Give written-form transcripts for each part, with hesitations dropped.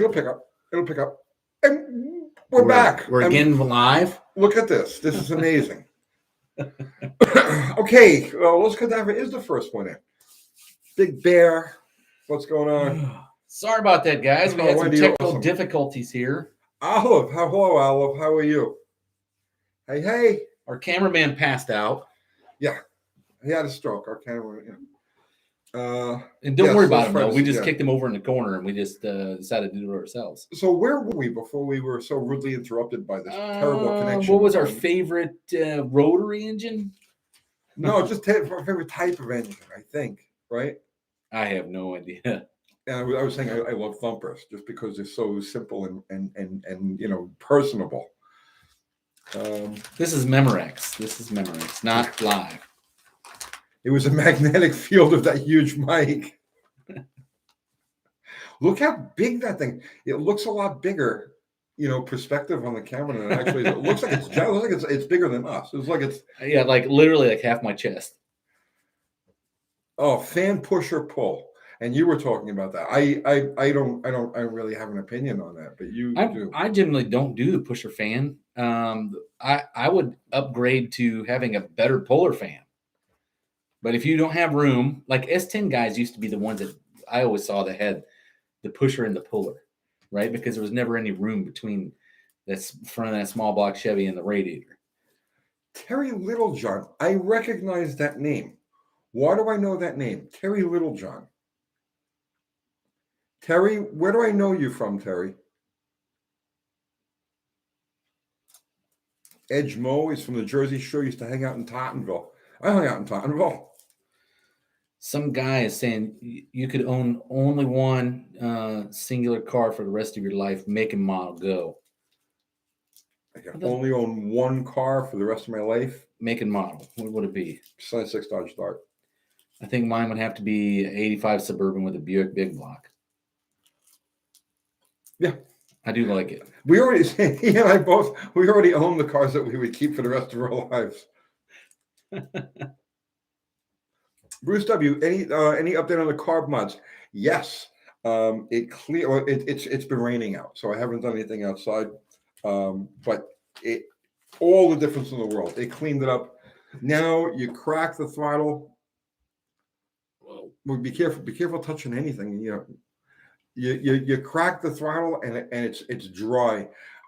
It'll pick up. It'll pick up. And we're back. We're again live. Look at this. This is amazing. Okay, well, Los Cadaver is the first one in. Big Bear, what's going on? Sorry about that, guys. We had some Wendy, technical awesome. difficulties here. Olive, hello, Olive. How are you? Hey, hey. Our cameraman passed out. Yeah, he had a stroke. Our cameraman. Yeah. And don't worry about him, though. We just kicked him over in the corner, and we just decided to do it ourselves. So where were we before we were so rudely interrupted by this terrible connection? What was our favorite rotary engine? No, just our favorite type of engine, I think, right? I have no idea. And I was saying I love thumpers just because they're so simple and personable. This is Memorex. This is Memorex, not live. It was a magnetic field of that huge mic. Look how big that thing. It looks a lot bigger, perspective on the camera than it actually is. It looks like it's bigger than us. It's like it's like literally like half my chest. Oh, fan pusher pull. And you were talking about that. I don't really have an opinion on that, but you do. I generally don't do the pusher fan. I would upgrade to having a better puller fan. But if you don't have room, like S10 guys used to be the ones that I always saw that had the pusher and the puller, right? Because there was never any room between that front of that small block Chevy and the radiator. Terry Littlejohn. I recognize that name. Why do I know that name? Terry Littlejohn. Terry, where do I know you from, Terry? Edge Moe is from the Jersey Shore. Used to hang out in Tottenville. I hung out in Tottenville. Some guy is saying you could own only one singular car for the rest of your life. Make and model, go. I can only own one car for the rest of my life. Make and model. What would it be? 6 Dodge Dart. I think mine would have to be 85 Suburban with a Buick Big Block. Yeah. I do like it. We already own the cars that we would keep for the rest of our lives. Bruce W, any update on the carb mods? Yes. It's been raining out, so I haven't done anything outside. But all the difference in the world. They cleaned it up. Now you crack the throttle. Well, be careful touching anything. You crack the throttle and it's dry.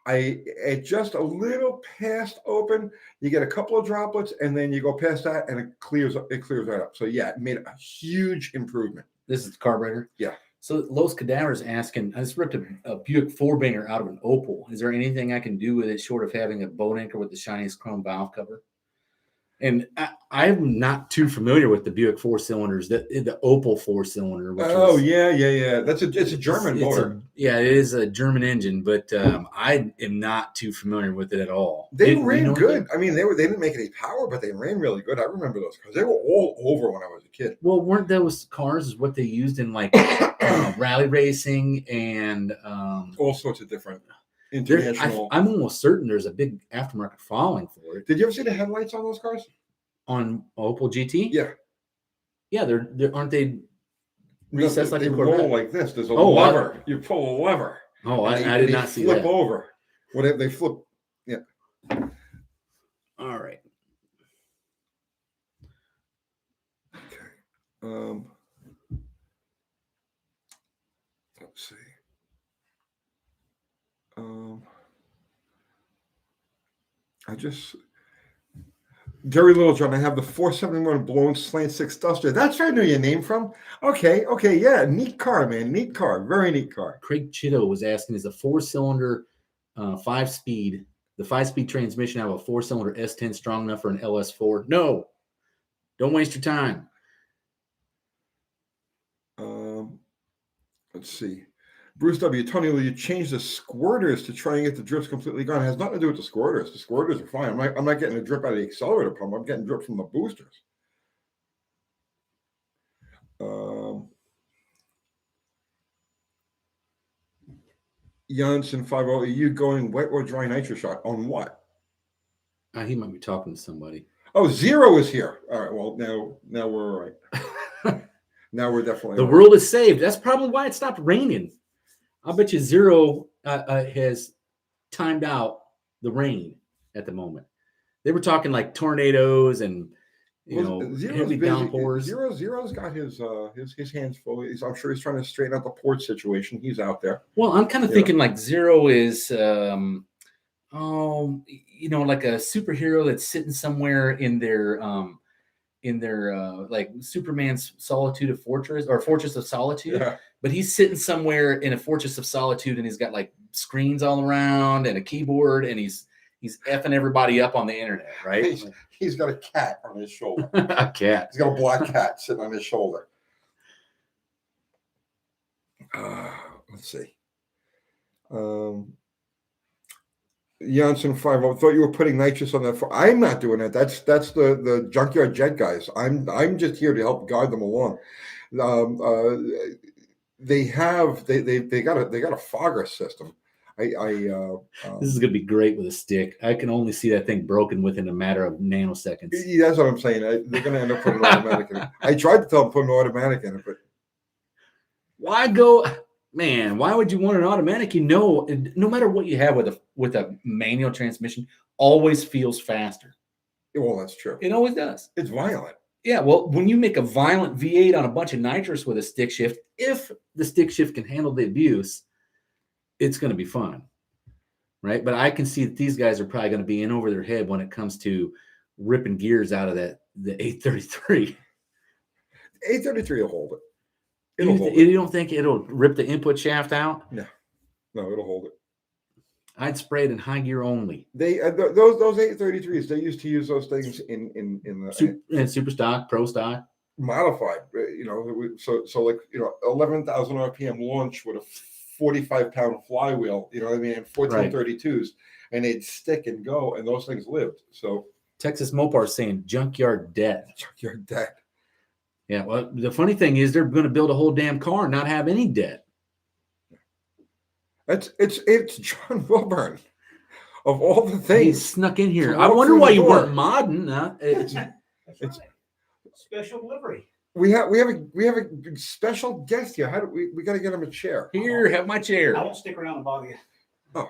It just a little past open, you get a couple of droplets, and then you go past that and it clears right up. So yeah, it made a huge improvement. This is the carburetor? Yeah. So Los Cadaver's asking, I just ripped a Buick four-banger out of an Opal. Is there anything I can do with it short of having a boat anchor with the shiniest chrome valve cover? And I'm not too familiar with the Buick four-cylinders, the Opal four-cylinder. Yeah. It's a German motor. It is a German engine, but I am not too familiar with it at all. They ran good. I mean, they didn't make any power, but they ran really good. I remember those cars. They were all over when I was a kid. Well, weren't those cars what they used in like rally racing and all sorts of different international? I'm almost certain there's a big aftermarket following for it. Did you ever see the headlights on those cars? On Opal GT? Yeah. Yeah, they're aren't they recessed like they a roll Corvette? like this. There's a lever. You pull a lever. Oh, I did not see that. Flip over. Whatever they flip. Yeah. All right. Okay. Let's see. Gary Littlejohn, I have the 471 blown slant 6 Duster. That's where I knew your name from. Okay, yeah. Neat car, man. Neat car. Very neat car. Craig Chitto was asking, is a 4-cylinder 5-speed, the 5-speed transmission have a 4-cylinder S10 strong enough for an LS4? No. Don't waste your time. Let's see. Bruce W. Tony, will you change the squirters to try and get the drips completely gone? It has nothing to do with the squirters. The squirters are fine. I'm not getting a drip out of the accelerator pump. I'm getting drip from the boosters. Janssen 50, are you going wet or dry nitro shot? On what? He might be talking to somebody. Oh, Zero is here. All right. Well, now we're all right. Now we're definitely the world is saved. That's probably why it stopped raining. I bet you Zero has timed out the rain at the moment. They were talking like tornadoes and heavy downpours. Zero's got his hands full. I'm sure he's trying to straighten out the port situation. He's out there. Well, I'm kind of thinking like Zero is like a superhero that's sitting somewhere in their like Superman's Solitude of Fortress or Fortress of Solitude. Yeah. But he's sitting somewhere in a Fortress of Solitude and he's got like screens all around and a keyboard and he's effing everybody up on the internet, right? He's got a cat on his shoulder. A cat. He's got a black cat sitting on his shoulder. Let's see. Janssen 5. I thought you were putting nitrous on that. I'm not doing that. That's the Junkyard Jet guys. I'm just here to help guide them along. They got a fogger system. This is gonna be great with a stick. I can only see that thing broken within a matter of nanoseconds. That's what I'm saying. They're gonna end up putting an automatic in it. I tried to tell them to put an automatic in it, but why go? Man, why would you want an automatic? No matter what you have with a manual transmission, always feels faster. Well, that's true. It always does. It's violent. Yeah, well, when you make a violent V8 on a bunch of nitrous with a stick shift, if the stick shift can handle the abuse, it's going to be fun, right? But I can see that these guys are probably going to be in over their head when it comes to ripping gears out of the 833. 833 will hold it. You don't think it'll rip the input shaft out? No, it'll hold it. I'd spray it in high gear only. They those 833s. They used to use those things in the super stock, pro stock, modified. So like 11,000 RPM launch with a 45-pound flywheel. You know what I mean? And 1432s, and they'd stick and go, and those things lived. So Texas Mopar is saying junkyard death. Junkyard death. Yeah. Well, the funny thing is they're going to build a whole damn car and not have any debt. It's John Wilburn. Of all the things, he snuck in here. I wonder why you weren't modding. It's special delivery. We have a special guest here. How do we got to get him a chair? Here, have my chair. I won't stick around and bother you. Oh,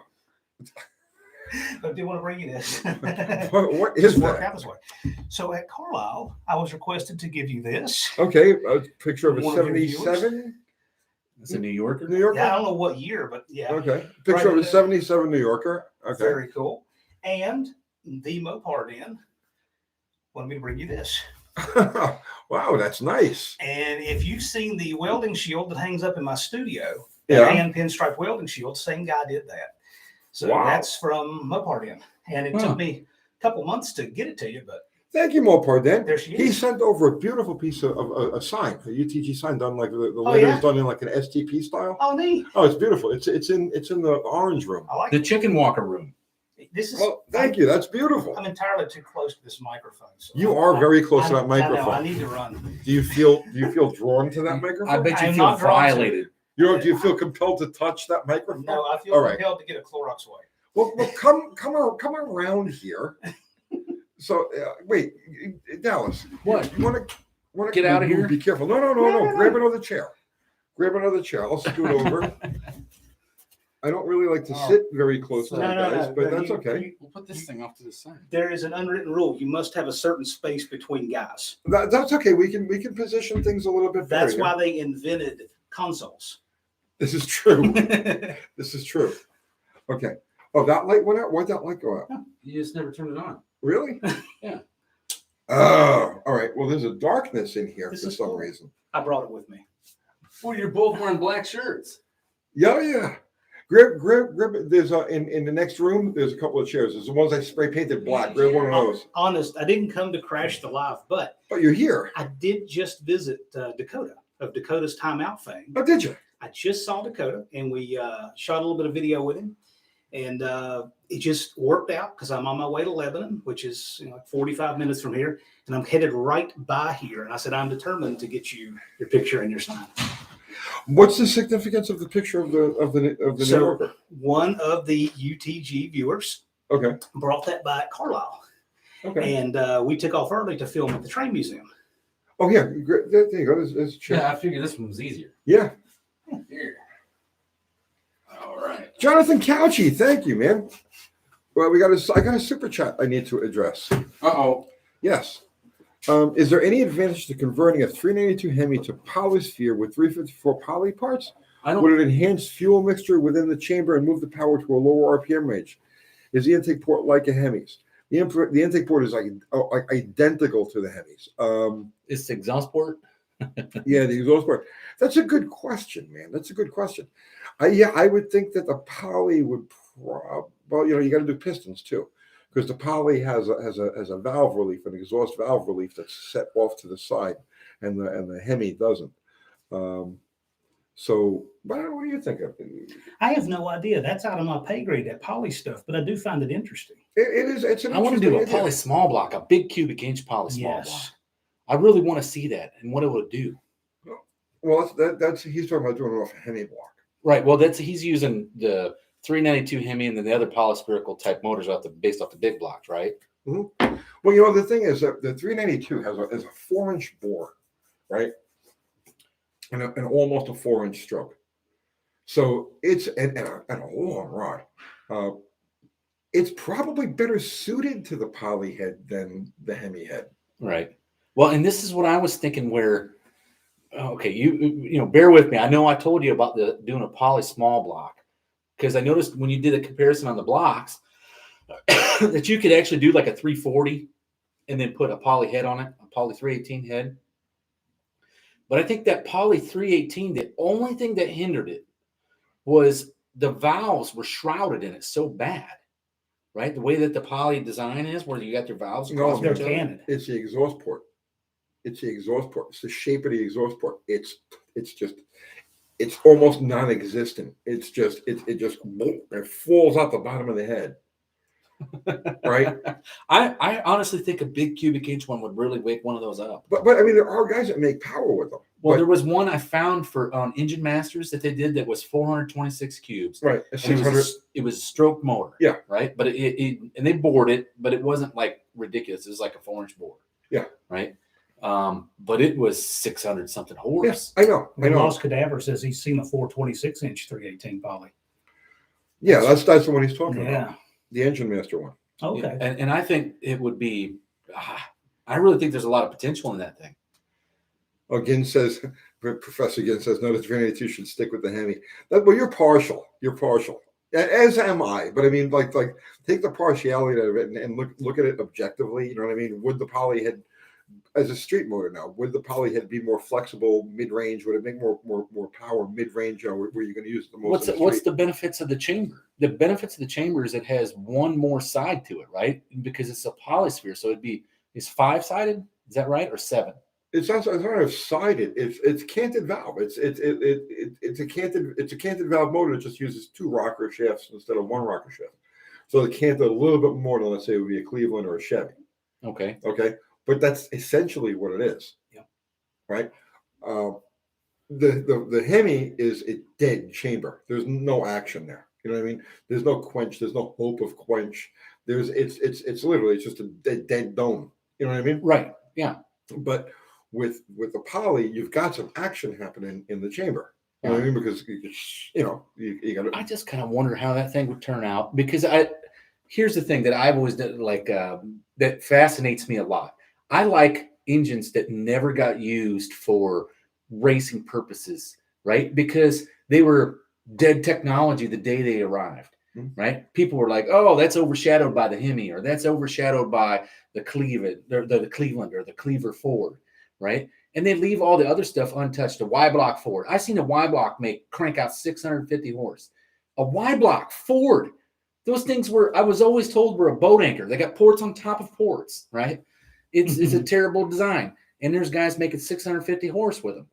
but I do want to bring you this. what is work that? out this way. So at Carlisle, I was requested to give you this. Okay, a picture of a One of your 77. It's a New Yorker. New Yorker. Yeah, I don't know what year, but yeah. Okay, picture of a 77 New Yorker. Okay, Very cool. And the Mopar Den wanted me to bring you this. Wow, that's nice. And if you've seen the welding shield that hangs up in my studio, Yeah. and pinstripe welding shield, same guy did that. So Wow. that's from Mopar Den. And it took me a couple months to get it to you, but Thank you, Mopar Den. there she He is. sent over a beautiful piece of a sign, a UTG sign done like the letters yeah? done in like an STP style. Oh, neat. Oh, it's beautiful. It's in the orange room. I like The it. chicken walker room. This is. Well, thank you. That's beautiful. I'm entirely too close to this microphone. So You are very close to that I know, microphone. I need to run. Do you feel drawn to that microphone? I bet you I'm feel not drawn to it. violated. Do you feel compelled to touch that microphone? No, I feel All right. compelled to get a Clorox wipe. Well, come around here. So wait, Dallas. What? You want to Get out of here? Be careful. No. Grab another chair. Grab another chair. I'll scoot over. I don't really like to sit very close to you guys, but that's okay. We'll put this thing off to the side. There is an unwritten rule. You must have a certain space between guys. That's okay. We can position things a little bit better. That's why they invented consoles. This is true. This is true. Okay. Oh, that light went out. Why'd that light go out? You just never turned it on. Really? Yeah. Oh, all right. Well, there's a darkness in here This for is some cool. reason. I brought it with me. Well, you're both wearing black shirts. Yeah. Grab. There's in the next room. There's a couple of chairs. There's the ones I spray painted black. Grab one of those. Honest, I didn't come to crash the live, but But you're here. I did just visit Dakota of Dakota's Timeout fame. Oh, did you? I just saw Dakota, and we shot a little bit of video with him, and it just worked out because I'm on my way to Lebanon, which is 45 minutes from here, and I'm headed right by here. And I said I'm determined to get you your picture and your sign. What's the significance of the picture of the So New Yorker? one of the UTG viewers Okay. brought that by at Carlisle, Okay. and we took off early to film at the train museum. Oh yeah. There you go. There's a chair. Yeah, I figured this one was easier. Yeah. Here. Jonathan Couchy, thank you, man. Well, I got a super chat I need to address. Uh-oh. Yes. Is there any advantage to converting a 392 Hemi to polysphere with 354 poly parts? Would it enhance fuel mixture within the chamber and move the power to a lower RPM range? Is the intake port like a Hemi's? The intake port is like identical to the Hemi's. Is the exhaust port? Yeah, the exhaust port. That's a good question, man. That's a good question. I would think that the poly would well, you got to do pistons too, because the poly has a valve relief, an exhaust valve relief that's set off to the side, and the Hemi doesn't. So, what do you think of it? I have no idea. That's out of my pay grade, that poly stuff, but I do find it interesting. It is. It's an I want to do a interesting poly idea. small block, a big cubic inch poly small block. Yes. I really want to see that and what it would do. Well, that's he's talking about doing it off a Hemi block. Right. Well, he's using the 392 Hemi and then the other polyspherical type motors based off the big blocks, right? Mm-hmm. Well, the thing is that the 392 has a 4-inch bore, right, and almost a 4-inch stroke. So it's and a long rod. It's probably better suited to the poly head than the Hemi head. Right. Well, and this is what I was thinking. Where, okay, you bear with me. I know I told you about doing a poly small block, because I noticed when you did a comparison on the blocks that you could actually do like a 340 and then put a poly head on it, a poly 318 head. But I think that poly 318, the only thing that hindered it was the valves were shrouded in it so bad, right? The way that the poly design is, where you got your valves across they're each other. canted. It's the exhaust port. It's the exhaust port. It's the shape of the exhaust port. It's almost non-existent. It falls out the bottom of the head. Right. I honestly think a big cubic inch one would really wake one of those up. But I mean, there are guys that make power with them. Well, there was one I found for Engine Masters that they did that was 426 cubes. Right. It was a stroke motor. Yeah. Right. But and they bored it, but it wasn't like ridiculous. It was like a 4-inch bore. Yeah. Right. But it was 600 something horse. Yes, I know. Lost Cadaver says he's seen a 426-inch 318 poly. Yeah, that's the one he's talking about. Yeah. The Engine Master one. Okay. Yeah. And I think it would be. I really think there's a lot of potential in that thing. Oh, Ginn says, Professor Ginn says, no, the 392 should stick with the Hemi. Well, you're partial. You're partial. As am I. But I mean, like take the partiality out of it and look at it objectively. You know what I mean? Would the poly head, as a street motor now, would the poly head be more flexible mid-range? Would it make more power mid-range? Where you're going to use it the most? What's the benefits of the chamber? The benefits of the chamber is it has one more side to it, right? Because it's a polysphere, so it's 5-sided. Is that right, or 7? It's not sided. It's canted valve. It's a canted valve motor that just uses 2 rocker shafts instead of 1 rocker shaft. So they canted a little bit more than, let's say, it would be a Cleveland or a Chevy. Okay. But that's essentially what it is. Yeah. Right. The Hemi is a dead chamber. There's no action there. You know what I mean? There's no quench. There's no hope of quench. It's literally just a dead dome. You know what I mean? Right. Yeah. But with the poly, you've got some action happening in the chamber. You know what I mean? Because you got to. I just kind of wonder how that thing would turn out, because here's the thing that I've always done, like that fascinates me a lot. I like engines that never got used for racing purposes, right? Because they were dead technology the day they arrived, right? People were like, "Oh, that's overshadowed by the Hemi, or that's overshadowed by the Cleveland or the Cleaver Ford," right? And they leave all the other stuff untouched. A Y block Ford. I seen a Y block crank out 650 horse. A Y block Ford. Those things I was always told, were a boat anchor. They got ports on top of ports, right? It's a terrible design. And there's guys making 650 horse with them.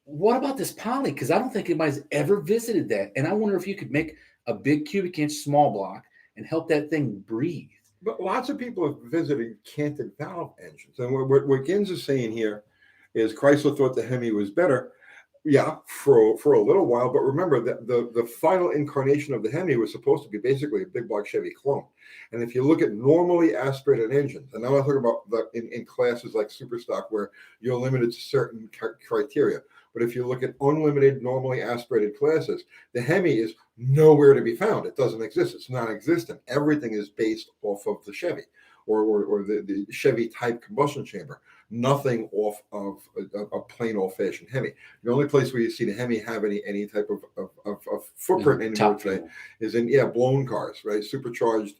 What about this poly? Because I don't think anybody's ever visited that. And I wonder if you could make a big cubic inch small block and help that thing breathe. But lots of people have visited canted valve engines. And what Gins is saying here is Chrysler thought the Hemi was better. Yeah, for a little while. But remember that the final incarnation of the Hemi was supposed to be basically a big block Chevy clone. And if you look at normally aspirated engines, and now I'm talking about in classes like Superstock, where you're limited to certain criteria. But if you look at unlimited, normally aspirated classes, the Hemi is nowhere to be found. It doesn't exist. It's non-existent. Everything is based off of the Chevy or the Chevy type combustion chamber. Nothing off of a plain old-fashioned Hemi. The only place where you see the Hemi have any type of footprint anymore today is in blown cars, right? Supercharged,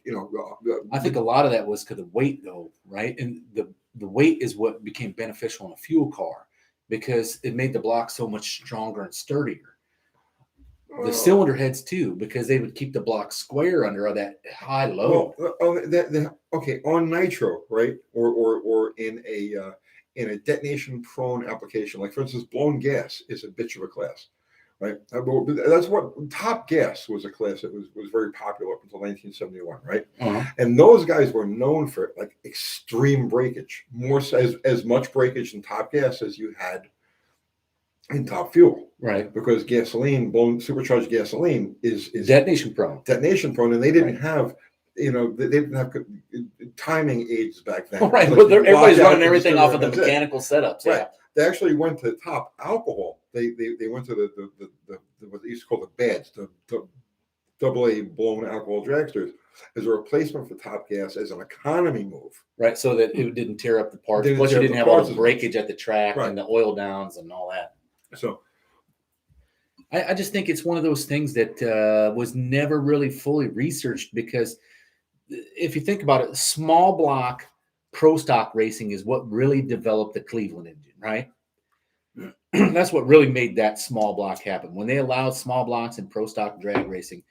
I think a lot of that was because of weight, though, right? And the weight is what became beneficial in a fuel car because it made the block so much stronger and sturdier. The cylinder heads too, because they would keep the block square under that high load. Okay, on nitro, right, or in a detonation prone application, like for instance, blown gas is a bitch of a class, right? That's what top gas was, a class that was very popular up until 1971, right? Uh-huh. And those guys were known for like extreme breakage, more so as much breakage in top gas as you had in top fuel, right? Because gasoline, blown supercharged gasoline, is detonation prone, and they didn't have, they didn't have timing aids back then. Right, Like but everybody's running everything off of the mechanical setups. Right. Yeah, they actually went to top alcohol. They went to the what they used to call the BADs, the AA blown alcohol dragsters, as a replacement for top gas, as an economy move. Right, so that it didn't tear up the parts. Plus, you didn't have all the breakage at the track and the oil downs and all that. So I just think it's one of those things that was never really fully researched, because if you think about it, small block pro stock racing is what really developed the Cleveland engine, right? That's what really made that small block happen. When they allowed small blocks in pro stock drag racing,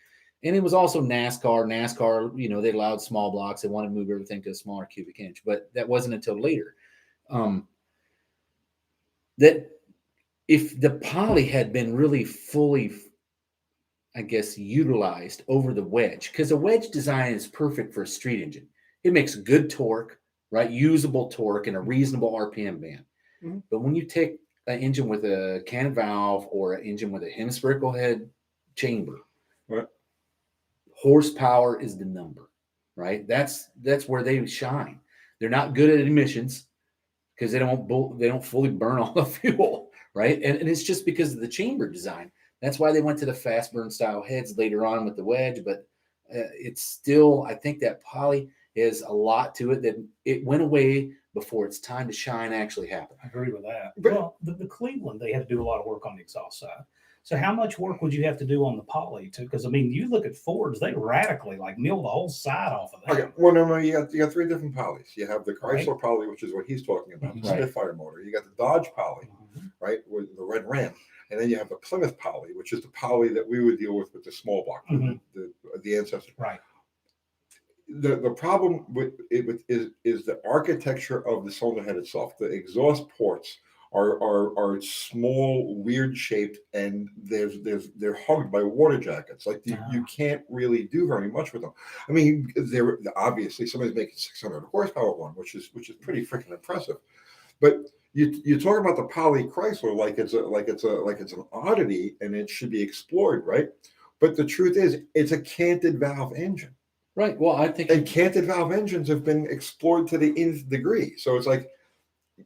and it was also NASCAR. NASCAR, they allowed small blocks. They wanted to move everything to a smaller cubic inch, but that wasn't until later. That if the poly had been really fully, I guess, utilized over the wedge, because a wedge design is perfect for a street engine. It makes good torque, right? Usable torque and a reasonable RPM band. Mm-hmm. But when you take an engine with a cannon valve or an engine with a hemispherical head chamber, right, horsepower is the number, right? That's where they shine. They're not good at emissions because they don't fully burn all the fuel. Right. And it's just because of the chamber design. That's why they went to the fast burn style heads later on with the wedge. But it's still, I think that poly has a lot to it, that it went away before its time to shine actually happened. I agree with that. Well, the Cleveland, they had to do a lot of work on the exhaust side. So how much work would you have to do on the poly too? Because I mean, you look at Fords, they radically mill the whole side off of that. Okay. Well, no, you got three different polys. You have the Chrysler poly, which is what he's talking about, the Spitfire motor. You got the Dodge poly, right, with the red Ram, and then you have the Plymouth poly, which is the poly that we would deal with the small block, the ancestor. Right. The problem with it is the architecture of the cylinder head itself. The exhaust ports are small, weird shaped, and they're hugged by water jackets. Like you can't really do very much with them. I mean, they're obviously somebody's making 600 horsepower one, which is pretty freaking impressive. But you talk about the poly Chrysler like it's an oddity and it should be explored, right? But the truth is, it's a canted valve engine. Right. Well, I think canted valve engines have been explored to the nth degree. So it's like,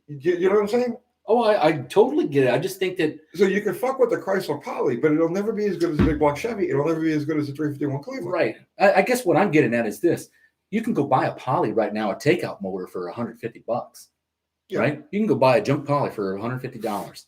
you know what I'm saying? Oh, I totally get it. I just think that. So you can fuck with the Chrysler poly, but it'll never be as good as a big block Chevy. It'll never be as good as a 351 Cleveland. Right. I guess what I'm getting at is this: you can go buy a poly right now, a takeout motor for $150. Yeah. Right. You can go buy a junk poly for $150.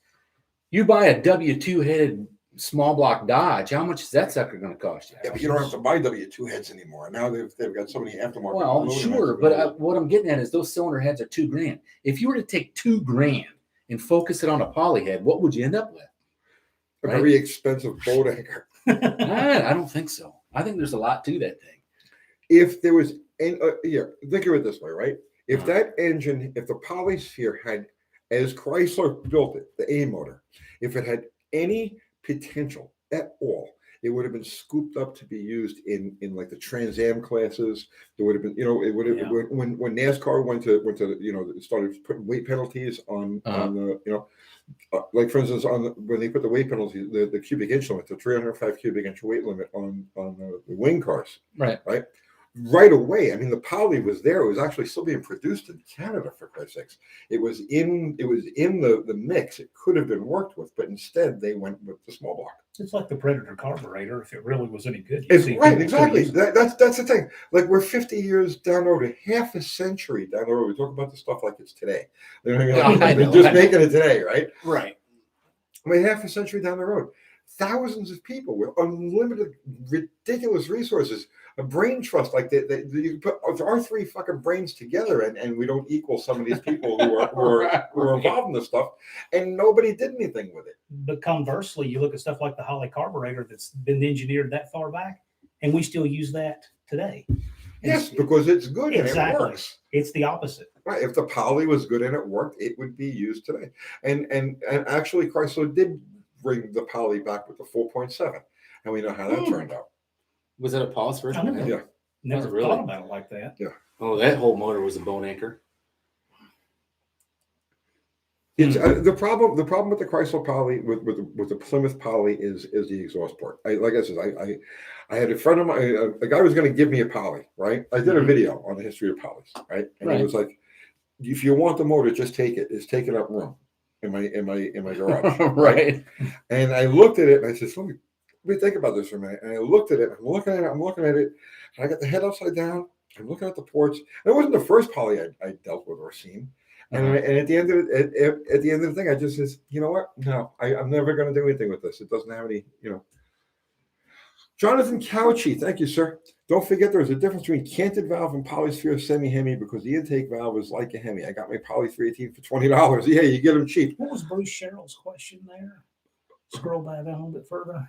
You buy a W2 headed small block Dodge. How much is that sucker going to cost you? Yeah, but you don't have to buy W2 heads anymore. Now they've got so many aftermarket. Well, sure, but what I'm getting at is those cylinder heads are $2,000. If you were to take $2,000 and focus it on a poly head, what would you end up with? A very expensive boat anchor. I don't think so. I think there's a lot to that thing. If there was, think of it this way, right? If that engine, if the polysphere had, as Chrysler built it, the A motor, if it had any potential at all, it would have been scooped up to be used in like the Trans Am classes. There would have been, it would have when NASCAR went to started putting weight penalties on the like for instance when they put the weight penalties, the cubic inch limit, the 305 cubic inch weight limit on the wing cars, right. right away. I mean, the poly was there. It was actually still being produced in Canada, for Christ's sakes. It was in the mix. It could have been worked with, but instead they went with the small block. It's like the Predator carburetor. If it really was any good, It's see right, people still exactly. use it. That's the thing. Like we're 50 years down the road, half a century down the road. We talk about the stuff like it's today. You know what I mean? Like, I we're know, just I know. making it today, right? Right. I mean, half a century down the road, thousands of people with unlimited, ridiculous resources, a brain trust like that. You put our three fucking brains together, and we don't equal some of these people who are involved in this stuff, and nobody did anything with it. But conversely, you look at stuff like the Holley carburetor that's been engineered that far back, and we still use that today. Yes, because it's good and it Exactly. works. It's the opposite. Right. If the poly was good and it worked, it would be used today. And actually, Chrysler did bring the poly back with the 4.7, and we know how that turned out. Was that a pause first? I know. Yeah. Never Really? thought about it like that. Oh, that whole motor was a bone anchor. It's the problem. The problem with the Chrysler poly, with the Plymouth poly, is the exhaust port. Like I said, I had a friend of mine, a guy was going to give me a poly. Right. I did a video on the history of polys. Right. And he was like, if you want the motor, just take it. It's taking up room in my garage. Right. And I looked at it and I said, let me think about this for a minute. And I looked at it. I'm looking at it. And I got the head upside down. I'm looking at the ports. And it wasn't the first poly I dealt with or seen. And, and at the end of the thing, I just says, you know what? No, I'm never going to do anything with this. It doesn't have any, Jonathan Couchy, thank you, sir. Don't forget there's a difference between canted valve and polysphere semi-Hemi because the intake valve is like a Hemi. I got my poly 318 for $20. Yeah, you get them cheap. What was Bruce Sherrill's question there? Scroll back down a little bit further.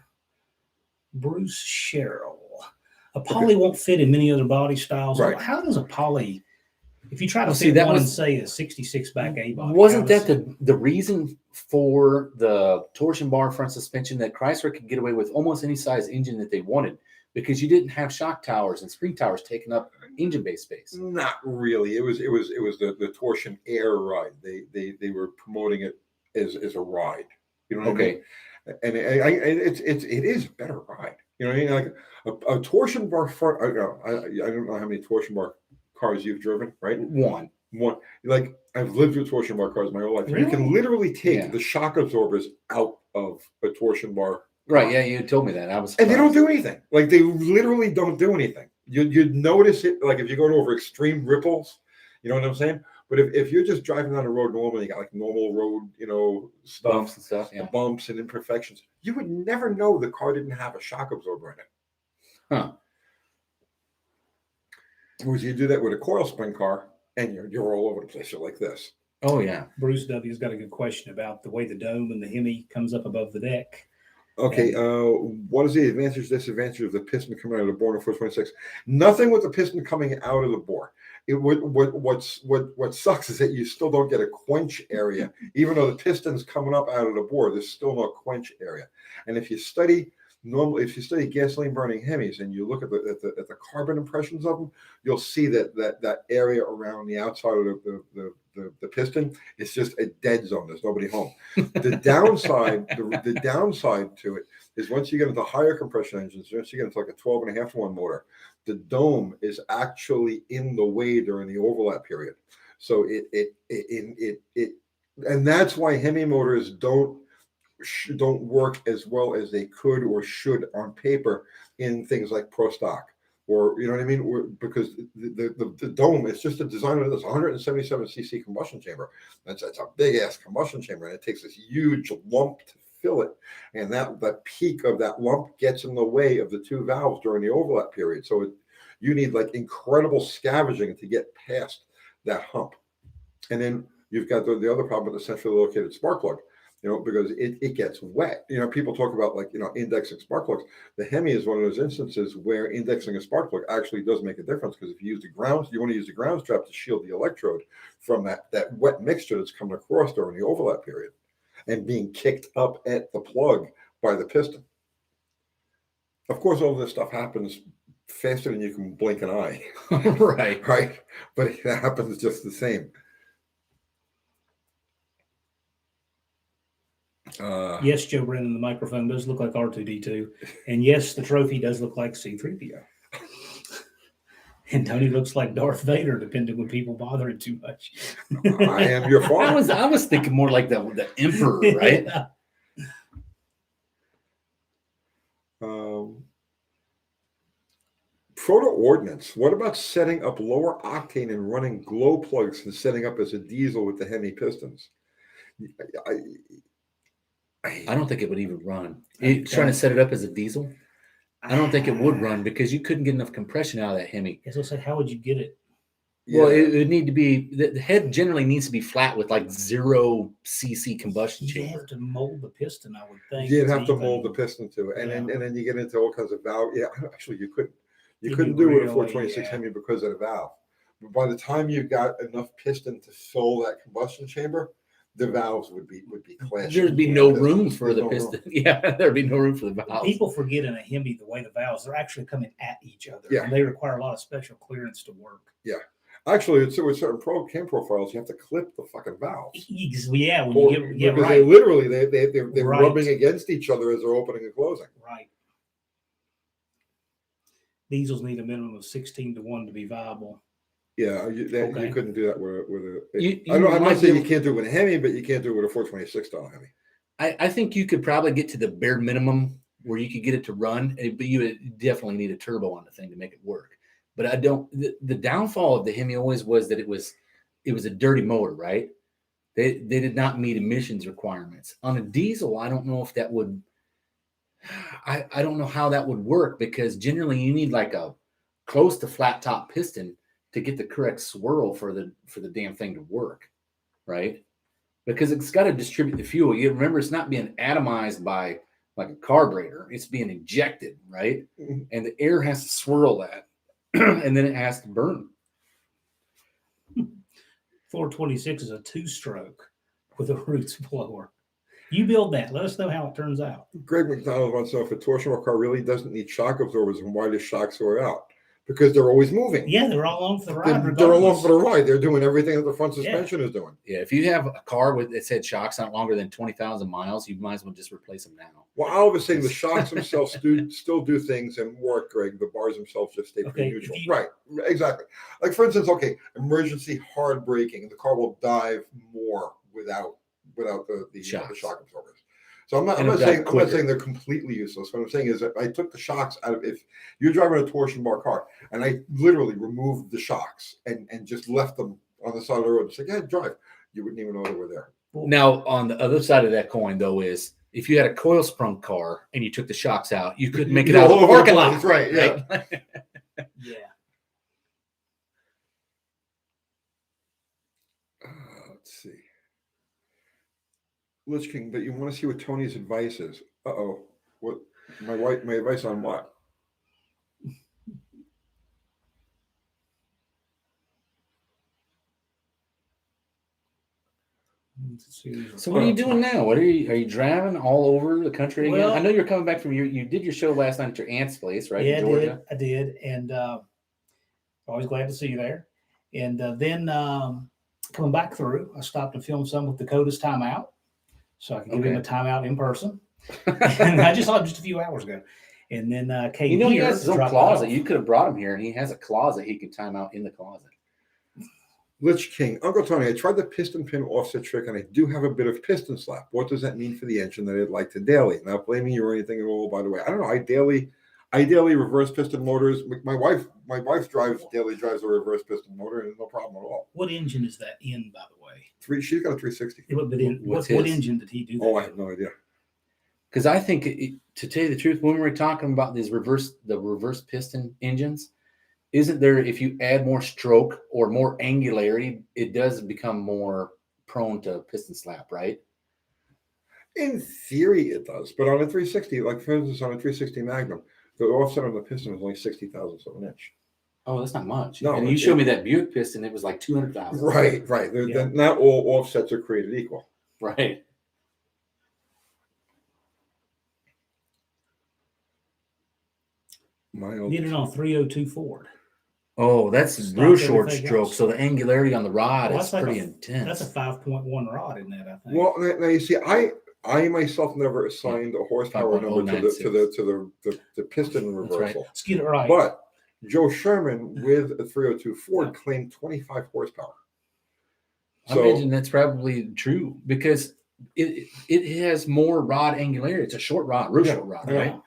Bruce Sherrill. A poly won't fit in many other body styles. Right. How does a poly, if you try to Well, fit see, that one was- and say a 66 back A body? Wasn't how that does- the reason for the torsion bar front suspension that Chrysler could get away with almost any size engine that they wanted because you didn't have shock towers and spring towers taking up engine bay space? Not really. It was the torsion air ride. They were promoting it as a ride. You know what I mean? And it is a better ride. You know what I mean? Like a torsion bar front. I don't know how many torsion bar cars you've driven, right? One. Like I've lived with torsion bar cars my whole life. Really? You can literally take Yeah. the shock absorbers out of a torsion bar. Right. Yeah, you told me that. I was And they don't surprised. do anything. Like they literally don't do anything. You'd notice it like if you're going over extreme ripples, you know what I'm saying? But if you're just driving down the road normally, you got like normal road, stuff, Bumps and stuff. the Yeah. bumps and imperfections, you would never know the car didn't have a shock absorber in it. Huh. Whereas you do that with a coil spring car and you're all over the place. You're like this. Oh, yeah. Bruce W's got a good question about the way the dome and the Hemi comes up above the deck. Okay, what is the advantage, disadvantage of the piston coming out of the bore in the 426? Nothing with the piston coming out of the bore. What sucks is that you still don't get a quench area, even though the piston's coming up out of the bore. There's still no quench area. And if you study gasoline burning Hemis and you look at the carbon impressions of them, you'll see that area around the outside of the piston is just a dead zone. There's nobody home. The downside, the downside to it is once you get into higher compression engines, once you get into like a 12.5 to 1 motor, the dome is actually in the way during the overlap period. So and that's why Hemi motors don't work as well as they could or should on paper in things like Pro Stock, or you know what I mean, because the dome is just a design of this 177 cc combustion chamber. That's a big ass combustion chamber, and it takes this huge lump to fill it, and that peak of that lump gets in the way of the two valves during the overlap period. So you need like incredible scavenging to get past that hump. And then you've got the other problem with the centrally located spark plug, because it gets wet. People talk about indexing spark plugs. The Hemi is one of those instances where indexing a spark plug actually does make a difference, because if you want to use the ground strap to shield the electrode from that wet mixture that's coming across during the overlap period and being kicked up at the plug by the piston. Of course, all this stuff happens faster than you can blink an eye. Right. Right? But it happens just the same. Yes, Joe Brennan, the microphone does look like R2D2. And yes, the trophy does look like C3PO. And Tony looks like Darth Vader, depending when people bother him too much. I am your father. I was thinking more like the emperor, right? Yeah. Proto ordnance. What about setting up lower octane and running glow plugs and setting up as a diesel with the Hemi pistons? I don't think it would even run. Trying to set it up as a diesel, I don't think it would run because you couldn't get enough compression out of that Hemi. As I said, how would you get it? Well, it would need to be the head generally needs to be flat with like 0 cc combustion You chamber. have to mold the piston, I would think. You'd have to even- mold the piston to it, and then you get into all kinds of valve. Yeah, actually, you couldn't. You You'd couldn't be do it with a really, 426 yeah. Hemi because of the valve. But by the time you got enough piston to fill that combustion chamber, the valves would be clashing. There'd be no There's- room for there's the no room. piston. Yeah, there'd be no room for the valve. People forget in a Hemi the way the valves, they're actually coming at each other. Yeah. And they require a lot of special clearance to work. Actually, it's with certain cam profiles, you have to clip the fucking valves. Yeah, when Or- you get, yeah, because right. they literally they're Right. rubbing against each other as they're opening and closing. Right. Diesels need a minimum of 16-1 to be viable. Yeah, you Okay. couldn't do that with a. You I'm not might saying be you can't do it with a Hemi, but you can't do it with a 426 style Hemi. I think you could probably get to the bare minimum where you could get it to run, but you would definitely need a turbo on the thing to make it work. But I don't. The downfall of the Hemi always was that it was a dirty motor, right? They did not meet emissions requirements. On a diesel, I don't know if that would. I don't know how that would work because generally you need like a close to flat top piston to get the correct swirl for the damn thing to work, right? Because it's got to distribute the fuel. You remember it's not being atomized by like a carburetor; it's being injected, right? Mhm. And the air has to swirl that, and then it has to burn. 426 is a 2-stroke with a roots blower. You build that. Let us know how it turns out. Greg McDonald wants to know if a torsional car really doesn't need shock absorbers and why does shocks wear out? Because they're always moving. Yeah, they're all on for the ride. They're along regardless. for the ride. They're doing everything that the front suspension is doing. Yeah, if you have a car with its head shocks not longer than 20,000 miles, you might as well just replace them now. Well, all of a sudden, the shocks themselves still do things and work, Greg. The bars themselves just stay pretty Okay, neutral. if you- Right, exactly. Like, for instance, okay, emergency hard braking, the car will dive more without the Shocks. shock absorbers. So I'm not And it'll saying dive quicker. they're completely useless. What I'm saying is that I took the shocks out of, if you're driving a torsion bar car, and I literally removed the shocks and just left them on the side of the road and said, yeah, drive. You wouldn't even know they were there. Now, on the other side of that coin, though, is if you had a coil sprung car and you took the shocks out, you couldn't make it You're out of all the over parking place, lot. right? Yeah. Right? Yeah. Let's see. Lich King, but you want to see what Tony's advice is. Uh-oh. What my advice on what? So what are you doing now? What are you driving all over the country again? Well- I know you're coming back from you did your show last night at your aunt's place, right? Yeah, in Georgia. I did. And always glad to see you there. And then coming back through, I stopped and filmed some with Dakota's timeout. So I could give him a Okay. timeout in person. And I just saw him just a few hours ago. And then came You know, he here. has his own dropped closet. off. You could have brought him here, and he has a closet he can time out in the closet. Lich King, Uncle Tony, I tried the piston pin offset trick and I do have a bit of piston slap. What does that mean for the engine that I'd like to daily? Not blaming you or anything at all, by the way. I don't know. I daily reverse piston motors. My wife daily drives a reverse piston motor and there's no problem at all. What engine is that in, by the way? She's got a 360. What's What his? engine did he do that Oh, I in? have no idea. Because I think, to tell you the truth, when we were talking about the reverse piston engines, isn't there, if you add more stroke or more angularity, it does become more prone to piston slap, right? In theory, it does, but on a 360, like for instance, on a 360 Magnum, the offset on the piston is only 60 thousandths of an inch. Oh, that's not much. No, and you showed me that Buick piston; it was like 200,000. Right. Yeah. Not all offsets are created equal. Right. My old Did it on 302 Ford. Oh, that's Stop real short everything stroke. else. So the angularity on the rod Well, is that's like pretty a- intense. That's a 5.1 rod in that, I think. Well, now you see, I myself never assigned a horsepower number to 5.096. the piston That's right. reversal. Let's get it right. But Joe Sherman with a 302 Ford claimed 25 horsepower. I imagine that's probably true because it has more rod angularity. It's a short rod, real short rod, right?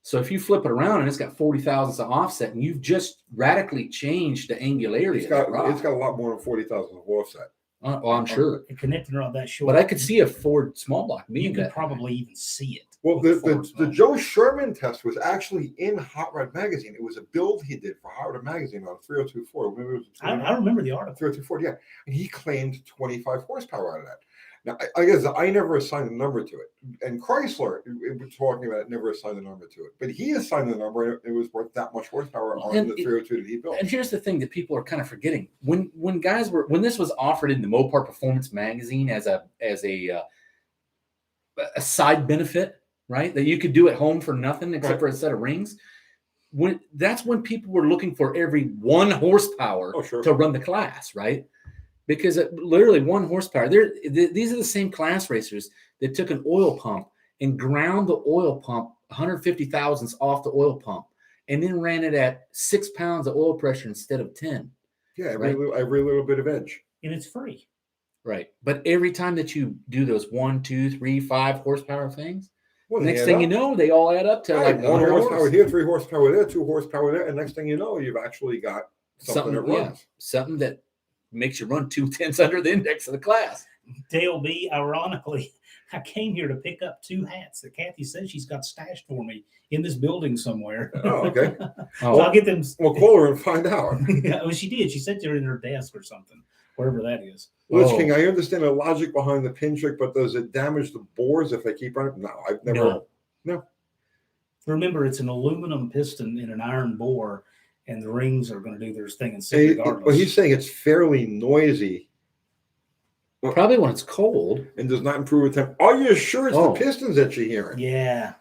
So if you flip it around and it's got 40 thousandths of offset, and you've just radically changed the angularity It's of got that rod. it's got a lot more than 40 thousandths of offset. Well, I'm sure. A connecting rod that short. But I could see a Ford small block being you could that probably even see it. Well, with Ford the small Joe block. Sherman test was actually in Hot Rod Magazine. It was a build he did for Hot Rod Magazine on a 302 Ford. Maybe it was I remember the article. 302 Ford, yeah. And he claimed 25 horsepower out of that. Now, I guess I never assigned a number to it. And Chrysler, we're talking about it, never assigned a number to it. But he assigned the number, and it was worth that much horsepower on the 302 that he built. And here's the thing that people are kind of forgetting: when this was offered in the Mopar Performance magazine as a side benefit, right? That you could do at home for nothing except for a set of rings. That's when people were looking for every 1 horsepower to run the class, right? Because literally 1 horsepower. These are the same class racers that took an oil pump and ground the oil pump 150 thousandths off the oil pump, and then ran it at 6 pounds of oil pressure instead of 10. Yeah, every little bit of edge. And it's free. Right. But every time that you do those 1, 2, 3, 5 horsepower things, Well, next thing you know, they all add up to like 1 100 horsepower here, 3 horsepower there, 2 horsepower there, and next thing you know, you've actually got something that runs. Something that makes you run 2/10 under the index of the class. Dale B, ironically, I came here to pick up 2 hats that Kathy said she's got stashed for me in this building somewhere. Oh, okay. So I'll get them. Well, call her and find out. Yeah, well, she did. She said they're in her desk or something, wherever that is. Lich King, I understand the logic behind the pin trick, but does it damage the bores if they keep running? No, I've never. No. Remember, it's an aluminum piston in an iron bore, and the rings are going to do their thing and sit regardless. But he's saying it's fairly noisy. Probably when it's cold. And does not improve with temp. Are you sure it's the pistons that you're hearing? Yeah.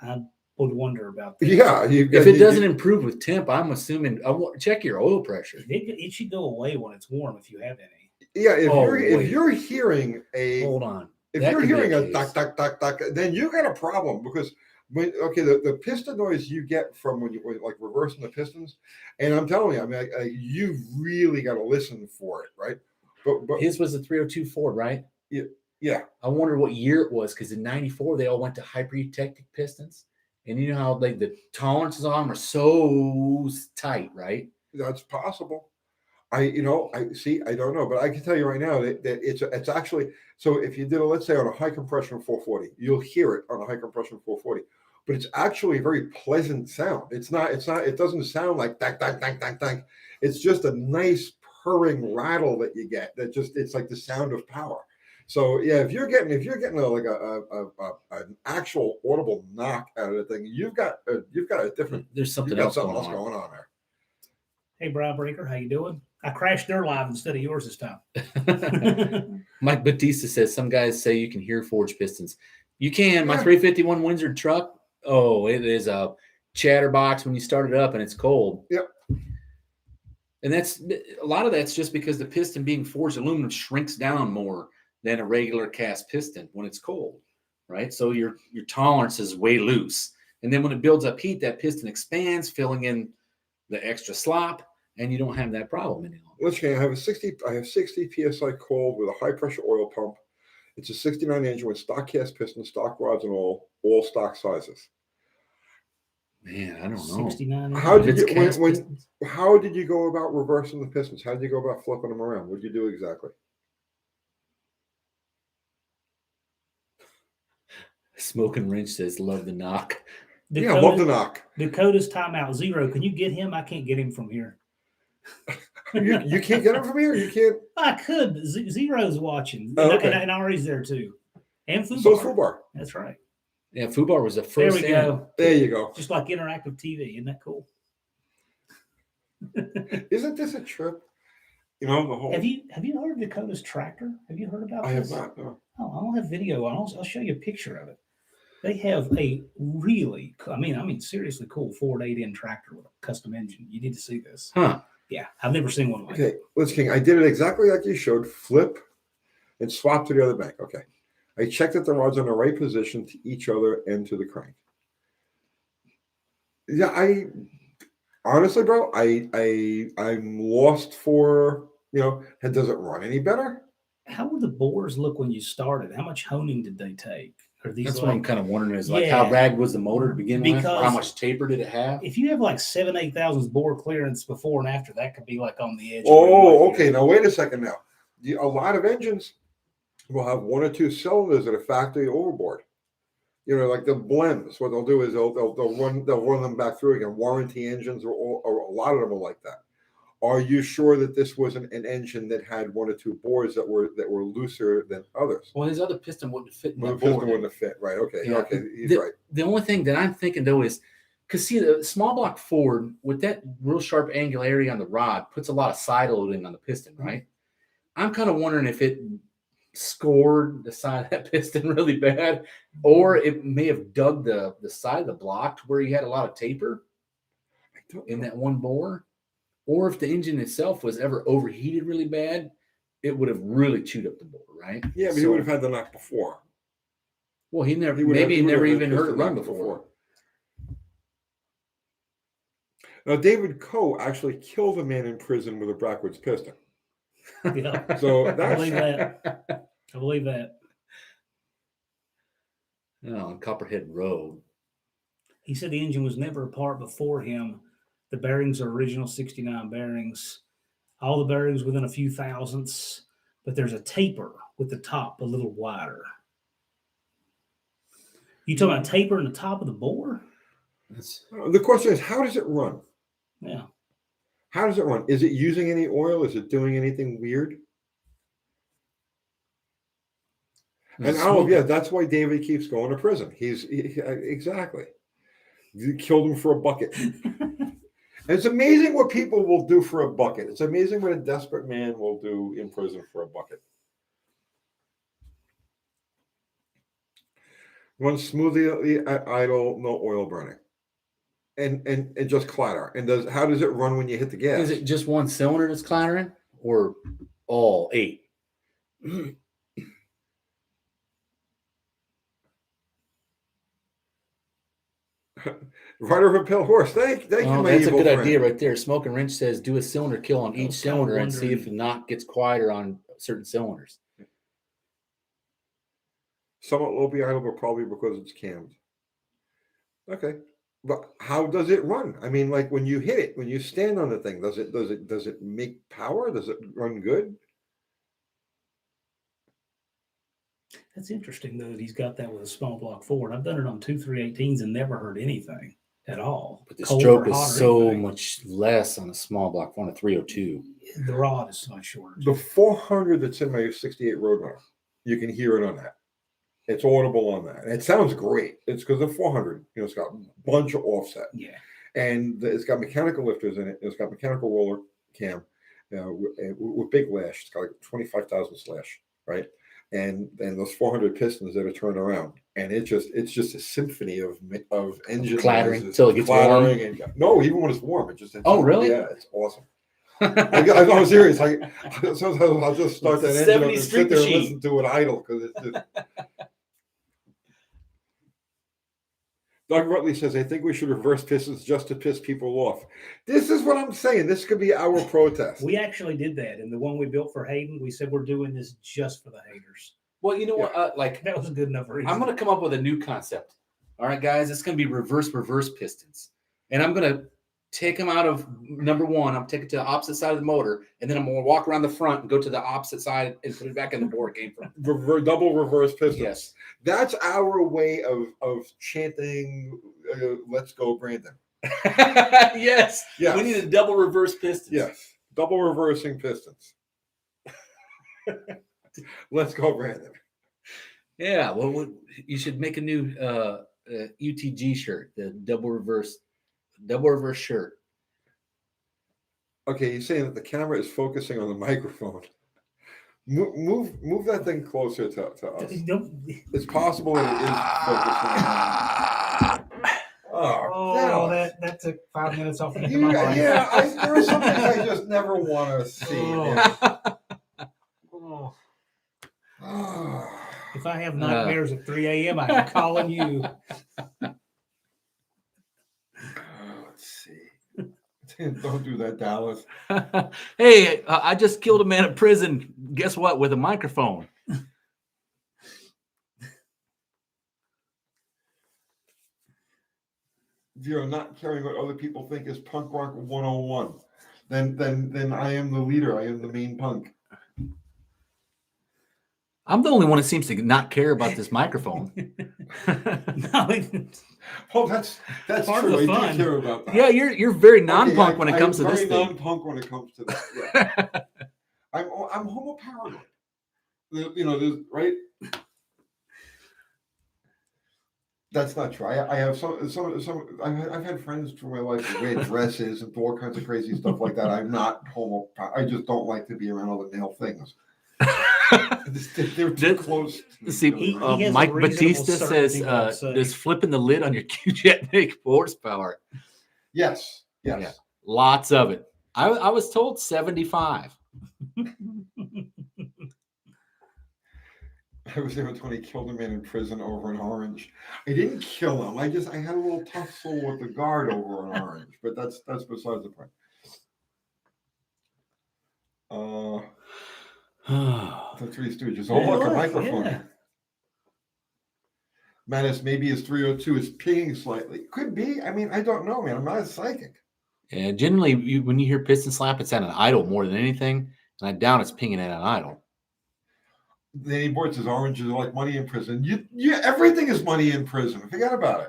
I would wonder about that. Yeah. If it doesn't improve with temp, I'm assuming check your oil pressure. It should go away when it's warm if you have any. Yeah. If you're hearing a hold on. If you're hearing a duck, duck, duck, duck, then you got a problem because the piston noise you get from when like reversing the pistons, and I'm telling you, I mean, you really got to listen for it, right? But his was a 302 Ford, right? Yeah. I wonder what year it was because in '94 they all went to hyper-eutectic pistons, and you know how like the tolerances on them are so tight, right? That's possible. I don't know, but I can tell you right now that it's actually, so if you did it, let's say on a high compression 440, you'll hear it on a high compression 440, but it's actually a very pleasant sound. It doesn't sound like dang, dang, dang, dang, dang. It's just a nice purring rattle that you get it's like the sound of power. So yeah, if you're getting an actual audible knock out of the thing, you've got a different, there's something else going on there. Hey, Brow Breaker, how you doing? I crashed their live instead of yours this time. Mike Batista says some guys say you can hear forged pistons. You can. My 351 Windsor truck, it is a chatterbox when you start it up and it's cold. Yep. And that's a lot of that's just because the piston being forged aluminum shrinks down more than a regular cast piston when it's cold, right? So your tolerance is way loose. And then when it builds up heat, that piston expands, filling in the extra slop, and you don't have that problem any longer. Let's say I have 60 psi cold with a high pressure oil pump. It's a 69 engine with stock cast pistons, stock rods, and all stock sizes. Man, I don't know. 69. How did you go about reversing the pistons? How did you go about flipping them around? What did you do exactly? Smoking Wrench says, love the knock. Love the knock. Dakota's timeout 0. Can you get him? I can't get him from here. you can't get him from here? You can't? I could. Zero's watching. Oh, okay. And Ari's there too. And Fubar. So is Fubar. That's right. Yeah, Fubar was the first. There we go. There you go. Just like interactive TV. Isn't that cool? Isn't this a trip? The whole. Have you heard of Dakota's tractor? Have you heard about this? I have not. No. Oh, I don't have video. I'll show you a picture of it. They have a really, seriously cool Ford 8N tractor with a custom engine. You need to see this. Huh. Yeah, I've never seen one like it. Okay, Liz King, I did it exactly like you showed. Flip and swap to the other bank. Okay. I checked that the rods are in the right position to each other and to the crank. Yeah, Honestly, bro, I'm lost for, does it run any better? How would the bores look when you started? How much honing did they take? Are these That's what I'm like, kind of wondering is like how Yeah. ragged was the motor to begin with? Or how Because- much taper did it have? if you have like 7,000-8,000 bore clearance before and after, that could be like on the edge. Oh, okay. Now wait a second. Now, a lot of engines will have one or two cylinders that are factory overboard. Like the blends. What they'll do is they'll run them back through again. Warranty engines, or a lot of them are like that. Are you sure that this wasn't an engine that had one or two bores that were looser than others? Well, his other piston wouldn't fit in Well, that the piston board. wouldn't have fit, right? Okay, Yeah. okay, he's right. The only thing that I'm thinking though is, because see, the small block Ford with that real sharp angularity on the rod puts a lot of side loading on the piston, right? I'm kind of wondering if it scored the side of that piston really bad, or it may have dug the side of the block to where you had a lot of taper in that one bore, or if the engine itself was ever overheated really bad, it would have really chewed up the bore, right? Yeah, but he would have had the knock before. Well, he never, He would have- maybe he he would have never had even piston heard it run knock before. Now, David Coe actually killed a man in prison with a backwards piston. Yeah. So I that's believe that. I believe that. No, on Copperhead Road. He said the engine was never apart before him. The bearings are original 69 bearings. All the bearings within a few thousandths, but there's a taper with the top a little wider. You talking about taper in the top of the bore? the question is, how does it run? Yeah. How does it run? Is it using any oil? Is it doing anything weird? And that's why David keeps going to prison. Exactly. You killed him for a bucket. And it's amazing what people will do for a bucket. It's amazing what a desperate man will do in prison for a bucket. Runs smoothly at idle, no oil burning. And just clatter. And how does it run when you hit the gas? Is it just one cylinder that's clattering, or all 8? Rider of a pale horse. Thank you, Oh, my that's a evil good friend. idea right there. Smoking Wrench says do a cylinder kill on each was kinda cylinder and see if wondering. the knock gets quieter on certain cylinders. Somewhat low idle, but probably because it's cammed. Okay, but how does it run? I mean, like when you hit it, when you stand on the thing, does it make power? Does it run good? That's interesting, though, that he's got that with a small block Ford. I've done it on 2 318s and never heard anything at all. But the Cold stroke or is hot or so anything. much less on a small block on a 302. The rod is so much shorter. The 400 that's in my 68 Roadrunner, you can hear it on that. It's audible on that. And it sounds great. It's because the 400, it's got a bunch of offset. Yeah. And it's got mechanical lifters in it. It's got mechanical roller cam with big lash. It's got like 25,000 slash, right? And those 400 pistons that are turned around, and it's just a symphony of engine Clattering noises, till it gets warm. No, even when it's warm, it just. Oh, really? Yeah, it's awesome. I'm serious. Sometimes I'll just start that engine up and 70 sit street there and machine. listen to it idle because it's just. Doug Rutley says, I think we should reverse pistons just to piss people off. This is what I'm saying. This could be our protest. We actually did that. In the one we built for Hayden, we said we're doing this just for the haters. Well, you know what? That was a good enough reason. I'm going to come up with a new concept. All right, guys, it's going to be reverse pistons. And I'm going to take them out of number one. I'm taking it to the opposite side of the motor, and then I'm going to walk around the front and go to the opposite side and put it back in the bore it came from. Double reverse pistons. Yes. That's our way of chanting, let's go, Brandon. Yes. Yes. We need a double reverse piston. Yes. Double reversing pistons. Let's go, Brandon. Yeah. Well, you should make a new UTG shirt, the double reverse shirt. Okay, you're saying that the camera is focusing on the microphone. Move that thing closer to us. It's possible that it is focusing. Oh, that took 5 minutes off of my life. There are some things I just never want to see. If I have nightmares at 3 a.m., I'm calling you. Let's see. Don't do that, Dallas. Hey, I just killed a man in prison. Guess what? With a microphone. You're not caring what other people think is punk rock 101. Then I am the leader. I am the main punk. I'm the only one that seems to not care about this microphone. No, Oh, that's Part true. of the I fun. do care about that. Yeah, you're very non-punk when it comes to I'm this very thing. non-punk when it comes to that. Yeah. I'm homoparanoid. There's right. That's not true. I have some. I've had friends through my life who wear dresses and do all kinds of crazy stuff like that. I'm not homo. I just don't like to be around all the male things. They're too close. To me, See, really. He has a Mike reasonable Batista says, certainty, I would say. does flipping the lid on your Q-Jet make horsepower? Yes. Yeah. Lots of it. I was told 75. I was there when he killed a man in prison over an orange. I didn't kill him. I had a little tussle with the guard over an orange, but that's besides the point. The Three Stooges. Oh, look, a microphone. Yeah. Manus, maybe his 302 is pinging slightly. Could be. I mean, I don't know, man. I'm not a psychic. Yeah, generally, when you hear piston slap, it's at an idle more than anything, and I doubt it's pinging at an idle. Danny Boyd says oranges are like money in prison. Everything is money in prison. Forget about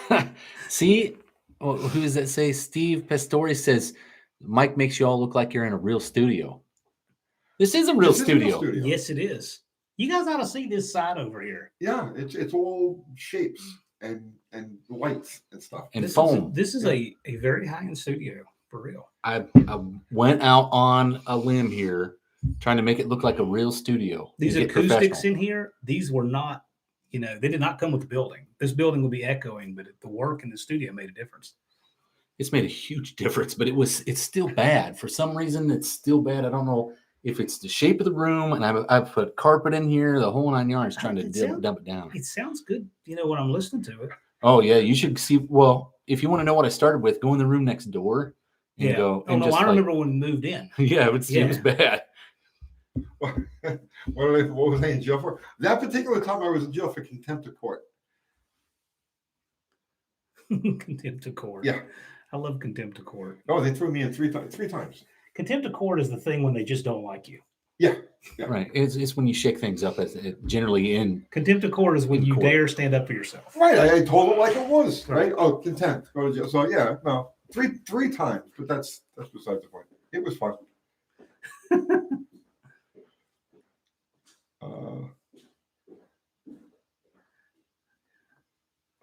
it. See, who does that say? Steve Pastori says, Mike makes you all look like you're in a real studio. This is a real studio. Yes, it is. You guys ought to see this side over here. Yeah, it's all shapes and lights and stuff. And this foam. This is a very high-end studio, for real. I went out on a limb here trying to make it look like a real studio. These acoustics in here, these were not, they did not come with the building. This building would be echoing, but the work in the studio made a difference. It's made a huge difference, but it's still bad. For some reason, it's still bad. I don't know if it's the shape of the room, and I've put carpet in here, the whole 9 yards, trying to dump it down. It sounds good, when I'm listening to it. Oh, yeah, you should see. Well, if you want to know what I started with, go in the room next door and go. Oh, no, I remember when we moved in. Yeah, it was bad. What was I in jail for? That particular time I was in jail for contempt of court. Contempt of court. Yeah. I love contempt of court. Oh, they threw me in three times. Contempt of court is the thing when they just don't like you. Yeah. Right. It's when you shake things up, as it generally in. Contempt of court is when you dare stand up for yourself. Right. I told it like it was. Right. Oh, contempt. Go to jail. So yeah, no, three times. But that's besides the point. It was fun.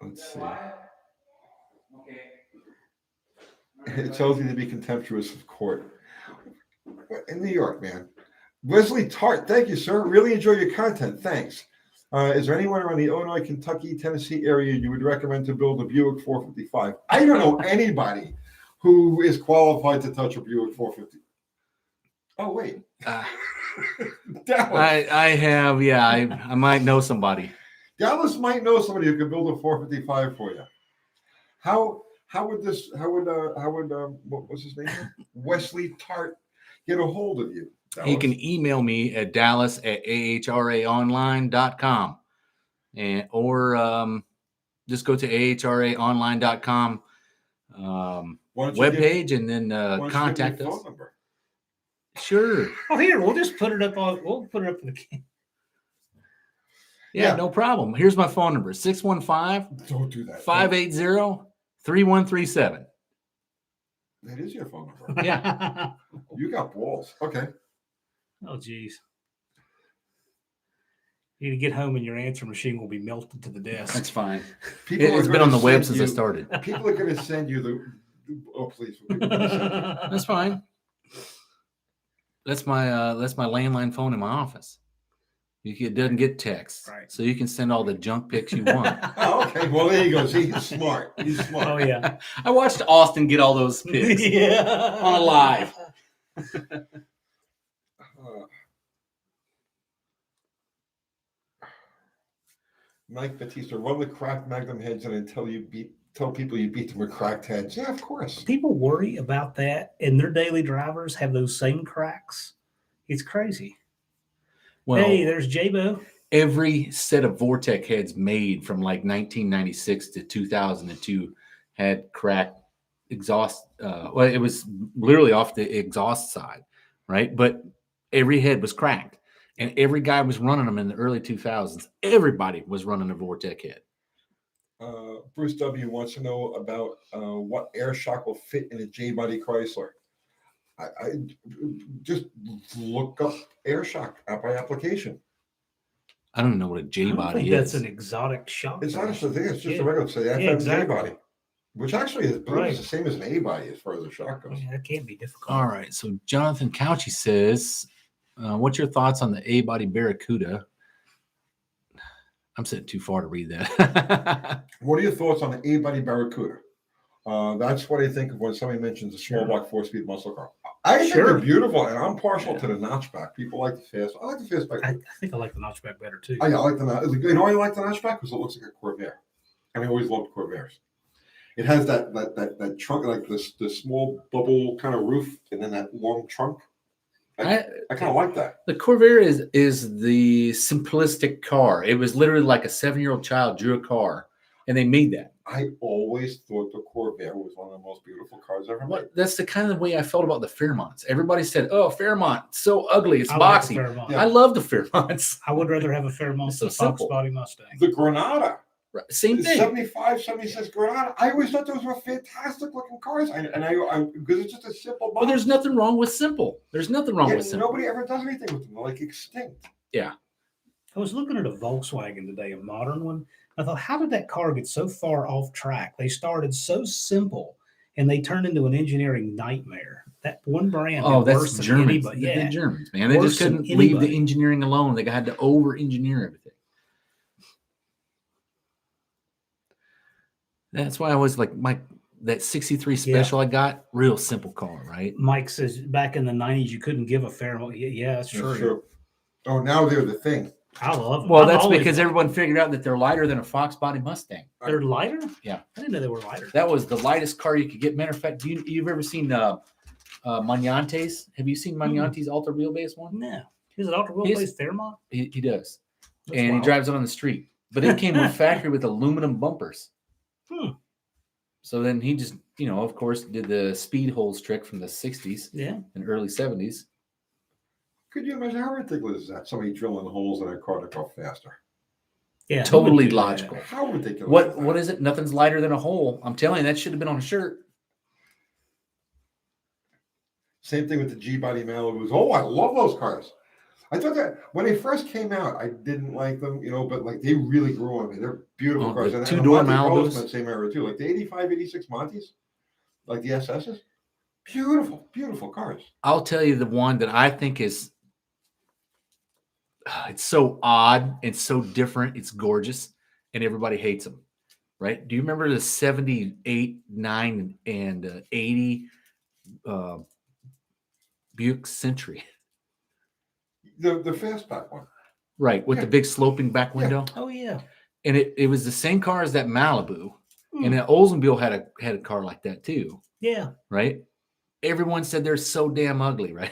Let's see. It tells you to be contemptuous of court. In New York, man. Wesley Tart, thank you, sir. Really enjoy your content. Thanks. Is there anyone around the Illinois, Kentucky, Tennessee area you would recommend to build a Buick 455? I don't know anybody who is qualified to touch a Buick 450. Oh, wait. Dallas. I have, I might know somebody. Dallas might know somebody who could build a 455 for you. How would what was his name? Wesley Tart get a hold of you? Dallas? He can email me at dallas@ahraonline.com or just go to ahraonline.com webpage and then contact us. Sure. Oh, here, we'll just put it up we'll put it up for the camera. Yeah, no problem. Here's my phone number, 615 Don't do that. 580-3137. That is your phone number. Yeah. You got balls. Okay. Oh, geez. You need to get home and your answer machine will be melted to the desk. That's fine. It's been on the web since I started. People are going to send you the. Oh, please. That's fine. That's my landline phone in my office. It doesn't get text, right? So you can send all the junk pics you want. Oh, okay. Well, there you go. See, he's smart. He's smart. Oh yeah. I watched Austin get all those pics on a live. Mike Batista, run the Kraft Magnum heads in until you tell people you beat them with cracked heads. Yeah, of course. People worry about that, and their daily drivers have those same cracks. It's crazy. Well, Hey, there's J-Bo. every set of Vortec heads made from like 1996 to 2002 had cracked exhaust. Well, it was literally off the exhaust side, right? But every head was cracked, and every guy was running them in the early 2000s. Everybody was running a Vortec head. Bruce W. wants to know about what air shock will fit in a J-body Chrysler. I just look up air shock by application. I don't even know what a I J don't body think is. that's an exotic shock. It's not though. just a thing. It's just Yeah. a regular say FM exactly. J-body, which actually is Right. the same as an A-body as far as the shock goes. Yeah, that can't be difficult. All right. So Jonathan Couchy says, what's your thoughts on the A-body Barracuda? I'm sitting too far to read that. What are your thoughts on the A-body Barracuda? That's what I think of when somebody mentions a small Sure. block 4-speed muscle car. I think Sure. they're beautiful, and I'm partial to the notchback. People like the fast. I like the fastback. I think I like the notchback better too. I like the notch. You know why I like the notchback? Because it looks like a Corvair. And I always loved Corvairs. It has that trunk, like the small bubble kind of roof, and then that long trunk. I kind of like that. The Corvair is the simplistic car. It was literally like a 7-year-old child drew a car, and they made that. I always thought the Corvair was one of the most beautiful cars ever made. That's the kind of way I felt about the Fairmonts. Everybody said, "Oh, Fairmont, so ugly, it's I like the boxy." Fairmont. Yeah. I love the Fairmonts. I would rather have a Fairmont It's so than a Fox simple. Body Mustang. The Granada, Right. Same the thing. 75, 76 Granada. I always thought those were fantastic looking cars. I because it's just a simple box. But there's nothing wrong with simple. There's nothing wrong Yet with simple. nobody ever does anything with them. They're like extinct. Yeah. I was looking at a Volkswagen today, a modern one. I thought, how did that car get so far off track? They started so simple, and they turned into an engineering nightmare. That one brand. Oh, did worse that's than Germans. anybody. The Yeah. Germans, man. They Worse just than couldn't leave the anybody. engineering alone. They had to over-engineer everything. That's why I was like, that 63 special I got, real simple car, right? Mike says back in the 90s, you couldn't give a Fairmont. Yeah, that's true. That's true. Oh, now they're the thing. I love them. Well, I've that's always because loved everyone figured out that they're lighter than a Fox Body Mustang. them. They're lighter? Yeah. I didn't know they were lighter. That was the lightest car you could get. Matter of fact, you've ever seen Magnante's? Have you seen Magnante's Ultra Wheelbase one? No. Is it Ultra Wheelbase Fairmont? He does. That's And wild. he drives it on the street. But it came with factory with aluminum bumpers. Hmm. So then he just, of course, did the speed holes trick from the 60s Yeah. and early 70s. Could you imagine how ridiculous is that? Somebody drilling holes in a car to go faster. Yeah. who Totally would do that? logical. How ridiculous! What is it? Nothing's lighter than a hole. I'm telling you, that should have been on a shirt. Same thing with the G-body Malibus. Oh, I love those cars. I thought that when they first came out, I didn't like them, but like they really grew on me. They're beautiful Oh, cars. the And two-door Monte Carlos Malibus? in the same era too, like the 85, 86 Montes, like the SSs. Beautiful, beautiful cars. I'll tell you the one that I think is it's so odd and so different. It's gorgeous, and everybody hates them, right? Do you remember the 78, 9, and 80 Buick Century? The fastback one. Right, with the Yeah. big sloping back window. Oh, yeah. And it was the same car as that Malibu. Hmm. And Oldsmobile had a car like that too, Yeah. right? Everyone said they're so damn ugly, right?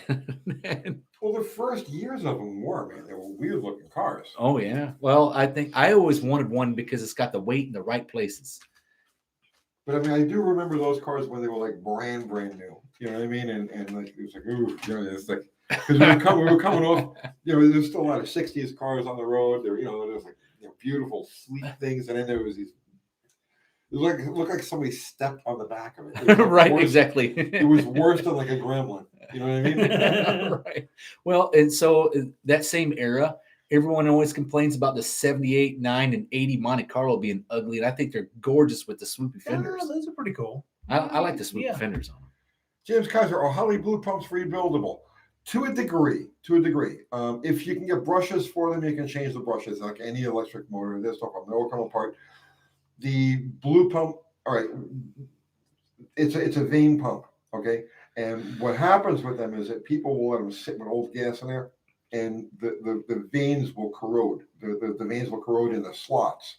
Well, the first years of them were, man. They were weird looking cars. Oh yeah. Well, I think I always wanted one because it's got the weight in the right places. But I mean, I do remember those cars when they were like brand new. You know what I mean? And like it was like, ooh, it's like because we were coming off. There's still a lot of '60s cars on the road. There, there was like beautiful, sleek things, and then there was these. It looked like somebody stepped on the back of it. It was like Right, worse- exactly. It was worse than like a gremlin. You know what I mean? Right. Well, and so that same era, everyone always complains about the 78, 9, and 80 Monte Carlo being ugly. And I think they're gorgeous with the swoopy fenders. Yeah, those are pretty cool. I like the swoopy Yeah. fenders on them. James Kaiser, are Holly blue pumps rebuildable? To a degree. If you can get brushes for them, you can change the brushes like any electric motor. This stuff will come apart. The blue pump, all right, it's a vane pump, okay? And what happens with them is that people will let them sit with old gas in there, and the veins will corrode. The veins will corrode in the slots.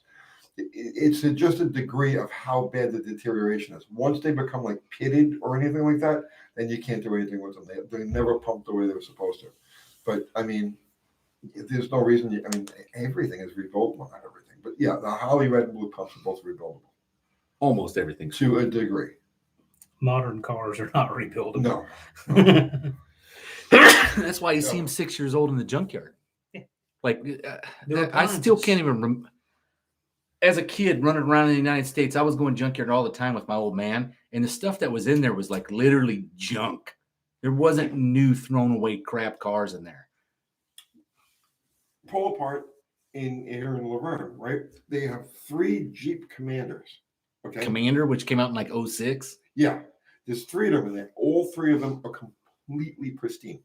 it's just a degree of how bad the deterioration is. Once they become like pitted or anything like that, then you can't do anything with them. They never pumped the way they were supposed to. But I mean, there's no reason. I mean, everything is rebuildable, not everything. But yeah, the Holly red and blue pumps are both rebuildable Almost everything. to a degree. Modern cars are not rebuildable. No. That's why you see them 6 years old in the junkyard. Yeah. Like, They're I still appliances. can't even remember. As a kid running around in the United States, I was going junkyard all the time with my old man, and the stuff that was in there was like literally junk. There wasn't new thrown away crap cars in there. Pull apart here in Laverne, right? They have 3 Jeep Commanders. Okay. Commander, which came out in like 06. Yeah, there's 3 of them in there. All 3 of them are completely pristine.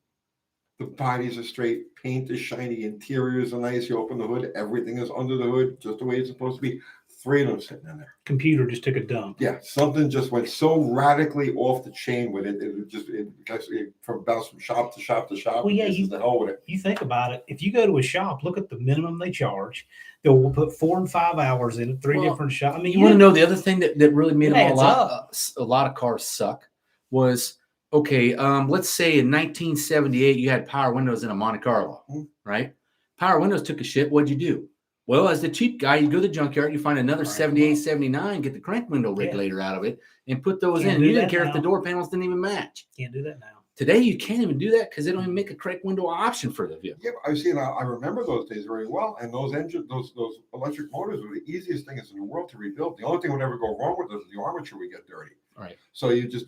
The bodies are straight, paint is shiny, interiors are nice. You open the hood, everything is under the hood, just the way it's supposed to be. 3 of them sitting in there. Computer just took a dump. Yeah, something just went so radically off the chain with it. It bounced from shop to shop to shop. Well, yeah, This is the hell with it. You think about it. If you go to a shop, look at the minimum they charge. They'll put 4 and 5 hours in it, 3 Well, different shops. I mean, You want to know the other thing that really made It them adds a lot of cars suck was, okay, let's say in 1978 you had power windows in a Monte Carlo, right? Power windows took a shit. What'd you do? Well, as the cheap guy, you go to the junkyard, you find another 78, 79, get the crank window regulator out of it, and put those Can't in. do You didn't that care if now. the door panels didn't even match. Can't do that now. Today, you can't even do that because they don't even make a crank window option for the vehicle. Yeah, I remember those days very well. And those engines, those electric motors were the easiest things in the world to rebuild. The only thing that would ever go wrong with those is the armature would get dirty. Right. So you just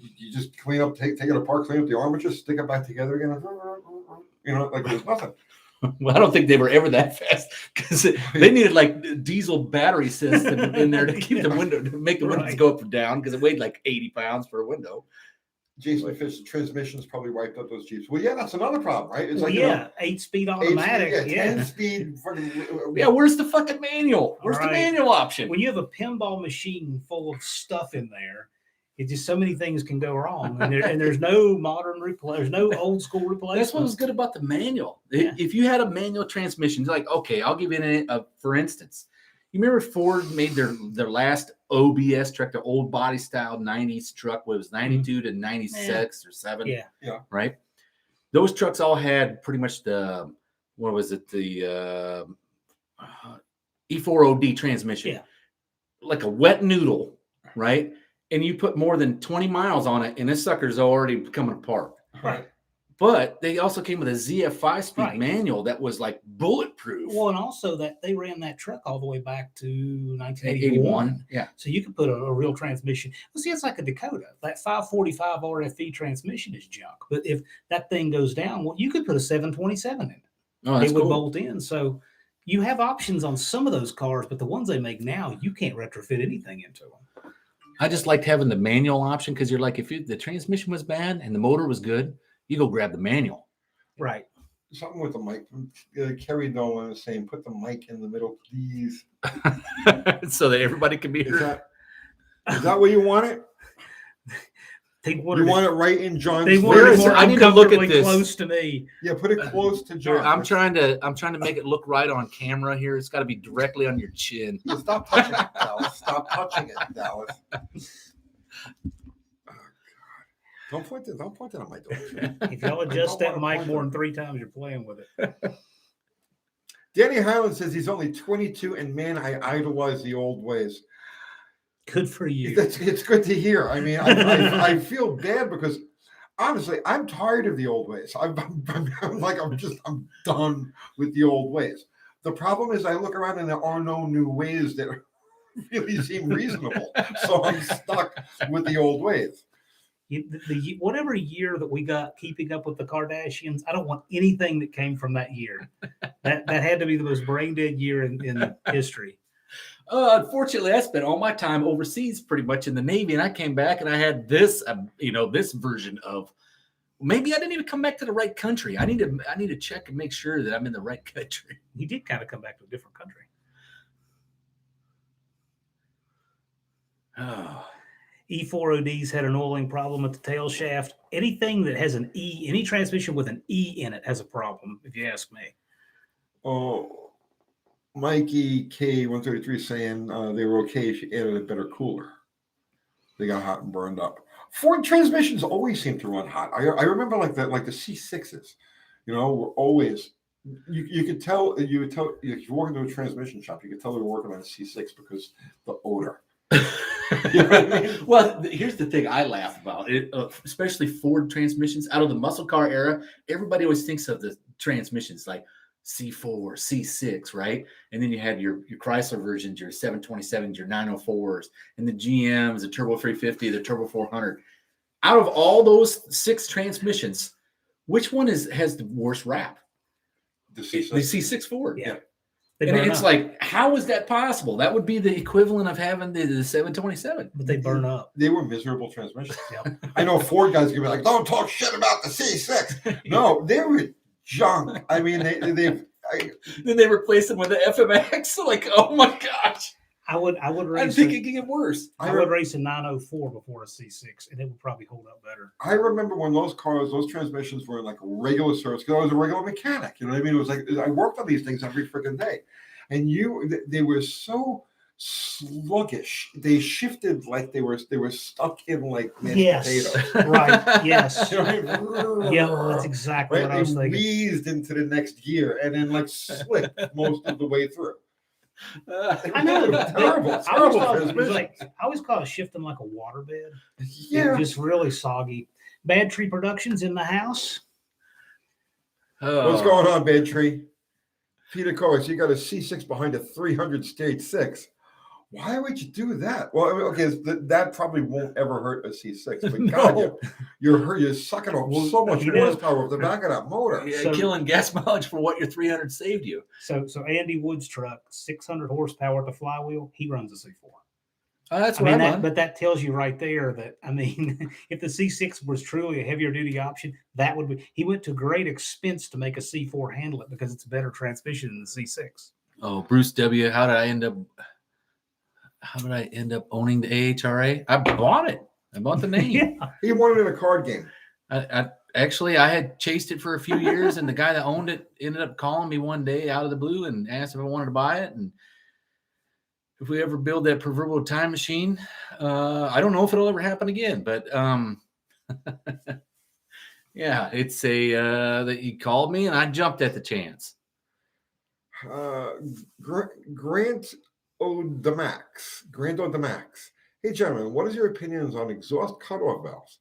clean up, take it apart, clean up the armature, stick it back together again, and, like there's nothing. Well, I don't think they were ever that fast because they needed like diesel battery system in there to keep the window, to make the windows go up and down because it weighed like 80 pounds per window. Jason Fish transmissions probably wiped out those Jeeps. Well, yeah, that's another problem, right? It's Well, like, yeah, 8-speed automatic. 10-speed. Yeah, where's the fucking manual? Where's the Right. manual option? When you have a pinball machine full of stuff in there, it just so many things can go wrong, and there's no modern there's no old school replacement. That's what was good about the manual. Yeah. If you had a manual transmission, like, okay, I'll give you for instance, you remember Ford made their last OBS truck, the old body style 90s truck, what was 92 to 96 or 7, Yeah. right? Those trucks all had pretty much the, what was it, the E4OD transmission, like a wet noodle, right? And you put more than 20 miles on it, and this sucker's already coming apart. Right. But they also came with a ZF 5-speed manual that was like bulletproof. Well, and also that they ran that truck all the way back to 1981. 81. Yeah. So you could put a real transmission. Well, see, it's like a Dakota. That 545 RFE transmission is junk. But if that thing goes down, well, you could put a 727 in it. Oh, that's It would cool. bolt in. So you have options on some of those cars, but the ones they make now, you can't retrofit anything into them. I just liked having the manual option because you're like, if the transmission was bad and the motor was good, you go grab the manual. Right. Something with the mic. Kerry Nolan is saying, put the mic in the middle, please. So that everybody can be Is heard. that where you want it? They You want it right in John's They face? want it more I need to look at uncomfortably this. close to me. Yeah, put it close to John. I'm trying to make it look right on camera here. It's got to be directly on your chin. Yeah, stop touching it, Dallas. Stop touching it, Dallas. Oh, God. Don't point it on my door. If y'all I adjust don't that wanna mic point more it. than 3 times, you're playing with it. Danny Highland says he's only 22, and man, I idolize the old ways. Good for you. It's good to hear. I mean, I feel bad because honestly, I'm tired of the old ways. I'm done with the old ways. The problem is I look around and there are no new ways that really seem reasonable. So I'm stuck with the old ways. Whatever year that we got keeping up with the Kardashians, I don't want anything that came from that year. That had to be the most brain dead year in history. Unfortunately, I spent all my time overseas, pretty much in the Navy, and I came back and I had this, this version of maybe I didn't even come back to the right country. I need to check and make sure that I'm in the right country. He did kind of come back to a different country. Oh. E4ODs had an oiling problem at the tail shaft. Anything that has an E, any transmission with an E in it has a problem, if you ask me. Oh, Mikey K133 saying they were okay if you added a better cooler. They got hot and burned up. Ford transmissions always seem to run hot. I remember like the C6s, were always. You could tell. You would tell if you walk into a transmission shop, you could tell they were working on a C6 because the odor. You know what I mean? Well, here's the thing I laugh about it, especially Ford transmissions. Out of the muscle car era, everybody always thinks of the transmissions like C4, C6, right? And then you had your Chrysler versions, your 727s, your 904s, and the GMs, the Turbo 350, the Turbo 400. Out of all those 6 transmissions, which one has the worst rap? The C6. The C6 Ford. Yeah. And it's like, how is that possible? That would be the equivalent of having the 727. But they burn up. They were miserable transmissions. Yep. I know Ford guys can be like, "Don't talk shit about the C6." No, they were junk. I mean, Then they replaced them with the FMX. Like, oh my gosh. I would I race. think it can get worse. I would race a 904 before a C6, and it would probably hold up better. I remember when those transmissions were in like a regular service, because I was a regular mechanic. You know what I mean? It was like I worked on these things every freaking day, and they were so sluggish. They shifted like they were stuck in like mashed potatoes. Right. Yes. You know what I mean? Yeah, that's exactly Right? what I was They thinking. wheezed into the next gear and then like slipped most of the way through. I know. Terrible, I terrible always transmission. call it shifting like a waterbed. Yeah. Just really soggy. Bad Tree Productions in the house. What's going on, Bad Tree? Peter Coates, you got a C6 behind a 300 stage 6. Why would you do that? Well, I mean, okay, that probably won't ever hurt a C6. But God, No. you're sucking off so much You know- horsepower with the back of that motor. Yeah, So- killing gas mileage for what your 300 saved you. So Andy Wood's truck, 600 horsepower at the flywheel, he runs a C4. Oh, that's I what mean, I'm on. but that tells you right there that, I mean, if the C6 was truly a heavier duty option, that would be. He went to great expense to make a C4 handle it because it's a better transmission than the C6. Oh, Bruce W. How did I end up owning the AHRA? I bought it. I bought the name. Yeah. He won it in a card game. I had chased it for a few years, and the guy that owned it ended up calling me one day out of the blue and asked if I wanted to buy it. And if we ever build that proverbial time machine, I don't know if it'll ever happen again. But yeah, it's that he called me, and I jumped at the chance. Grant O'Damax. Hey, gentlemen, what is your opinions on exhaust cutoff valves?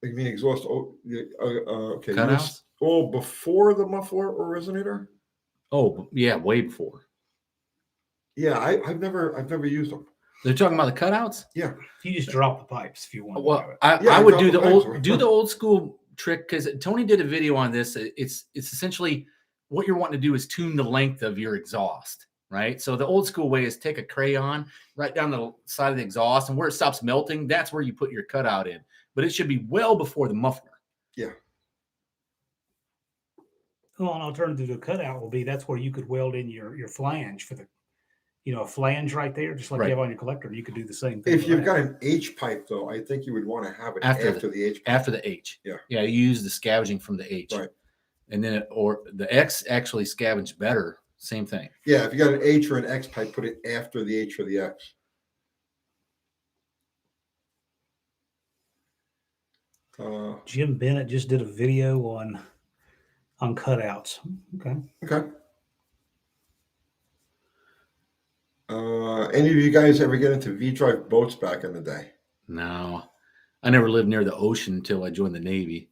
You mean exhaust? Okay. Cutouts? All before the muffler or resonator? Oh, yeah, way before. Yeah, I've never used them. They're talking about the cutouts. Yeah. You just drop the pipes if you want to do Well, it. I would drop do the the pipes. old school trick, because Tony did a video on this. It's essentially what you're wanting to do is tune the length of your exhaust, right? So the old school way is take a crayon right down the side of the exhaust, and where it stops melting, that's where you put your cutout in. But it should be well before the muffler. Yeah. Well, an alternative to a cutout will be that's where you could weld in your flange for the, a flange right there, just like Right. you have on your collector. You could do the same thing. If with you've that. got an H pipe, though, I think you would want to have it After after the H pipe. After the H. Yeah. Yeah, you use the scavenging from the H. Right. And then or the X actually scavenge better. Same thing. Yeah, if you got an H or an X pipe, put it after the H or the X. Jim Bennett just did a video on cutouts. Okay. Okay. Any of you guys ever get into V-drive boats back in the day? No. I never lived near the ocean until I joined the Navy.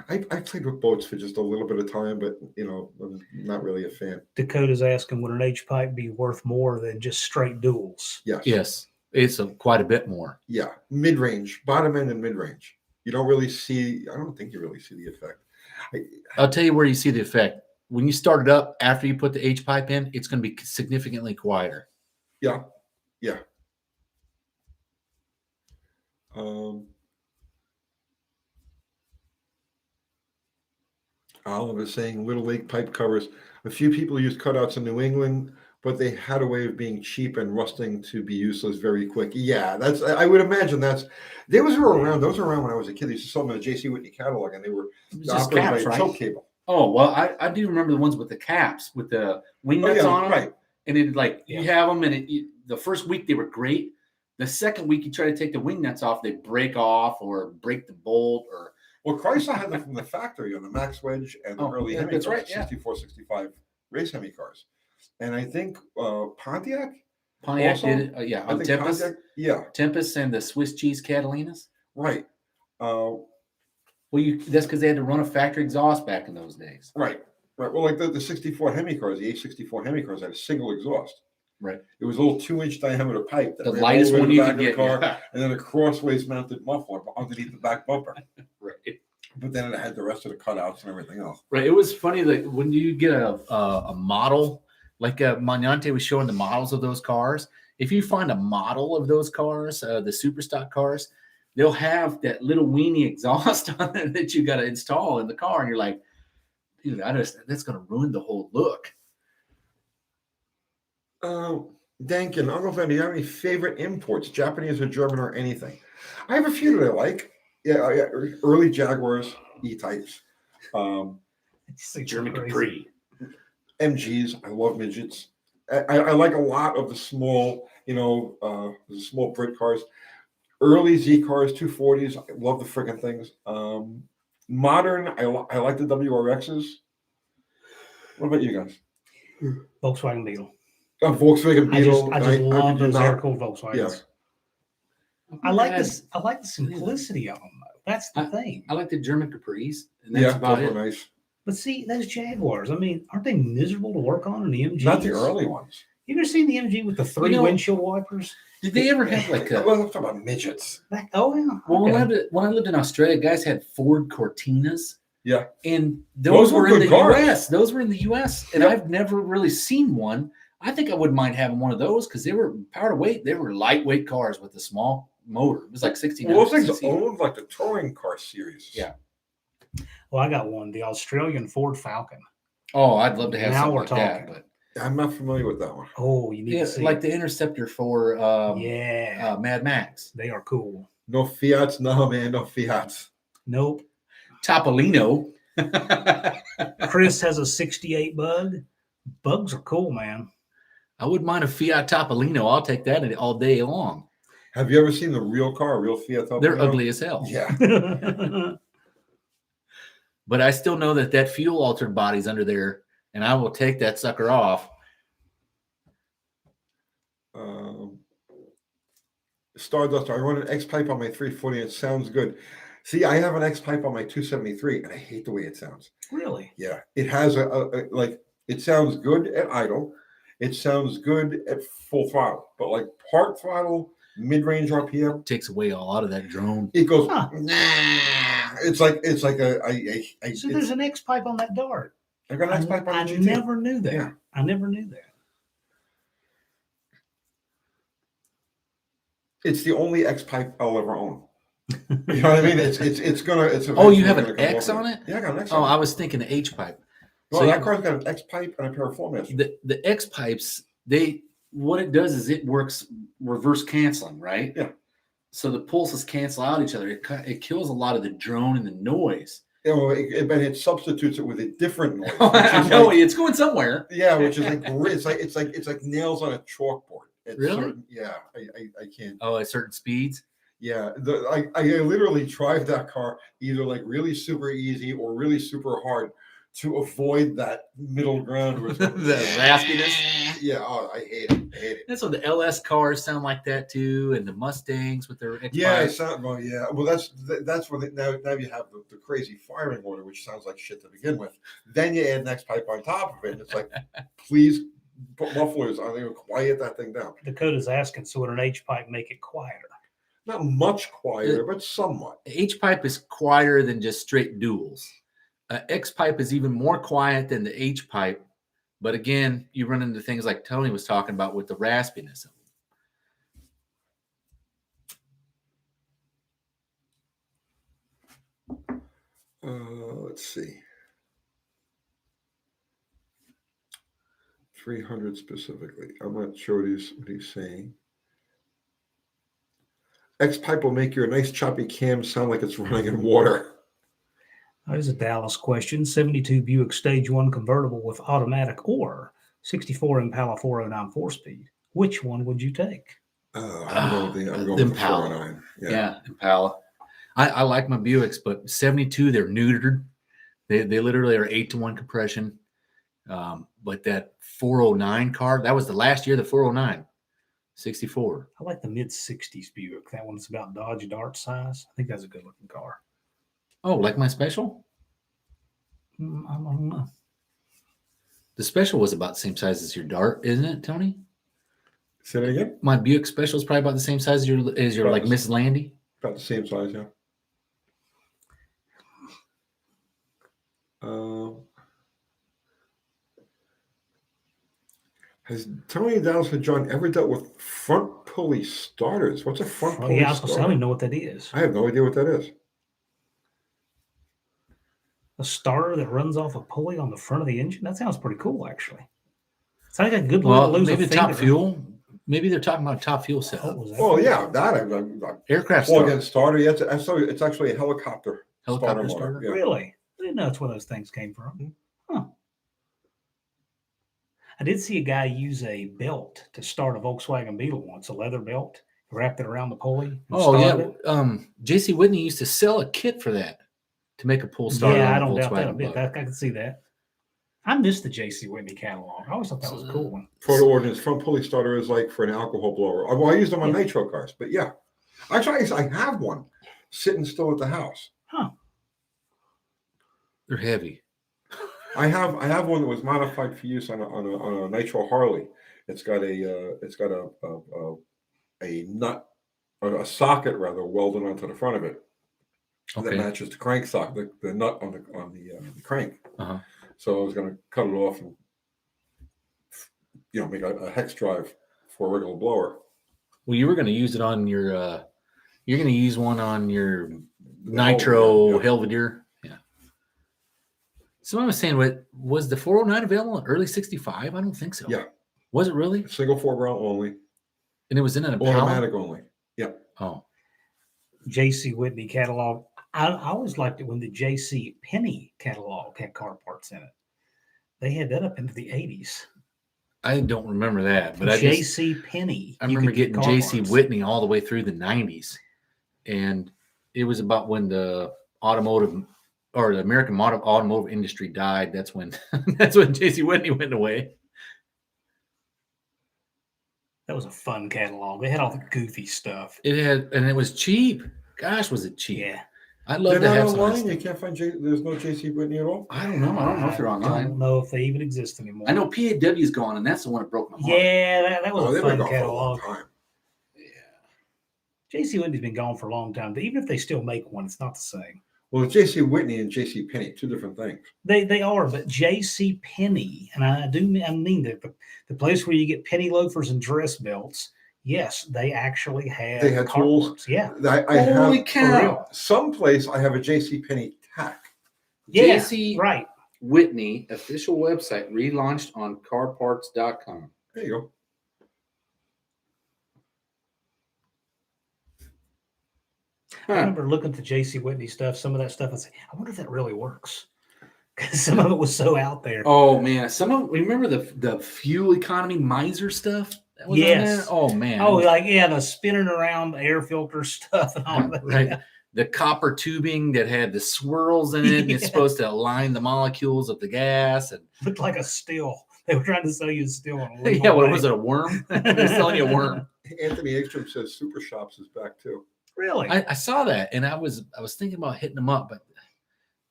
I played with boats for just a little bit of time, but I'm not really a fan. Dakota's asking, would an H pipe be worth more than just straight duals? Yes. Yes. It's quite a bit more. Yeah. Mid-range, bottom end and mid-range. You don't really see, I don't think you really see the effect. I'll tell you where you see the effect. When you start it up after you put the H pipe in, it's going to be significantly quieter. Yeah. Yeah. Olive is saying Little League pipe covers. A few people use cutouts in New England, but they had a way of being cheap and rusting to be useless very quick. Yeah, I would imagine those were around. Those were around when I was a kid. They used to sell them in a J.C. Whitney catalog, and they were It's just operated caps, by right? choke cable. Oh, well, I do remember the ones with the caps, with the wing Oh, nuts yeah, on them. right. And it like you Yeah. have them, and the first week they were great. The second week you try to take the wing nuts off, they break off or break the bolt or. Well, Chrysler had them from the factory on the Max Wedge and the Oh, early yeah, Hemi that's cars, right, yeah. 64, 65 race Hemi cars. And I think Pontiac also? Did it, yeah, I on think Tempest, Pontiac, yeah, Tempest, and the Swiss cheese Catalinas. right. Well, that's because they had to run a factory exhaust back in those days. Right. Well, like the 64 Hemi cars, the H64 Hemi cars had a single exhaust. Right. It was a little 2-inch diameter pipe. That The ran lightest all the way one to you the could back of get. the car, Yeah. and then a crossways mounted muffler underneath the back bumper. Right. But then it had the rest of the cutouts and everything else. Right. It was funny that when you get a model, like Magnante was showing the models of those cars. If you find a model of those cars, the super stock cars, they'll have that little weenie exhaust on there that you got to install in the car. And you're like, dude, that's going to ruin the whole look. Dankin, Uncle Ben, do you have any favorite imports, Japanese or German or anything? I have a few that I like. Yeah, early Jaguars, E-types, German Capri. MGs. I love midgets. I like a lot of the small, the small Brit cars. Early Z cars, 240s. I love the freaking things. Modern, I like the WRXs. What about you guys? Volkswagen Beetle. Volkswagen Beetle. I just love those not- air-cooled Volkswagens. Yeah. I like this. I like the simplicity of them, though. That's the thing. I like the German Capris. And that's Yeah, about those it. were nice. But see, those Jaguars, I mean, aren't they miserable to work on in the MGs? Not the early ones. You ever seen the MG with the three windshield wipers? Did they ever have like a. Well, I'm talking about midgets. Oh, yeah. Well, Okay. when I lived in Australia, guys had Ford Cortinas. Yeah. And Those those were were in good the cars. US. Those were in the US. And Yep. I've never really seen one. I think I wouldn't mind having one of those because they were power to weight. They were lightweight cars with a small motor. It was like 69. Well, those things 60. owned like the touring car series. Yeah. Well, I got one, the Australian Ford Falcon. Oh, I'd love to have Now something we're like that. talking. But I'm not familiar with that one. Oh, you need yeah, to see like it. the Interceptor for Mad Max. They are cool. No Fiats, no man, no Fiats. Nope. Topolino. Chris has a 68 Bug. Bugs are cool, man. I wouldn't mind a Fiat Topolino. I'll take that all day long. Have you ever seen the real car, a real Fiat? They're Topolino? ugly as hell. Yeah. But I still know that fuel altered body's under there, and I will take that sucker off. Stardust, I run an X pipe on my 340. It sounds good. See, I have an X pipe on my 273, and I hate the way it sounds. Really? Yeah, it has it sounds good at idle. It sounds good at full throttle, but like part throttle, mid-range RPM, Takes away a lot of that drone. it goes. Huh. Nah. It's like So there's an X pipe on that Dart. I got an X pipe on I the GT. never knew that. Yeah. I never knew that. It's the only X pipe I'll ever own. You know what I mean? It's Oh, you have eventually an gonna come X over on it. it? Yeah, I got an X Oh, on I it. was thinking the H pipe. No, So that you- car's got an X pipe and a pair of floor masters. The X pipes, what it does is it works reverse canceling, right? Yeah. So the pulses cancel out each other. It kills a lot of the drone and the noise. You know, but it substitutes it with a different noise. Oh, which I is know like- it's going somewhere. yeah, which is it's like nails on a chalkboard. It's Really? yeah, I can't. Oh, at certain speeds. Yeah, I literally drive that car either like really super easy or really super hard to avoid that middle ground. Where it's like, The raspiness. Yeah, oh, I hate it. I hate it. And so the LS cars sound like that too, and the Mustangs with their X Yeah, pipes. well, yeah. Well, that's when now you have the crazy firing order, which sounds like shit to begin with. Then you add next pipe on top of it, and it's like, please put mufflers on there, quiet that thing down. Dakota's asking, so would an H pipe make it quieter? Not much quieter, but somewhat. H pipe is quieter than just straight duals. X pipe is even more quiet than the H pipe, but again, you run into things like Tony was talking about with the raspiness of them. Let's see. 300 specifically. I'm not sure what he's saying. X pipe will make your nice choppy cam sound like it's running in water. There's a Dallas question. 72 Buick Stage 1 convertible with automatic or '64 Impala 409 4-speed. Which one would you take? I'm going the with the Impala. 409. Yeah, Impala. I like my Buicks, but 72, they're neutered. They literally are 8-to-1 compression. But that 409 car, that was the last year, the 409, 64. I like the mid-60s Buick. That one's about Dodge Dart size. I think that's a good-looking car. Oh, like my Special? I don't know. The Special was about the same size as your Dart, isn't it, Tony? Say that again? My Buick Special is probably about the same size as your About like the- Miss Landy. About the same size, yeah. Has Tony Dallas and John ever dealt with front pulley starters? What's a front pulley Yeah, I was gonna say, I don't starter? even know what that is. I have no idea what that is. A starter that runs off a pulley on the front of the engine? That sounds pretty cool, actually. Sounds like a good way to Well, lose maybe a Top finger. Fuel. Maybe they're talking about Top Fuel What setup. was that? Oh yeah, that Aircraft plug-in starter. starter. Yeah, it's actually a helicopter Helicopter starter. starter? Yeah. Really? I didn't know that's where those things came from. Huh. I did see a guy use a belt to start a Volkswagen Beetle once, a leather belt. He wrapped it around the pulley. And Oh started yeah. it. JC Whitney used to sell a kit for that to make a pull starter. Yeah, I on don't a doubt that a Volkswagen bit. Bug. I can see that. I missed the J.C. Whitney catalog. I always thought that was a cool one. Photo ordinance front pulley starter is like for an alcohol blower. Well, I use them on Yeah. nitro cars, but yeah, actually, I have one sitting still at the house. Huh. They're heavy. I have one that was modified for use on a nitro Harley. It's got a nut or a socket rather welded onto the front of it that Okay. matches the crank socket, the nut on the crank. Uh-huh. So I was going to cut it off and make a hex drive for a regular blower. Well, you were going to use it on your. You're going to use one on your The Nitro Helvetica, yeah. Helvetica. Yeah. Someone was saying, was the 409 available in early '65? I don't think so. Yeah. Was it really? Single foreground only, And it was in an Impala? automatic only. Yeah. Oh. J.C. Whitney catalog. I always liked it when the J.C. Penney catalog had car parts in it. They had that up into the 80s. I don't remember that, but J.C. Penney. I you remember could get getting car J.C. parts. Whitney all the way through the 90s. And it was about when the automotive or the American automotive industry died. That's when J.C. Whitney went away. That was a fun catalog. They had all the goofy stuff. And it was cheap. Gosh, was it cheap? Yeah. I'd love They're to not have some. online. You can't find there's no JC Whitney at all. I don't know. I don't know if they're I online. don't know if they even exist anymore. I know PAW's gone, and that's the one that broke my heart. Yeah, that was Oh, a they've been fun gone for a long catalog. time. Yeah. J.C. Whitney's been gone for a long time. But even if they still make one, it's not the same. Well, it's JC Whitney and JC Penney, two different things. They are, but J.C. Penney, and I mean the place where you get penny loafers and dress belts. Yes, they actually had. They had car tools? parts. Yeah. I Holy have cow. someplace I have a JC Penney tack. Yeah. JC Right. Whitney official website relaunched on carparts.com. There you go. I remember looking at the J.C. Whitney stuff, some of that stuff, and say, I wonder if that really works. Because some of it was so out there. Oh man, remember the fuel economy miser stuff? That was on Yes. there? Oh man. Oh, like, yeah, the spinning around air filter stuff and all that. right. The copper tubing that had the swirls in it, and it's Yeah. supposed to align the molecules of the gas. And Looked like a still. They were trying to sell you a still. On a yeah, what was it? A worm? They're selling you a worm. Anthony Ekstrom says Super Shops is back too. Really? I saw that, and I was thinking about hitting them up, but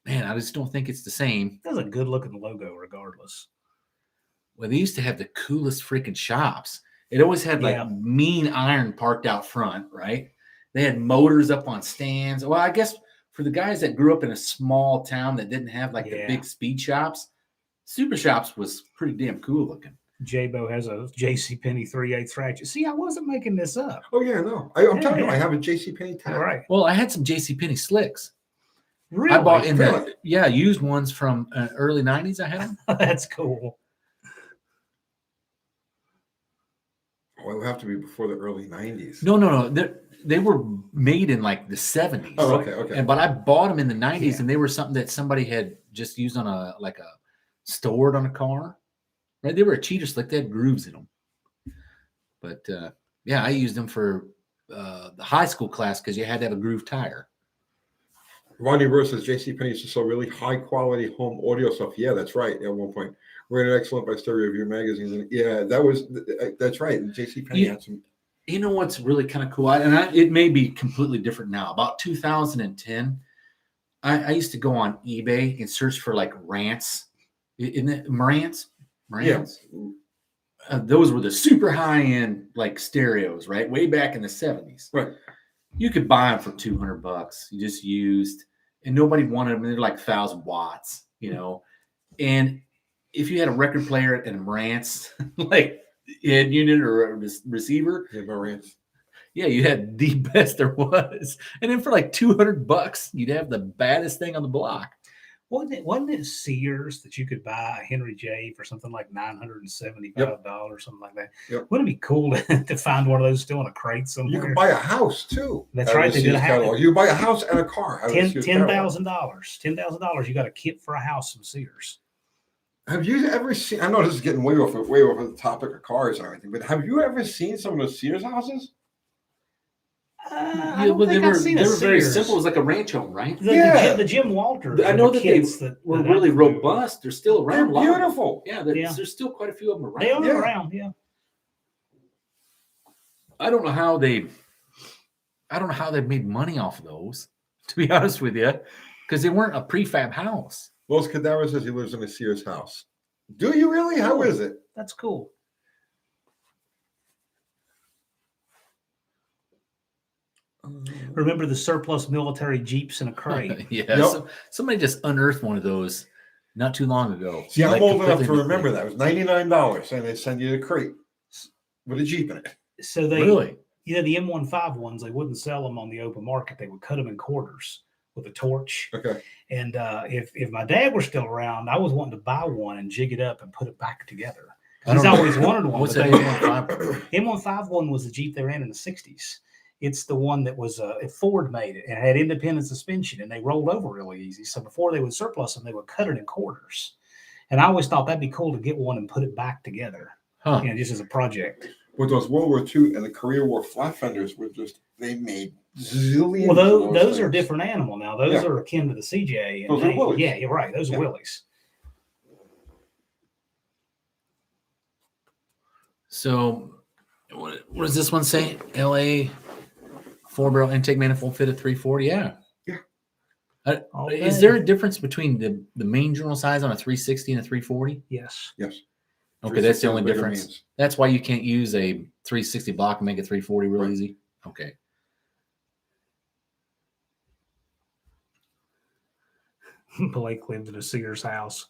man, I just don't think it's the same. That was a good looking logo, regardless. Well, they used to have the coolest freaking shops. It always had like Yeah. mean iron parked out front, right? They had motors up on stands. Well, I guess for the guys that grew up in a small town that didn't have like the Yeah. big speed shops, Super Shops was pretty damn cool looking. J-Bo has a J.C. Penney 3/8 ratchet. See, I wasn't making this up. Oh yeah, no. I'm telling you, Yeah. I have a JC Penney tack. All right. Well, I had some JCPenney slicks. Really? I bought in Really? used ones from early 90s. I had them. That's cool. Oh, it would have to be before the early 90s. No. They were made in like the 70s. Oh, okay. But I bought them in the 90s, Yeah. and they were something that somebody had just used on a stored on a car. right? They were a cheater slick. They had grooves in them. But yeah, I used them for the high school class because you had to have a groove tire. Ronnie Rose says JCPenney used to sell really high quality home audio stuff. Yeah, that's right. At one point, rated excellent by Stereo Review magazines. And yeah, that's right. JCPenney had some. You know what's really kind of cool, it may be completely different now. About 2010, I used to go on eBay and search for like rants. Isn't it Marantz? Marantz. Yeah. Those were the super high end like stereos, right? Way back in the 70s. Right. You could buy them for $200. You just used, and nobody wanted them. They're like 1,000 watts, you know. And if you had a record player and a Marantz, like head unit or a receiver, Yeah, Marantz. Yeah, you had the best there was. And then for like $200, you'd have the baddest thing on the block. Wasn't it Sears that you could buy a Henry J for something like $975, something like that? Yep. Wouldn't it be cool to find one of those still in a crate somewhere? You can buy a house too. That's right. They did a house. You can buy a house and a car. $10,000. $10,000. You got a kit for a house from Sears. Have you ever seen? I know this is getting way off of the topic of cars and everything, but have you ever seen some of those Sears houses? I don't think I've seen they a were very Sears. simple. It was like a ranch home, right? The Jim Walter. I know that they were really robust. They're still around. They're beautiful. Yeah, there's still quite a few of them around. They are around, yeah. I don't know how they've made money off of those, to be honest with you, because they weren't a prefab house. Los Cadaver says he lives in a Sears house. Do you really? How is it? That's cool. Remember the surplus military Jeeps in a crate? Yeah. Yep. So somebody just unearthed one of those not too long ago. See, I'm old enough to completely- remember that. It was $99, and they send you a crate with a Jeep in it. So they Really? the M15 ones, they wouldn't sell them on the open market. They would cut them in quarters with a torch. Okay. And if my dad were still around, I was wanting to buy one and jig it up and put it back together. He's always wanted one. What's but that? M15 one was the Jeep they ran in the 60s. It's the one that was Ford made it and it had independent suspension and they rolled over really easy. So before they would surplus them, they would cut it in quarters. And I always thought that'd be cool to get one and put it back together, Huh. just as a project. With those World War II and the Korea War flat fenders were they made zillions. Well, of those are things. different animal now. Those are akin to the CJ. Those are Willys. Yeah, you're right. Those are Willys. So, what does this one say? LA 4-barrel intake manifold fit at 340. Yeah. All Is day. there a difference between the main journal size on a 360 and a 340? Yes. Yes. Okay, that's the only Bigger difference. means. That's why you can't use a 360 block and make a 340 real Right. easy. Okay. Blake lived in a Sears house.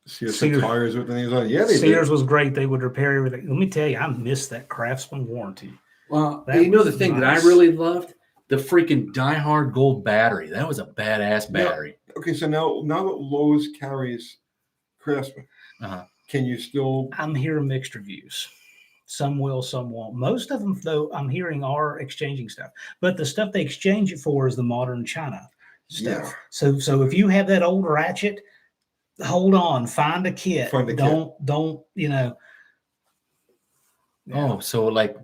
Sears Sears- tires with things on. Yeah, they Sears did. was great. They would repair everything. Let me tell you, I missed that Craftsman warranty. Well, That you know the was thing that nice. I really loved? The freaking Die Hard gold battery. That was a badass Yeah. battery. Okay, so now that Lowe's carries Craftsman, Uh-huh. can you still? I'm hearing mixed reviews. Some will, some won't. Most of them, though, I'm hearing are exchanging stuff. But the stuff they exchange it for is the modern China stuff. Yeah. So if you have that old ratchet, hold on, find a kit. Find a don't. Oh, so like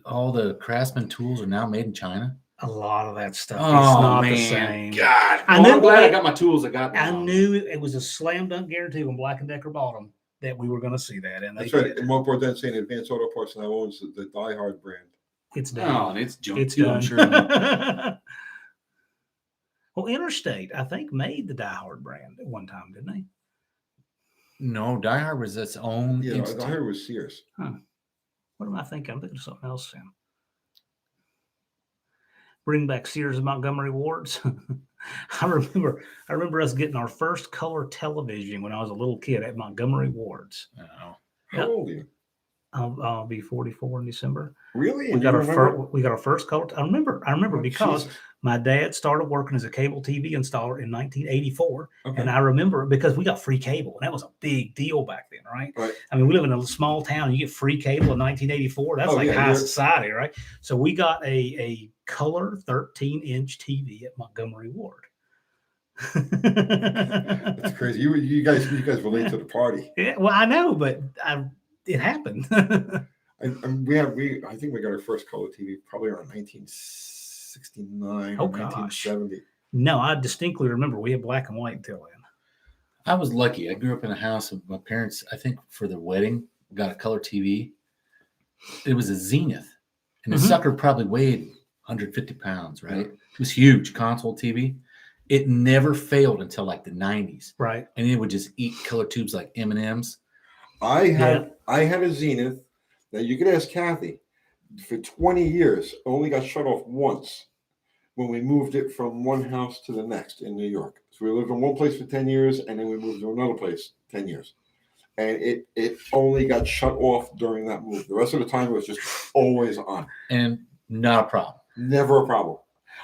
all the Craftsman tools are now made in China? A lot of that stuff. Oh, it's not man. the same. God. I Well, knew I'm glad I that- got my tools. I knew it was a slam dunk guarantee when Black & Decker bought them that we were going to see that, and they That's right. did. And Mark Borden saying Advanced Auto Parts now owns the Die Hard brand. It's Oh, done. and it's junk It's too, done. I'm sure. Well, Interstate, I think, made the Die Hard brand at one time, didn't they? No, Die Hard was its own. Yeah, entity. I heard it was Sears. What am I thinking? I'm thinking of something else, Sam. Bring back Sears and Montgomery Wards. I remember us getting our first color television when I was a little kid at Montgomery Wards. Oh. How Yep. old are you? I'll be 44 in December. Really? We And got you our remember? we got our first color. I remember Oh, because Jesus. my dad started working as a cable TV installer in 1984, Okay. and I remember it because we got free cable, and that was a big deal back then, right? Right. I mean, we live in a small town. You get free cable in 1984. That's Oh, like yeah, high you're- society, right? So we got a color 13-inch TV at Montgomery Ward. That's crazy. You guys relate to the party. Yeah, well, I know, but it happened. And I think we got our first color TV probably around 1969 Oh, or gosh. 1970. No, I distinctly remember we had black and white until then. I was lucky. I grew up in a house of my parents, I think for their wedding, got a color TV. It was a Zenith. And the Mhm. sucker probably weighed 150 pounds, right? It was huge, console TV. It never failed until like the 90s. Right. And it would just eat color tubes like M&Ms. I had a Zenith that you could ask Kathy for 20 years. Only got shut off once when we moved it from one house to the next in New York. So we lived in one place for 10 years, and then we moved to another place 10 years. And it only got shut off during that move. The rest of the time, it was just always on. And not a problem. Never a problem.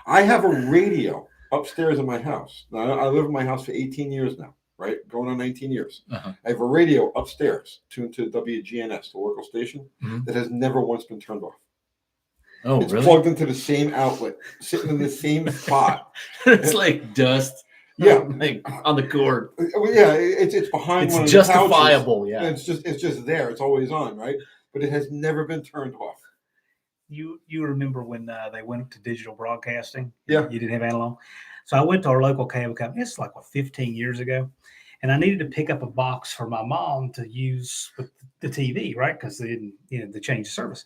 I have a radio upstairs in my house. Now, I live in my house for 18 years now, right? Going on 19 years. Uh-huh. I have a radio upstairs tuned to WGNS, the local station, that has never once been turned off. Oh, It's really? plugged into the same outlet, sitting in the same spot. It's like dust. Yeah. Like on the cord. Well, yeah, it's behind one It's of the couches. justifiable, yeah. It's just there. It's always on, right? But it has never been turned off. You remember when they went to digital broadcasting? Yeah. You didn't have analog. So I went to our local cable company. It's like 15 years ago, and I needed to pick up a box for my mom to use with the TV, right? Because they didn't, they changed the service.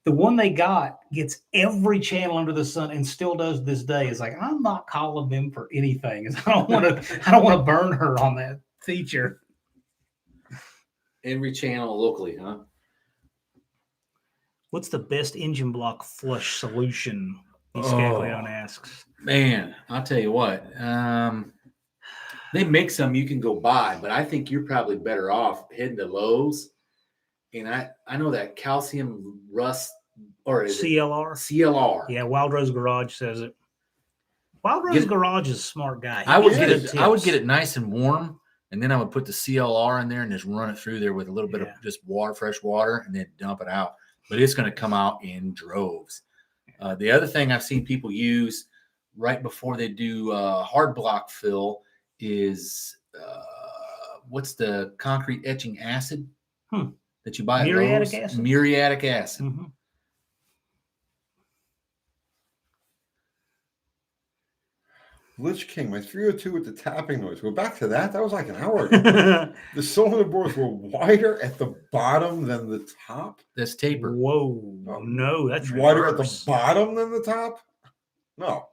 The one they got gets every channel under the sun and still does to this day. It's like, I'm not calling them for anything. I don't want to burn her on that feature. Every channel locally, huh? What's the best engine block flush solution? Scaglione asks. Man, I'll tell you what. They make some you can go buy, but I think you're probably better off heading to Lowe's. And I know that calcium rust or is CLR. it CLR. Yeah, Wild Rose Garage says it. Wild Rose Garage is a smart guy. I would He get gives it. good I would tips. get it nice and warm, and then I would put the CLR in there and just run it through there with a little bit of just water, fresh water, and then dump it out. But it's going to come out in droves. The other thing I've seen people use right before they do hard block fill is what's the concrete etching acid that you buy at Muriatic Lowe's? acid? Muriatic acid. Mhm. Lich King, my 302 with the tapping noise. We're back to that. That was like an hour ago. The cylinder bores were wider at the bottom than the top. That's taper. Whoa. No, that's Wider at the reverse. bottom than the top? No.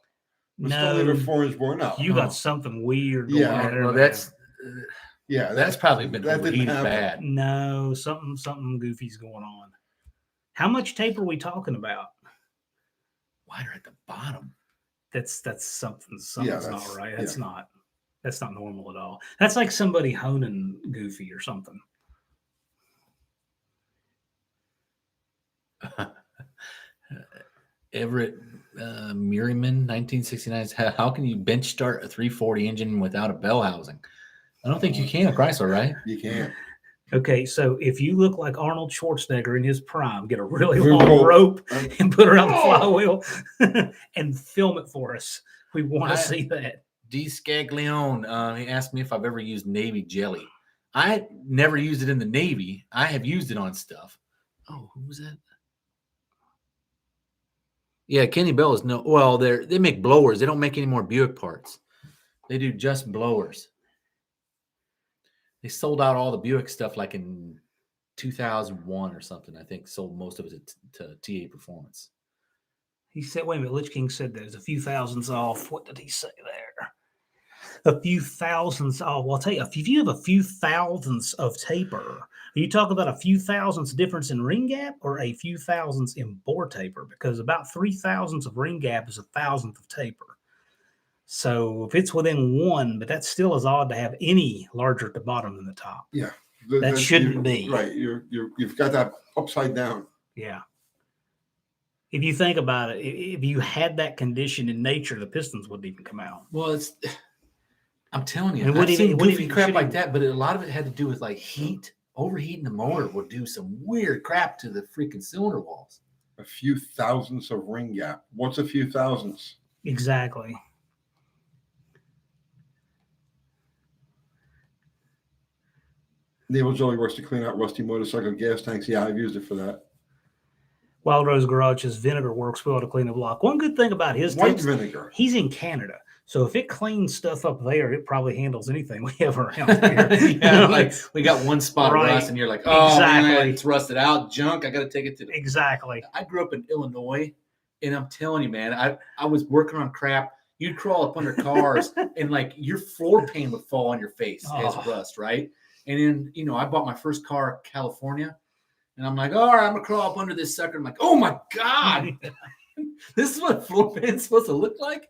We still need a No, 4-inch bore. No. you Oh. got something weird Yeah, going on there. Well, man. that's probably been that didn't overheated happen. bad. No, something goofy's going on. How much tape are we talking about? Wider at the bottom. That's something's that's- not right. That's not normal at all. That's like somebody honing goofy or something. Everett Merriman, 1969. How can you bench start a 340 engine without a bell housing? I don't think you can a Chrysler, right? You can't. Okay, so if you look like Arnold Schwarzenegger in his prime, get a really Really long long- rope and put it around the flywheel and film it for us. We want to see that. D. Scaglione, he asked me if I've ever used Navy jelly. I never used it in the Navy. I have used it on stuff. Oh, who was that? Yeah, Kenny Bell is no. Well, they make blowers. They don't make any more Buick parts. They do just blowers. They sold out all the Buick stuff like in 2001 or something. I think sold most of it to TA Performance. He said, wait a minute, Lich King said there's a few thousands off. What did he say there? A few thousands off. Well, I'll tell you, if you have a few thousandths of taper, are you talking about a few thousandths difference in ring gap or a few thousandths in bore taper? Because about 3 thousandths of ring gap is a thousandth of taper. So if it's within one, but that still is odd to have any larger at the bottom than the top. Yeah. That shouldn't be. Right. You've got that upside down. Yeah. If you think about it, if you had that condition in nature, the pistons wouldn't even come out. Well, I'm telling you, And I've seen goofy even- crap like that, but a lot of it had to do with like heat. Overheating the motor will do some weird crap to the freaking cylinder walls. A few thousandths of ring gap. What's a few thousandths? Exactly. Naval jelly works to clean out rusty motorcycle gas tanks. Yeah, I've used it for that. Wild Rose Garage says vinegar works well to clean a block. One good thing about his White tips, vinegar. he's in Canada. So if it cleans stuff up there, it probably handles anything we have around here. Yeah, like we got one spot Right. rust, and you're like, oh man, Exactly. it's rusted out, junk. I got to take it to the. Exactly. I grew up in Illinois, and I'm telling you, man, I was working on crap. You'd crawl up under cars, and like your floor pan would fall on your face as rust, right? And then I bought my first car in California, and I'm like, all right, I'm gonna crawl up under this sucker. I'm like, oh my god, this is what floor pan's supposed to look like.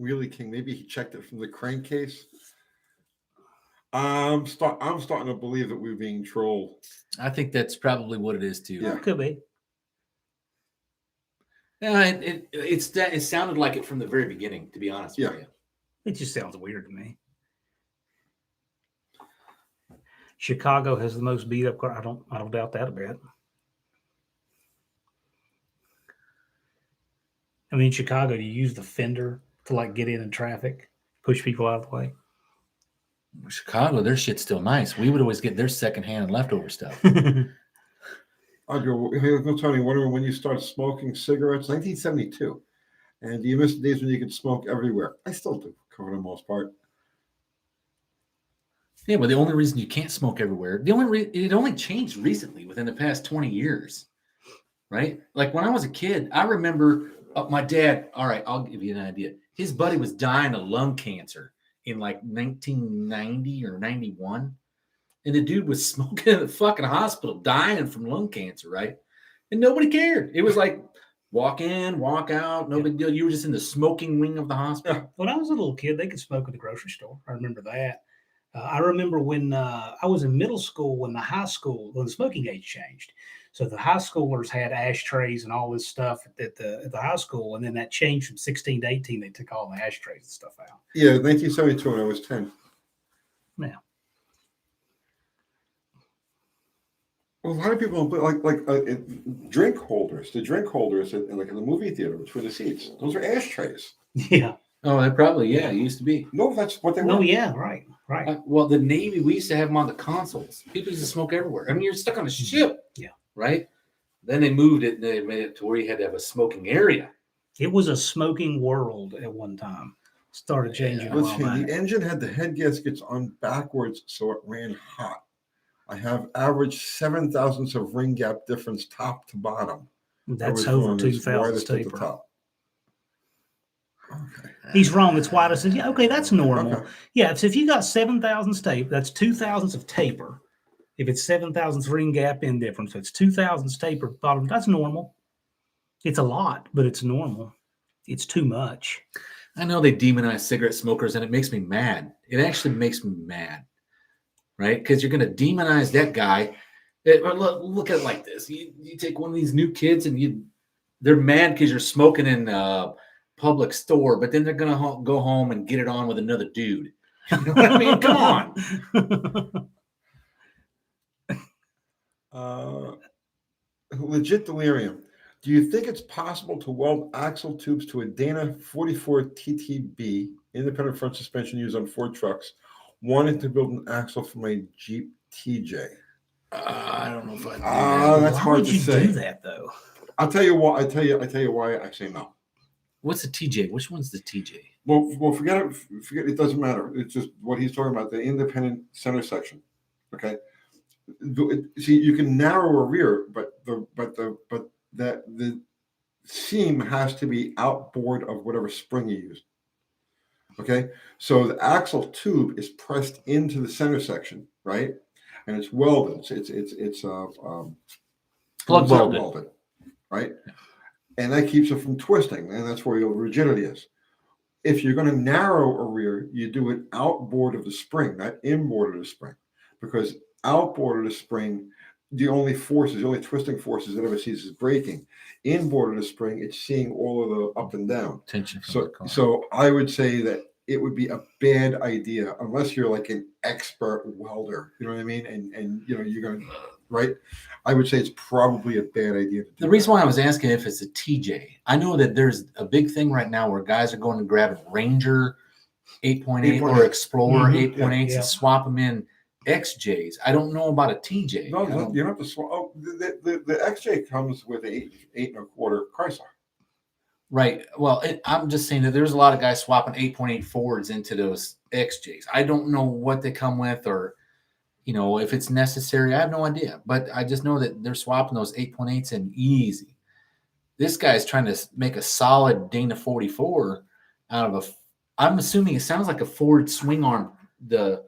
Wheelie King, maybe he checked it from the crankcase. I'm starting to believe that we're being trolled. I think that's probably what it is too. Yeah. Could be. Yeah, it sounded like it from the very beginning, to be honest with you. It just sounds weird to me. Chicago has the most beat up car. I don't doubt that a bit. I mean, in Chicago, do you use the fender to like get in traffic, push people out of the way? Chicago, their shit's still nice. We would always get their secondhand and leftover stuff. I go, hey, Tony, wondering when you started smoking cigarettes? 1972. And do you miss the days when you could smoke everywhere? I still do, for the most part. Yeah, but the only reason you can't smoke everywhere, it only changed recently within the past 20 years, right? Like when I was a kid, I remember my dad, all right, I'll give you an idea. His buddy was dying of lung cancer in like 1990 or 91. And the dude was smoking in the fucking hospital, dying from lung cancer, right? And nobody cared. It was like walk in, walk out, no big deal. You were just in the smoking wing of the hospital. When I was a little kid, they could smoke at the grocery store. I remember that. I remember when I was in middle school, when the smoking age changed. So the high schoolers had ashtrays and all this stuff at the high school. And then that changed from 16 to 18. They took all the ashtrays and stuff out. Yeah, 1972 when I was 10. Yeah. Well, a lot of people drink holders. The drink holders in the movie theater between the seats. Those are ashtrays. Yeah. Oh, that probably, it used to be. No, that's what they were. Oh, yeah, right. Well, the Navy, we used to have them on the consoles. People used to smoke everywhere. I mean, you're stuck on a ship. Yeah. Right? Then they moved it and they made it to where you had to have a smoking area. It was a smoking world at one time. Started changing a while back. The engine had the head gaskets on backwards, so it ran hot. I have averaged 7 thousandths of ring gap difference top to bottom. That's over 2,000 taper. Top. Okay. He's wrong. It's wide. I said, yeah, okay, that's normal. Okay. Yeah, so if you got 7 thousandths tape, that's 2 thousandths of taper. If it's 7 thousandths ring gap in difference, so it's 2 thousandths taper bottom. That's normal. It's a lot, but it's normal. It's too much. I know they demonize cigarette smokers, and it makes me mad. It actually makes me mad, right? Because you're going to demonize that guy. Look at it like this. You take one of these new kids, and they're mad because you're smoking in a public store, but then they're going to go home and get it on with another dude. You know what I mean? Come on. Legit delirium. Do you think it's possible to weld axle tubes to a Dana 44 TTB, independent front suspension used on Ford trucks, wanted to build an axle for my Jeep TJ? I don't know if I do that. That's Why hard would to you say. do that, though? I'll tell you why. I tell you why I say no. What's the TJ? Which one's the TJ? Well, forget it. Forget it. Doesn't matter. It's just what he's talking about. The independent center section. Okay. See, you can narrow a rear, but the seam has to be outboard of whatever spring you use. Okay, so the axle tube is pressed into the center section, right? And it's welded. It's plug welded, right? And that keeps it from twisting, and that's where your rigidity is. If you're going to narrow a rear, you do it outboard of the spring, not inboard of the spring, because outboard of the spring, the only twisting forces it ever sees is braking. Inboard of the spring, it's seeing all of the up and down. Tension from the car. So I would say that it would be a bad idea unless you're like an expert welder. You know what I mean? And you're going to, right? I would say it's probably a bad idea to do. The reason why I was asking if it's a TJ, I know that there's a big thing right now where guys are going and grabbing Ranger 8.8 or 8.8. Explorer Mhm. 8.8s Yeah. and swap them in XJs. I don't know about a TJ. No, I don't- you don't have to swap. Oh, the XJ comes with an 8.25 Chrysler. Right. Well, I'm just saying that there's a lot of guys swapping 8.8 Fords into those XJs. I don't know what they come with or, if it's necessary. I have no idea. But I just know that they're swapping those 8.8s in easy. This guy's trying to make a solid Dana 44 out of I'm assuming it sounds like a Ford swing arm.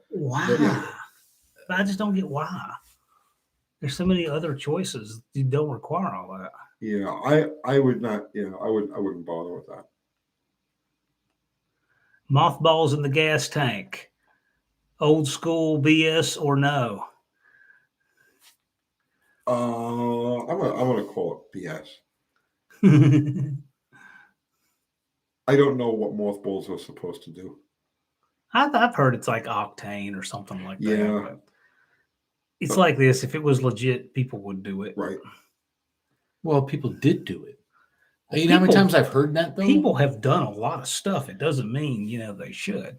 Why? I just don't get why. There's so many other choices. You don't require all that. Yeah, I would not. I wouldn't bother with that. Mothballs in the gas tank. Old school BS or no? I'm gonna call it BS. I don't know what mothballs are supposed to do. I've heard it's like octane or something like that. Yeah. But it's like this. If it was legit, people would do it. Right. Well, people did do it. You know how many times I've heard that, though? People have done a lot of stuff. It doesn't mean, they should.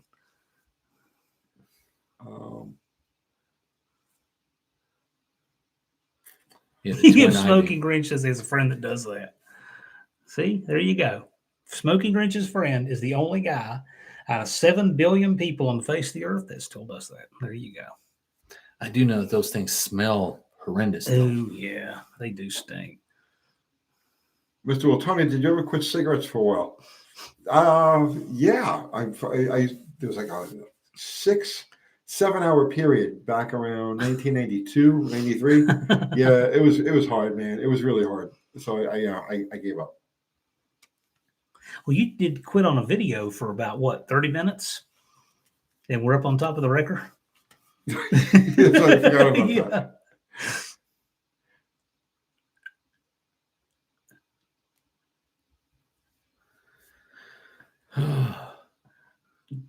Yeah, the If twin Smoking Grinch says he has a friend that does that. See, there you go. Smoking Grinch's friend is the only guy out of 7 billion people on the face of the earth that still does that. There you go. I do know that those things smell horrendous. Oh, yeah. They do stink. Mr. Otani, did you ever quit cigarettes for a while? Yeah. There was like a 6-7 hour period back around 1992, 93. Yeah, it was hard, man. It was really hard. So I gave up. Well, you did quit on a video for about 30 minutes? And we're up on top of the record? Yes, I forgot about Yeah. that.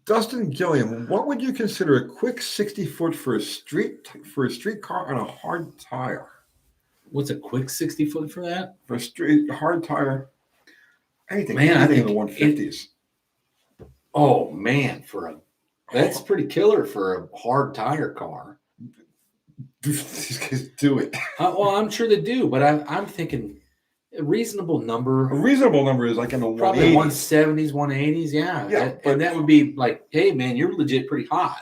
Dustin Gilliam, what would you consider a quick 60-foot for a street car on a hard tire? What's a quick 60-foot for that? For a street hard tire, anything Man, I in think the 150s. Oh man, that's pretty killer for a hard tire car. These guys do it. Well, I'm sure they do, but I'm thinking a reasonable number. A reasonable number is like in the Probably 180s. 170s, 180s, yeah. Yeah, And that would be like, hey man, you're legit pretty hot.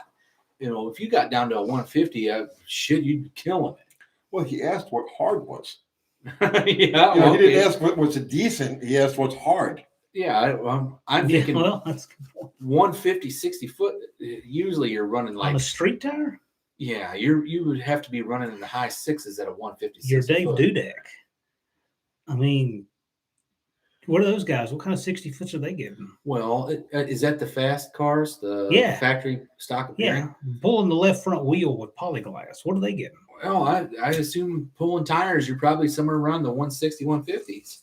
If you got down to a 150, you'd be killing it. Well, he asked what hard was. Yeah, He didn't ask what's a decent. He asked what's hard. Yeah, I'm thinking Well, that's good point. 150, 60 foot. Usually you're running like On a street tire? yeah, you would have to be running in the high sixes at a 150. You're 60 Dave foot. Dudek. I mean, what are those guys? What kind of 60 foots are they getting? Well, is that the fast cars? The Yeah. factory stock appearing? Yeah, pulling the left front wheel with polyglass. What are they getting? Well, I assume pulling tires, you're probably somewhere around the 160, 150s.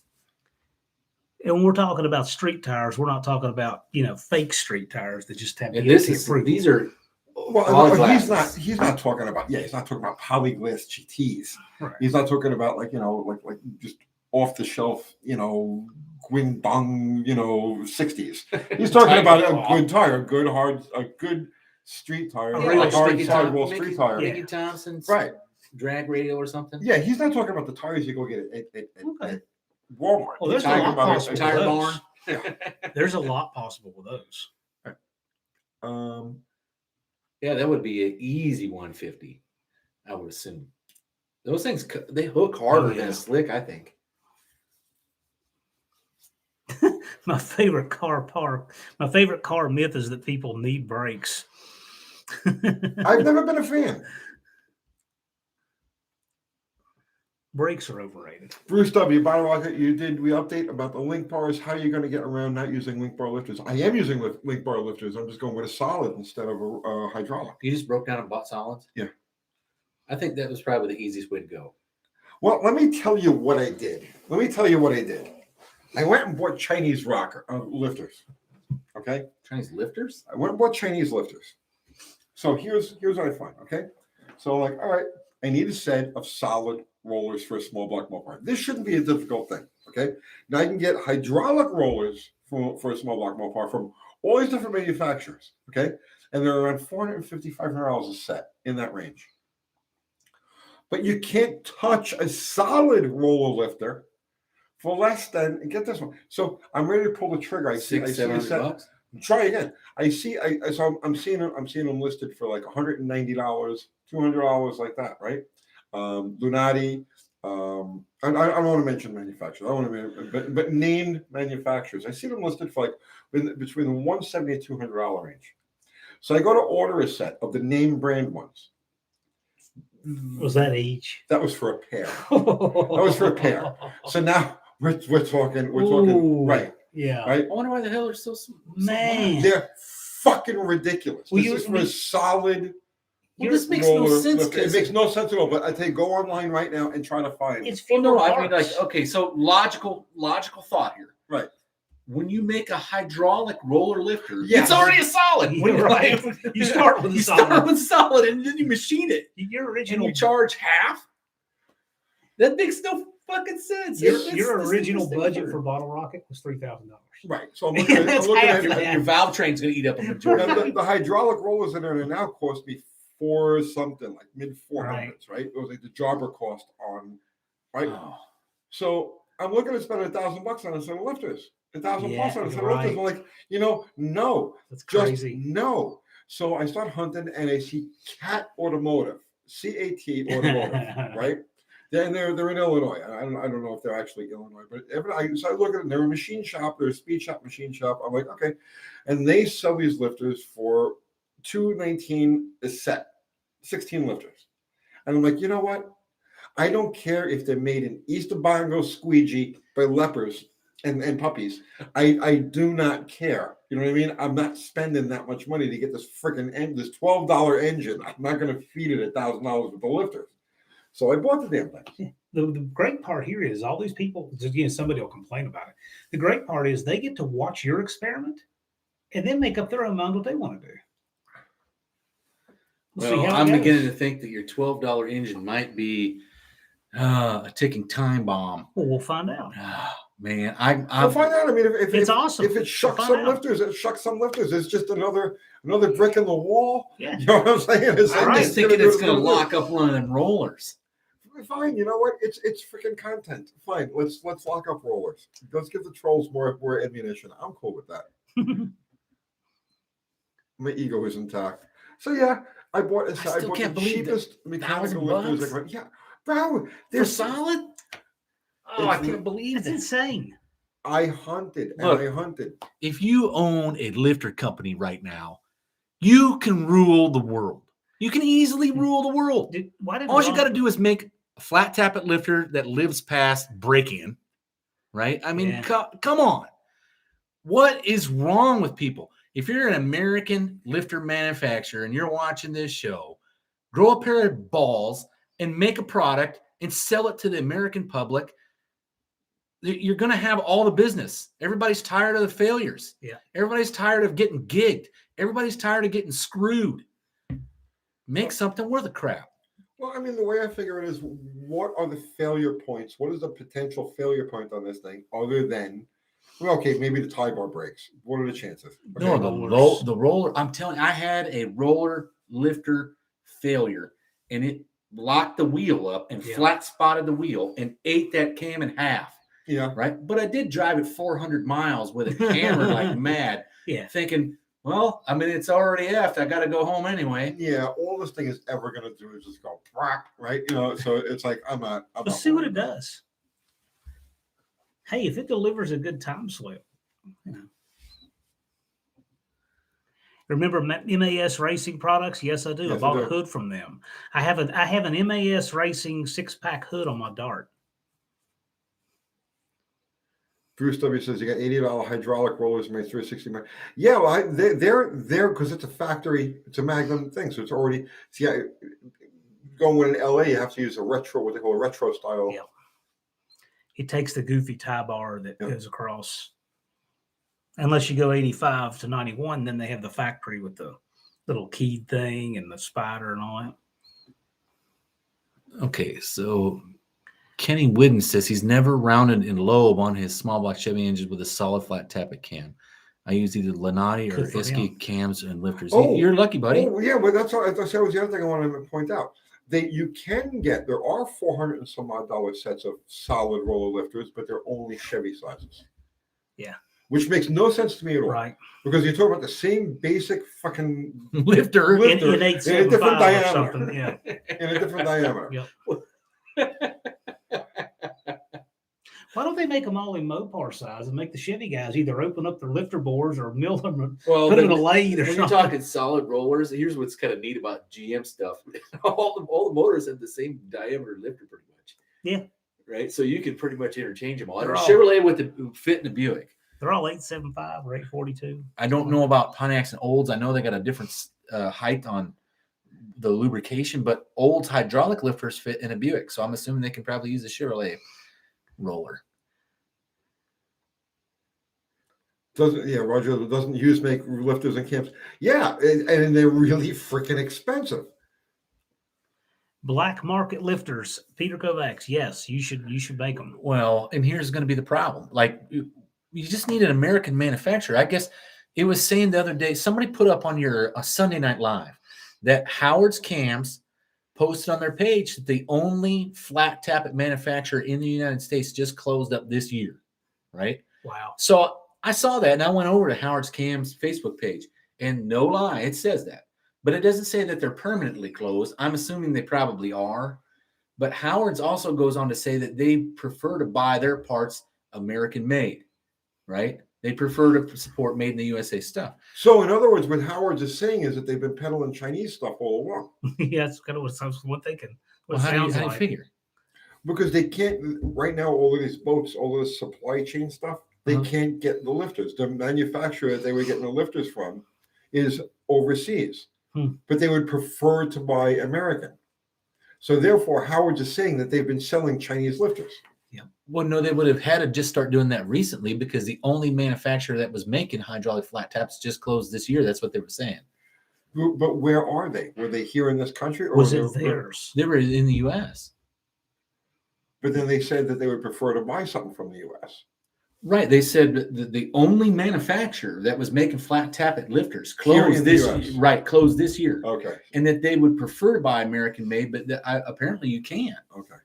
And when we're talking about street tires, we're not talking about fake street tires that just have And DOT approval. these are Well, polyglass. he's not talking about. Yeah, he's not talking about polyglass GTs. Right. He's not talking about like just off the shelf, Gwin Dong, 60s. He's talking about a good tire, a good street tire, A a real hard street sidewall street tire. Mickey Thompson's Right. drag radio or something. Yeah, he's not talking about the tires you go get at Walmart. Well, there's He's a talking lot about possible. Tire with barn. those. There's a lot possible with those. Yeah, that would be an easy 150, I would assume. Those things, they hook harder than a slick, I think. My favorite car myth is that people need brakes. I've never been a fan. Brakes are overrated. Bruce W. Bottom Rocket, we update about the link bars. How are you going to get around not using link bar lifters? I am using link bar lifters. I'm just going with a solid instead of a hydraulic. You just broke down and bought solids? Yeah. I think that was probably the easiest way to go. Well, let me tell you what I did. I went and bought Chinese lifters. Okay? Chinese lifters? I went and bought Chinese lifters. So here's what I find. Okay? So all right, I need a set of solid rollers for a small block mopar. This shouldn't be a difficult thing. Okay? Now I can get hydraulic rollers for a small block mopar from all these different manufacturers, okay? And they're around $450, $500 a set in that range. But you can't touch a solid roller lifter for less than, get this one. So I'm ready to pull the trigger. I see a $600-700 set. bucks. Try again. So I'm seeing them listed for like $190, $200, like that, right? Lunati. I don't want to mention manufacturers. I want to, but named manufacturers. I see them listed for like between the $170 and $200 range. So I go to order a set of the name brand ones. Was that each? That was for a pair. That was for a pair. So now we're talking Ooh, right. Yeah. Right. I wonder why the hell they're so Man. They're fucking ridiculous. Well, This is for a solid. Well, this makes no roller sense. lifter. It makes no sense at all. But I tell you, go online right now and try to find. It's Well, fewer no, I mean, parts. like, okay, so logical thought here. Right. When you make a hydraulic roller lifter, Yes. it's already a solid. You're right. You start with a you solid. start with solid, and then you machine it. Your And original, you charge half. That makes no fucking sense. your original budget for Bottle Rocket was $3,000. Right. So I'm looking at, That's I'm looking half at of your valve train's going to eat up a majority. now, the hydraulic rollers in there now cost me $4 something, like mid 400s, right? It was like the jobber cost on, right? Oh. So I'm looking to spend $1,000 on a set of lifters, $1,000 Yeah, plus on a set of you're lifters. I'm like, no, That's just crazy. no. So I start hunting and I see CAT Automotive, CAT Automotive, right? They're in Illinois. I don't know if they're actually Illinois, but so I look at them. They're a machine shop. They're a speed shop, machine shop. I'm like, okay, and they sell these lifters for $219 a set, 16 lifters, and I'm like, you know what? I don't care if they're made in Easter Bongo squeegee by lepers and puppies. I do not care. You know what I mean? I'm not spending that much money to get this freaking this $12 engine. I'm not going to feed it $1,000 with the lifters. So I bought the damn thing. The great part here is all these people, again, somebody will complain about it. The great part is they get to watch your experiment and then make up their own mind what they want to do. We'll see Well, how it I'm goes. beginning to think that your $12 engine might be a ticking time bomb. Well, we'll find out. Oh, man, I'll find out. I mean, if It's awesome. If it shucks We'll some find out. lifters, it shucks some lifters. It's just another brick in the wall. Yeah. You know what I'm saying? I'm just thinking it's going to lock up one of them rollers. Fine, you know what? It's freaking content. Fine, let's lock up rollers. Let's give the trolls more ammunition. I'm cool with that. My ego is intact. So yeah, I bought I still bought can't the believe cheapest mechanical lifters. $1,000? Yeah, bro, For they're solid? Oh, I can't believe That's that. insane. I hunted and Look. I hunted. If you own a lifter company right now, you can rule the world. You can easily rule the world. Why did All you got to do is make a flat tappet lifter that lives past break-in, right? I mean, Yeah. come on. What is wrong with people? If you're an American lifter manufacturer and you're watching this show, grow a pair of balls and make a product and sell it to the American public. You're going to have all the business. Everybody's tired of the failures. Yeah. Everybody's tired of getting gigged. Everybody's tired of getting screwed. Make something worth a crap. Well, I mean, the way I figure it is, what are the failure points? What is the potential failure point on this thing other than, well, okay, maybe the tie bar breaks. What are the chances? Okay. No, rollers. the roller. I'm telling you, I had a roller lifter failure, and it locked the wheel up and Yeah. flat spotted the wheel and ate that cam in half. Yeah. Right, but I did drive it 400 miles with it hammered like mad, Yeah. thinking, well, I mean, it's already effed. I got to go home anyway. Yeah, all this thing is ever going to do is just go, "Bwah," right? You know, so it's like, I'm not. Let's see what it does. Hey, if it delivers a good time slip, you know. Remember MAS Racing products? Yes, I do. I Yes, I bought a do. hood from them. I have an MAS Racing 6-pack hood on my Dart. Bruce W says you got $80 hydraulic rollers made 360 miles. Yeah, well, they're because it's a factory, it's a Magnum thing, so it's already. See, going in LA, you have to use a retro, what they call a retro style. Yeah. It takes the goofy tie bar that Yeah. goes across. Unless you go 85 to 91, then they have the factory with the little keyed thing and the spider and all that. Okay, so Kenny Whidden says he's never rounded in lobe on his small block Chevy engine with a solid flat tappet cam. I use either Lenati or Good for Iski him. cams and lifters. Oh, You're lucky, buddy. Oh, yeah, but that was the other thing I wanted to point out. You can get, there are $400 and some odd sets of solid roller lifters, but they're only Chevy sizes. Yeah. Which makes no sense to me at all. Right. Because you're talking about the same basic fucking Lifter. In in a 875 different or diameter. something. Yeah. In a different diameter. Yep. Why don't they make them all in Mopar size and make the Chevy guys either open up their lifter boards or mill them or Well, put them in a lathe or when you're something? talking solid rollers, here's what's kind of neat about GM stuff. all the motors have the same diameter lifter pretty much. Yeah. Right? So you can pretty much interchange them all. And They're all- Chevrolet with the fit in the Buick. They're all 875 or 842. I don't know about Pontiacs and Olds. I know they got a different height on the lubrication, but Olds hydraulic lifters fit in a Buick. So I'm assuming they can probably use a Chevrolet roller. Roger doesn't use make lifters and cams. Yeah, and they're really freaking expensive. Black market lifters, Peter Kovacs. Yes, you should make them. Well, and here's going to be the problem. Like, you just need an American manufacturer. I guess it was saying the other day, somebody put up on your Sunday Night Live that Howard's Cams posted on their page that the only flat tappet manufacturer in the United States just closed up this year, right? Wow. So I saw that and I went over to Howard's Cams Facebook page, and no lie, it says that. But it doesn't say that they're permanently closed. I'm assuming they probably are. But Howard's also goes on to say that they prefer to buy their parts American made, right? They prefer to support made in the USA stuff. So in other words, what Howard's is saying is that they've been peddling Chinese stuff all along. Yeah, that's kind of what they can. What Well, it how do sounds you like. figure? Because they can't, right now, all of these boats, all of this supply chain stuff, they Uh-huh. can't get the lifters. The manufacturer that they were getting the lifters from is overseas. But they would prefer to buy American. So therefore, Howard's is saying that they've been selling Chinese lifters. Yeah. Well, no, they would have had to just start doing that recently because the only manufacturer that was making hydraulic flat taps just closed this year. That's what they were saying. But where are they? Were they here in this country? Or Was were it they- theirs? They were in the U.S. But then they said that they would prefer to buy something from the U.S. Right. They said that the only manufacturer that was making flat tappet lifters Here closed in the this US. year. Right. Closed this year. Okay. And that they would prefer to buy American made, but apparently you can't. Okay.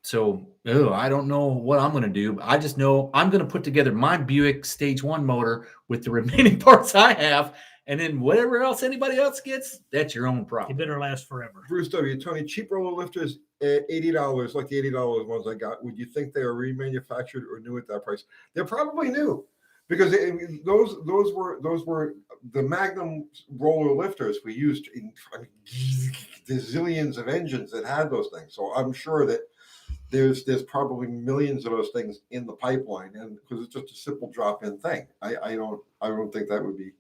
So, I don't know what I'm going to do. I just know I'm going to put together my Buick Stage 1 motor with the remaining parts I have. And then whatever else anybody else gets, that's your own It problem. better last forever. Bruce W. Tony, cheap roller lifters at $80, like the $80 ones I got. Would you think they are remanufactured or new at that price? They're probably new, because those were the Magnum roller lifters we used in the zillions of engines that had those things. So I'm sure that there's probably millions of those things in the pipeline, and because it's just a simple drop-in thing. I don't think that would be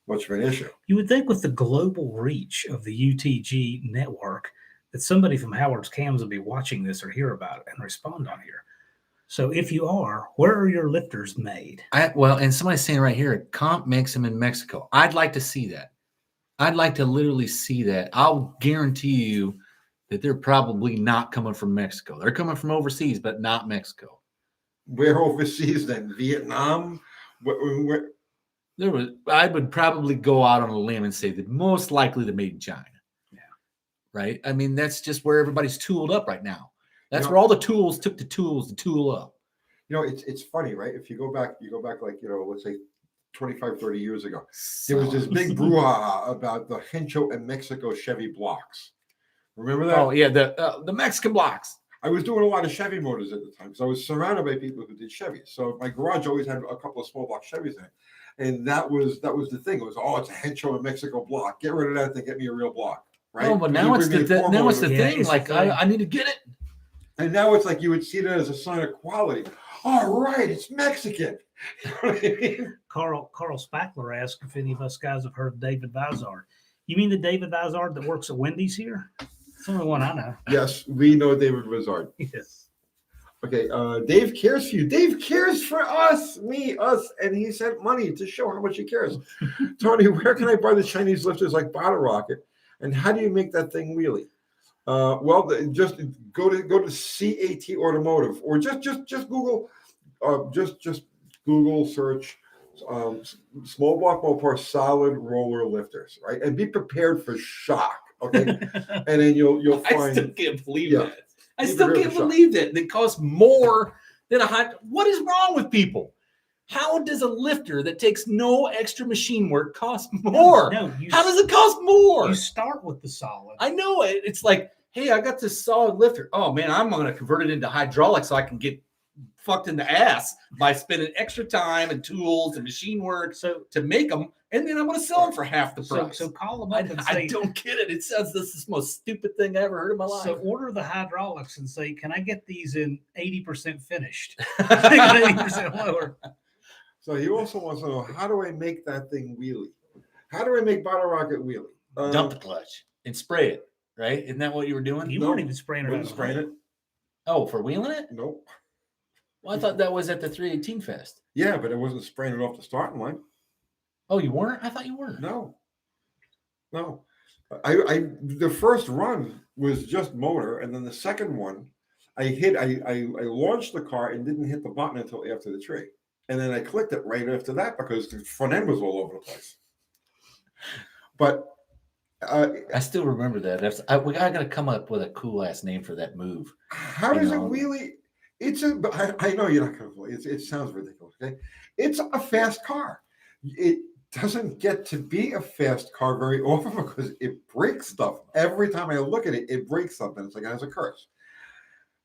much of an issue. You would think with the global reach of the UTG network that somebody from Howard's Cams would be watching this or hear about it and respond on here. So if you are, where are your lifters made? And somebody's saying right here, Comp makes them in Mexico. I'd like to see that. I'd like to literally see that. I'll guarantee you that they're probably not coming from Mexico. They're coming from overseas, but not Mexico. Where overseas then? Vietnam? Where? I would probably go out on a limb and say that most likely they're made in China. Yeah. Right. I mean, that's just where everybody's tooled up right now. That's You know, where all the tools took the tools to tool up. It's funny, right? If you go back like, let's say 25, 30 years ago, there was this big brouhaha about the Hencho and Mexico Chevy blocks. Remember that? Oh yeah, the Mexican blocks. I was doing a lot of Chevy motors at the time, so I was surrounded by people who did Chevys. So my garage always had a couple of small block Chevys in it, and that was the thing. It was, it's a Hencho and Mexico block. Get rid of that thing. Get me a real block. Right? Oh, but now it's the thing. it's Like the thing. I need to get it. And now it's like you would see that as a sign of quality. All right, it's Mexican. You know what I mean? Carl Spackler asked if any of us guys have heard of David Vizard. You mean the David Vizard that works at Wendy's here? It's the only one I know. Yes, we know David Vizard. Yes. Okay, Dave cares for you. Dave cares for us, and he sent money to show how much he cares. Tony, where can I buy the Chinese lifters like Bottle Rocket, and how do you make that thing wheelie? Just go to CAT Automotive, or just Google Google search small block Mopar solid roller lifters, right? And be prepared for shock, okay? And then you'll I find still can't believe yeah. that. I Be still prepared can't for shock. believe that. It costs more than a high. What is wrong with people? How does a lifter that takes no extra machine work cost more? No, How does it cost more? You start with the solid. I know it. It's like, hey, I got this solid lifter. Oh man, I'm going to convert it into hydraulics so I can get fucked in the ass by spending extra time and tools and machine work to make them, and then I'm going to sell them for half the price. So call them up and I say, don't get it. It sounds this is the most stupid thing I ever heard in my life. so order the hydraulics and say, can I get these in 80% finished? 80% lower. So he also wants to know, how do I make that thing wheelie? How do I make Bottle Rocket wheelie? Dump the clutch and spray it, right? Isn't that what you were doing? You No, weren't even spraying it. Wouldn't spraying it? Oh, for wheeling it? Nope. Well, I thought that was at the 318 Fest. Yeah, but it wasn't spraying it off the starting line. Oh, you weren't? I thought you were. No. I the first run was just motor, and then the second one, I launched the car and didn't hit the button until after the tree. And then I clicked it right after that because the front end was all over the place. But I still remember that. I got to come up with a cool ass name for that move. how does it really? I know you're not going to believe it. It sounds ridiculous. Okay, it's a fast car. It doesn't get to be a fast car very often because it breaks stuff. Every time I look at it, it breaks something. It's like it has a curse.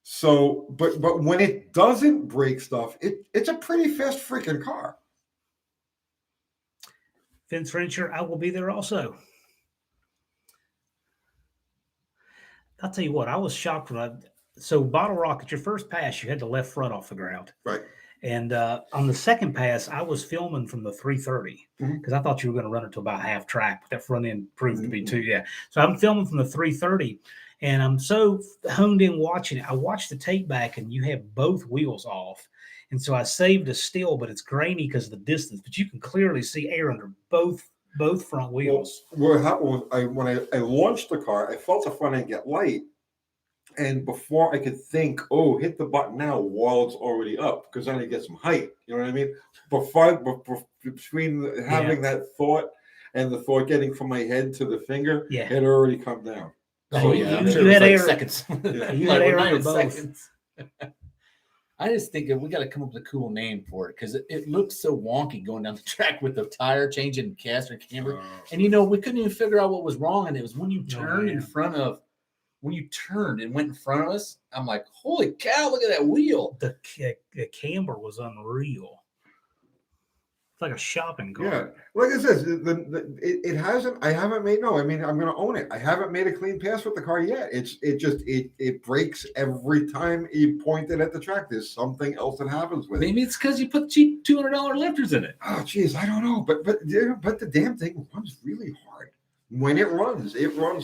So, but when it doesn't break stuff, it's a pretty fast freaking car. Vince Rencher, I will be there also. I'll tell you what, I was shocked when so Bottle Rocket, your first pass, you had the left front off the ground. Right. And on the second pass, I was filming from the 330 because I thought you were going to run it to about half track, but that front end proved to be too. Yeah. So I'm filming from the 330 and I'm so honed in watching it. I watched the tape back and you have both wheels off. And so I saved a still, but it's grainy because of the distance, but you can clearly see air under both front wheels. What happened was when I launched the car, I felt the front end get light. And before I could think, oh, hit the button now while it's already up, because then I get some height. You know what I mean? Between having that thought and the thought getting from my head to the finger, it had already come down. Oh, So yeah. I'm you sure it was had like air. seconds. Yeah. You Like, had air we're not under even both. seconds. I just think that we got to come up with a cool name for it because it looks so wonky going down the track with the tire changing caster camber. And we couldn't even figure out what was wrong. And it was when you turned in front of, when you turned and went in front of us, I'm like, holy cow, look at that wheel. The camber was unreal. It's like a shopping cart. Yeah, like I said, it hasn't. I haven't made. No, I mean, I'm going to own it. I haven't made a clean pass with the car yet. It breaks every time you point it at the track. There's something else that happens with it. Maybe it's because you put cheap $200 lifters in it. Oh, geez, I don't know, but the damn thing runs really hard. When it runs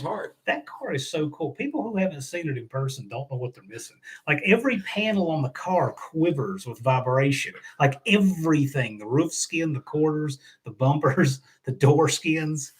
hard. That car is so cool. People who haven't seen it in person don't know what they're missing. Like every panel on the car quivers with vibration. Like everything, the roof skin, the quarters, the bumpers, the door skins.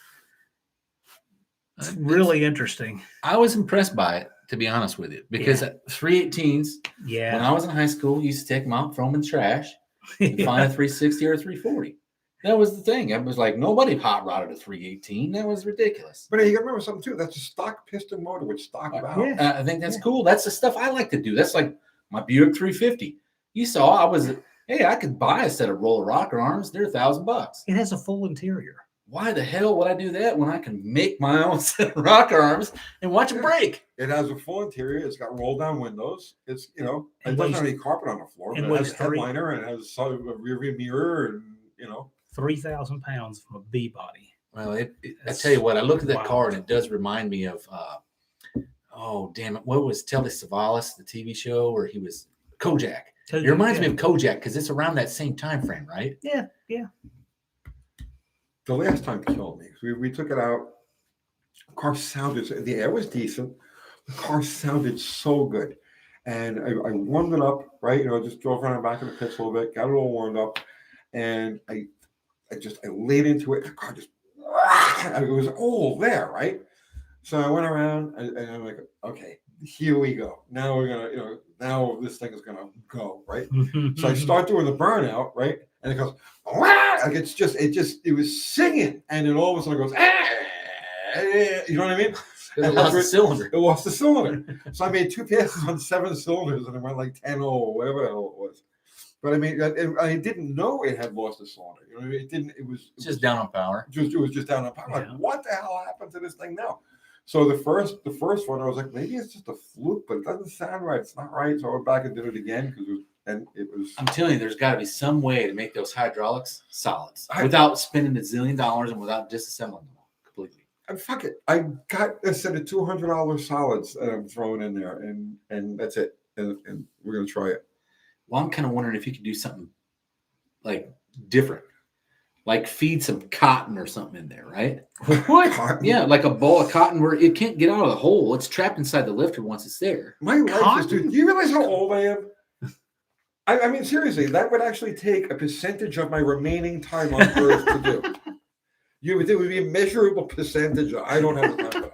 It's really interesting. I was impressed by it, to be honest with you, because 318s, when I was in high school, used to take them out, throw them in the trash, and find a 360 or a 340. That was the thing. It was like nobody hot rodded a 318. That was ridiculous. But you got to remember something too. That's a stock piston motor with stock valve. Yeah. I think that's cool. That's the stuff I like to do. That's like my Buick 350. You saw I could buy a set of roller rocker arms. They're $1,000. It has a full interior. Why the hell would I do that when I can make my own set of rocker arms and watch it break? It has a full interior. It's got roll down windows. It's it And doesn't have any carpet on the floor. and But it has weighs a headliner and it has a rear view mirror and 3,000 pounds from a B body. Well, I tell you what, I look at that Wow. car and it does remind me of, oh, damn it. What was Telly Savalas, the TV show where he was Kojak? It reminds me of Kojak because it's around that same time frame, right? Yeah. the last time killed me. We took it out. The car sounded, the air was decent. The car sounded so good. And I warmed it up, right? Just drove around back in the pits a little bit, got it all warmed up. And I laid into it. The car just, it was all there, right? So I went around and I'm like, okay, here we go. Now we're gonna, now this thing is gonna go, right? So I start doing the burnout, right? And it goes, "Wah!" Like it was singing, and then all of a sudden it goes, you know what I mean? It lost the cylinder. It lost the cylinder. So I made 2 passes on 7 cylinders, and it went like 10 or whatever the hell it was. But I mean, I didn't know it had lost a cylinder. You know what I mean? It didn't. It was Just down on power. It was just down on power. Yeah. Like, what the hell happened to this thing now? So the first one, I was like, maybe it's just a fluke, but it doesn't sound right. It's not right. So I went back and did it again because it was. I'm telling you, there's got to be some way to make those hydraulics solids without spending $1 zillion and without disassembling them completely. And fuck it. I got a set of $200 solids that I'm throwing in there, and that's it. And we're gonna try it. Well, I'm kind of wondering if you could do something like different, like feed some cotton or something in there, right? What? Cotton? Yeah, like a ball of cotton where it can't get out of the hole. It's trapped inside the lifter once it's there. My life is, Cotton? dude. Do you realize how old I am? I mean, seriously, that would actually take a percentage of my remaining time on Earth to do. It would be a measurable percentage. I don't have the time for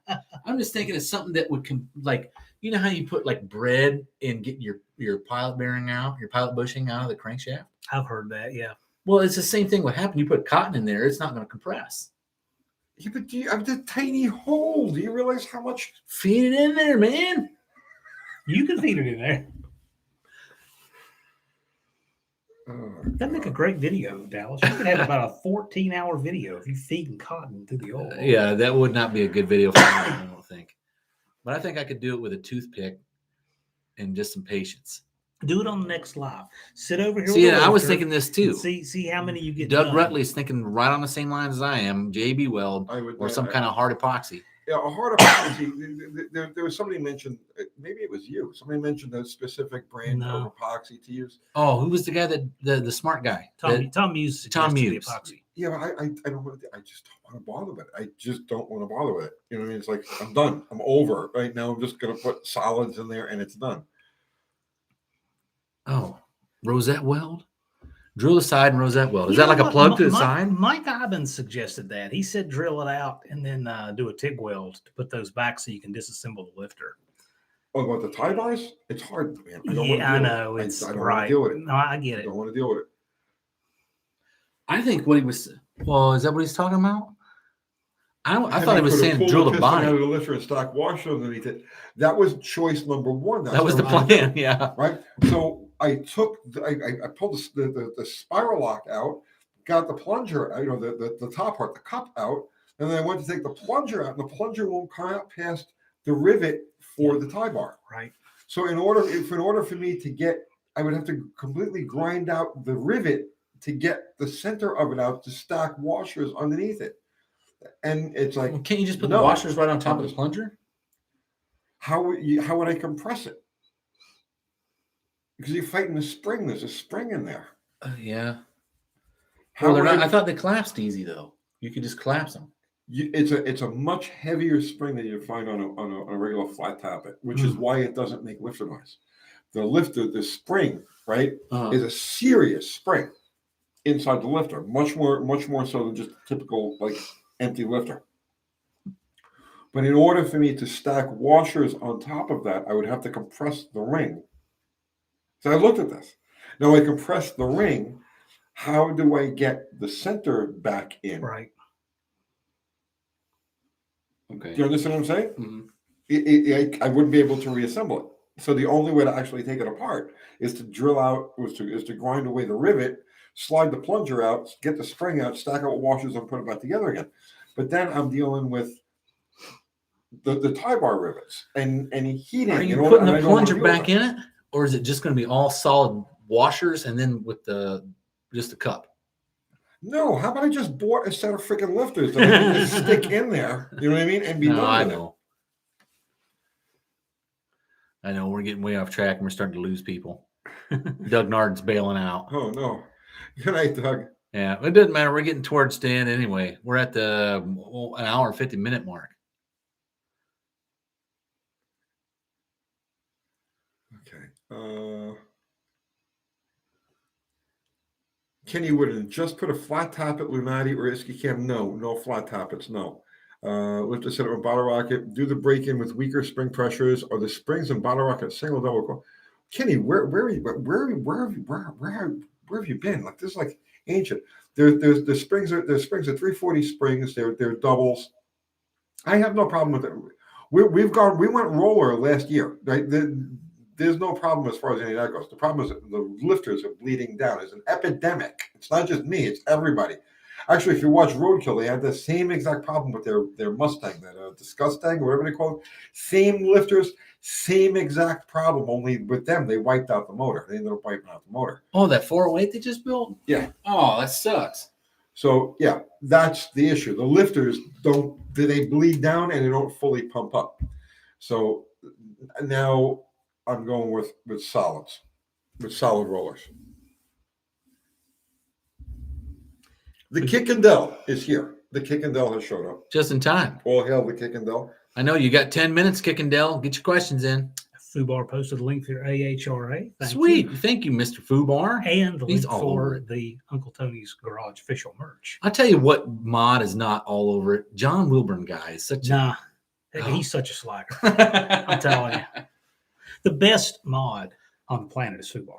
that. I'm just thinking of something that would like, you know how you put like bread and get your pilot bearing out, your pilot bushing out of the crankshaft? I've heard that. Yeah. Well, it's the same thing would happen. You put cotton in there, it's not going to compress. Yeah, but I'm the tiny hole. Do you realize how much? Feed it in there, man. You can feed it in there. That'd make a great video, Dallas. You could have about a 14-hour video if you feeding cotton through the oil. Yeah, that would not be a good video for me, I don't think. But I think I could do it with a toothpick and just some patience. Do it on the next live. Sit over here. See, with the I was lifter thinking this too. and See how many you get. Doug done. Rutley's thinking right on the same lines as I am, JB Weld, or some kind of hard epoxy. Yeah, a hard epoxy. There was somebody mentioned, maybe it was you. Somebody mentioned a specific brand of epoxy to use. Oh, who was the guy that the smart guy? Tom Muse. Tom Muse. The epoxy. Yeah, but I don't want to. I just don't want to bother with it. I just don't want to bother with it. You know what I mean? It's like I'm done. I'm over. Right now, I'm just gonna put solids in there, and it's done. Oh, rosette weld. Drill the side and rosette weld. Is that like a plug to the side? Mike Ibbins suggested that. He said drill it out and then do a TIG weld to put those back so you can disassemble the lifter. Oh, about the tie bars? It's hard, man. I know. It's I don't right. want to deal with it. No, I get I it. don't want to deal with it. I think what he was. Well, is that what he's talking about? I thought he was could saying pull drill the piston body. out of the lifter and stock washer underneath it. That was choice number one. That was the plan. Yeah. Right. So I took, I pulled the spiral lock out, got the plunger, the top part, the cup out, and then I went to take the plunger out, and the plunger won't come out past the rivet for the tie bar. Right. So in order for me to get, I would have to completely grind out the rivet to get the center of it out to stack washers underneath it. And it's like, Can't you just put the washers right on top of the plunger? How would I compress it? Because you're fighting the spring. There's a spring in there. Yeah. How Well, they're would not, I thought they collapsed easy though. You could just collapse them. it's a much heavier spring than you find on a regular flat tappet, which is why it doesn't make lifter noise. The spring, right, is a serious spring inside the lifter, much more so than just a typical like empty lifter. But in order for me to stack washers on top of that, I would have to compress the ring. So I looked at this. Now I compress the ring. How do I get the center back in? Right. Okay. Do you understand what I'm saying? Mm-hmm. I wouldn't be able to reassemble it. So the only way to actually take it apart is to drill out, is to grind away the rivet, slide the plunger out, get the spring out, stack out washers, and put it back together again. But then I'm dealing with the tie bar rivets and heating. Are you putting the plunger back in it, or is it just going to be all solid washers and then with just the cup? No, how about I just bought a set of freaking lifters that I can just stick in there? You know what I mean? And be done with I it. know. I know. We're getting way off track and we're starting to lose people. Doug Nard's bailing out. Oh no. Good night, Doug. Yeah, it doesn't matter. We're getting towards the end anyway. We're at the an hour and 50-minute mark. Okay. Kenny Wooden, just put a flat top at Lunati or Ischicam? No flat toppets, no. Lift the set up with bottle rocket. Do the break-in with weaker spring pressures, or the springs and bottle rocket single double coil. Kenny, where have you been? Like, this is like ancient. There's the springs are 340 springs. They're doubles. I have no problem with it. We went roller last year. Right? There's no problem as far as any of that goes. The problem is that the lifters are bleeding down. It's an epidemic. It's not just me. It's everybody. Actually, if you watch Roadkill, they had the same exact problem with their Mustang, that Disgustang, or whatever they call it. Same lifters, same exact problem. Only with them, they wiped out the motor. They ended up wiping out the motor. Oh, that 408 they just built? Yeah. Oh, that sucks. So yeah, that's the issue. The lifters they bleed down and they don't fully pump up. So now I'm going with solids, with solid rollers. The Kickendell is here. The Kickendell has showed up. Just in time. All hail the Kickendell. I know you got 10 minutes, Kickendell. Get your questions in. Fubar posted a link for your AHRA. Thank Sweet. you. Thank you, Mr. Fubar. And the He's link all over for it. the Uncle Tony's Garage official merch. I'll tell you what mod is not all over it. John Wilburn guy is such Nah, Oh. he's such a slacker. a... I'm telling you. The best mod on the planet is Fubar.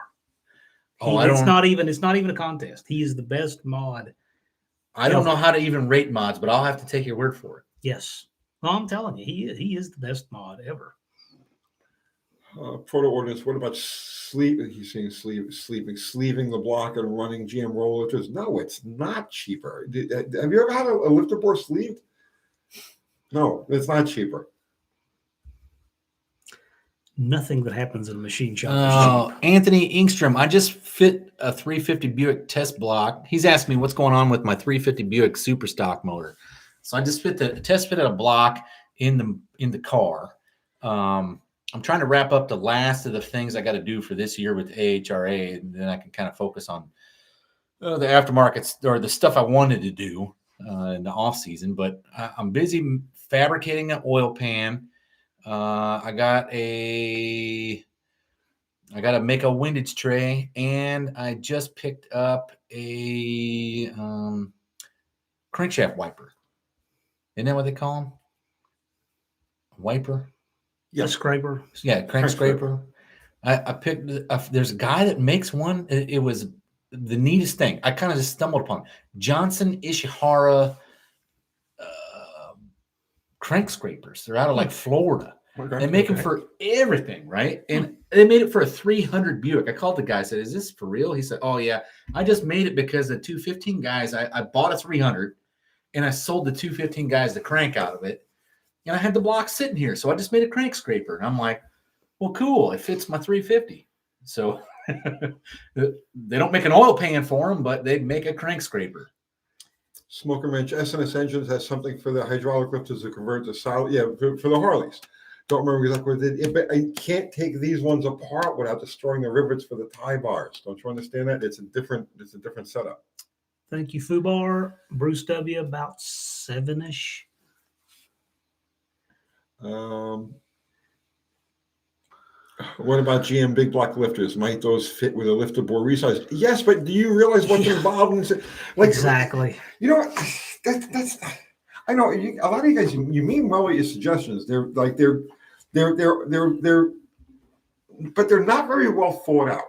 Oh, It's not even a contest. He is the best mod. I don't know how to even rate mods, but I'll have to take your word for it. Yes. Well, I'm telling you, he is the best mod ever. Proto ordinance. What about sleep? He's saying sleeving the block and running GM roll lifters. No, it's not cheaper. Have you ever had a lifter board sleeved? No, it's not cheaper. Nothing that happens in a machine shop. Oh, Anthony Ingstrom, I just fit a 350 Buick test block. He's asked me what's going on with my 350 Buick super stock motor. So I just fitted a block in the car. I'm trying to wrap up the last of the things I got to do for this year with AHRA, and then I can kind of focus on the aftermarket or the stuff I wanted to do in the off season. But I'm busy fabricating an oil pan. I got to make a windage tray, and I just picked up a crankshaft wiper. Isn't that what they call them? Wiper? A scraper. Yeah, crank scraper. I picked. There's a guy that makes one. It was the neatest thing. I kind of just stumbled upon Johnson Ishihara crank scrapers. They're out of like Florida. Okay. They make them for everything, right? And they made it for a 300 Buick. I called the guy. I said, "Is this for real?" He said, "Oh yeah, I just made it because the 215 guys. I bought a 300, and I sold the 215 guys the crank out of it." And I had the block sitting here. So I just made a crank scraper. And I'm like, well, cool. It fits my 350. So they don't make an oil pan for them, but they make a crank scraper. Smoker Ranch SNS Engines has something for the hydraulic lifters to convert to solid. Yeah, for the Harleys. Don't remember exactly what it did. But I can't take these ones apart without destroying the rivets for the tie bars. Don't you understand that? It's a different setup. Thank you, Fubar. Bruce W. About 7-ish. What about GM big block lifters? Might those fit with a lifter board resize? Yes, but do you realize what's involved in like Exactly. You know, that's. I know a lot of you guys. You mean well with your suggestions. They're, but they're not very well thought out.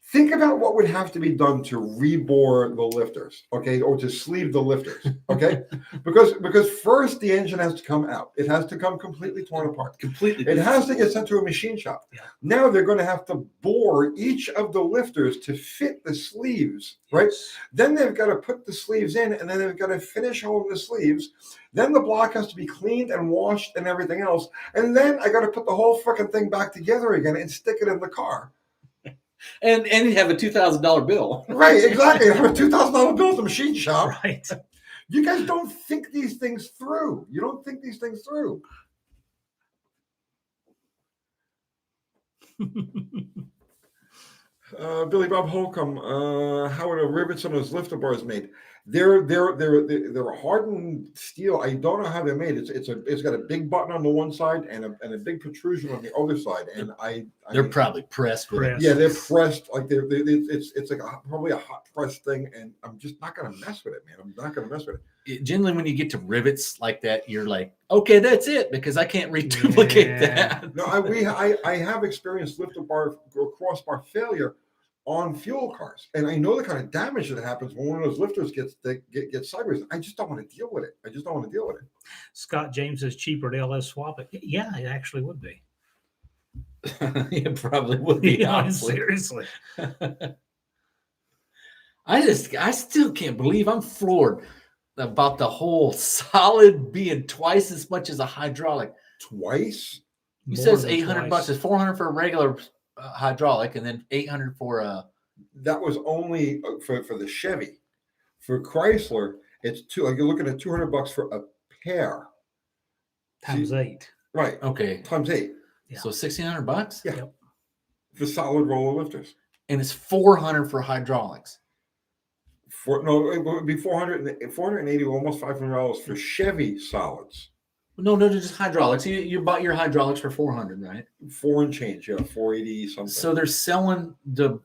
Think about what would have to be done to rebore the lifters, okay, or to sleeve the lifters, okay? because first the engine has to come out. It has to come completely torn apart. Completely. It has to get sent to a machine shop. Yeah. Now they're going to have to bore each of the lifters to fit the sleeves, right? Yes. Then they've got to put the sleeves in, and then they've got to finish all of the sleeves. Then the block has to be cleaned and washed and everything else. And then I got to put the whole freaking thing back together again and stick it in the car. And you have a $2,000 bill. Right, exactly. I have a $2,000 bill at the machine shop. Right. You guys don't think these things through. You don't think these things through. Billy Bob Holcomb, how are the rivets on those lifter bars made? They're hardened steel. I don't know how they're made. It's got a big button on the one side and a big protrusion on the other side. And They're probably pressed. yeah, they're pressed like it's like probably a hot press thing. And I'm just not gonna mess with it, man. I'm not gonna mess with it. generally when you get to rivets like that, you're like, okay, that's it, because I can't reduplicate Yeah. that. No, I have experienced lifter bar or crossbar failure on fuel cars, and I know the kind of damage that happens when one of those lifters gets sideways. I just don't want to deal with it. I just don't want to deal with it. Scott James says cheaper to LS swap it. Yeah, it actually would be. It probably would be, Yeah, honestly. seriously. I still can't believe I'm floored about the whole solid being twice as much as a hydraulic. Twice? You More says than 800 bucks is 400 for a regular hydraulic, and then 800 for a. That was only for the Chevy. For Chrysler, it's you're looking at $200 for a pair. times See, 8. right. Okay, Times 8 Yeah. so 1,600 bucks. Yeah. Yep. for solid roller lifters. And it's 400 for hydraulics. No, it would be 480, almost $500 for Chevy solids. No, just hydraulics. You bought your hydraulics for 400, right? 4 and change, yeah, 480 something. So they're selling the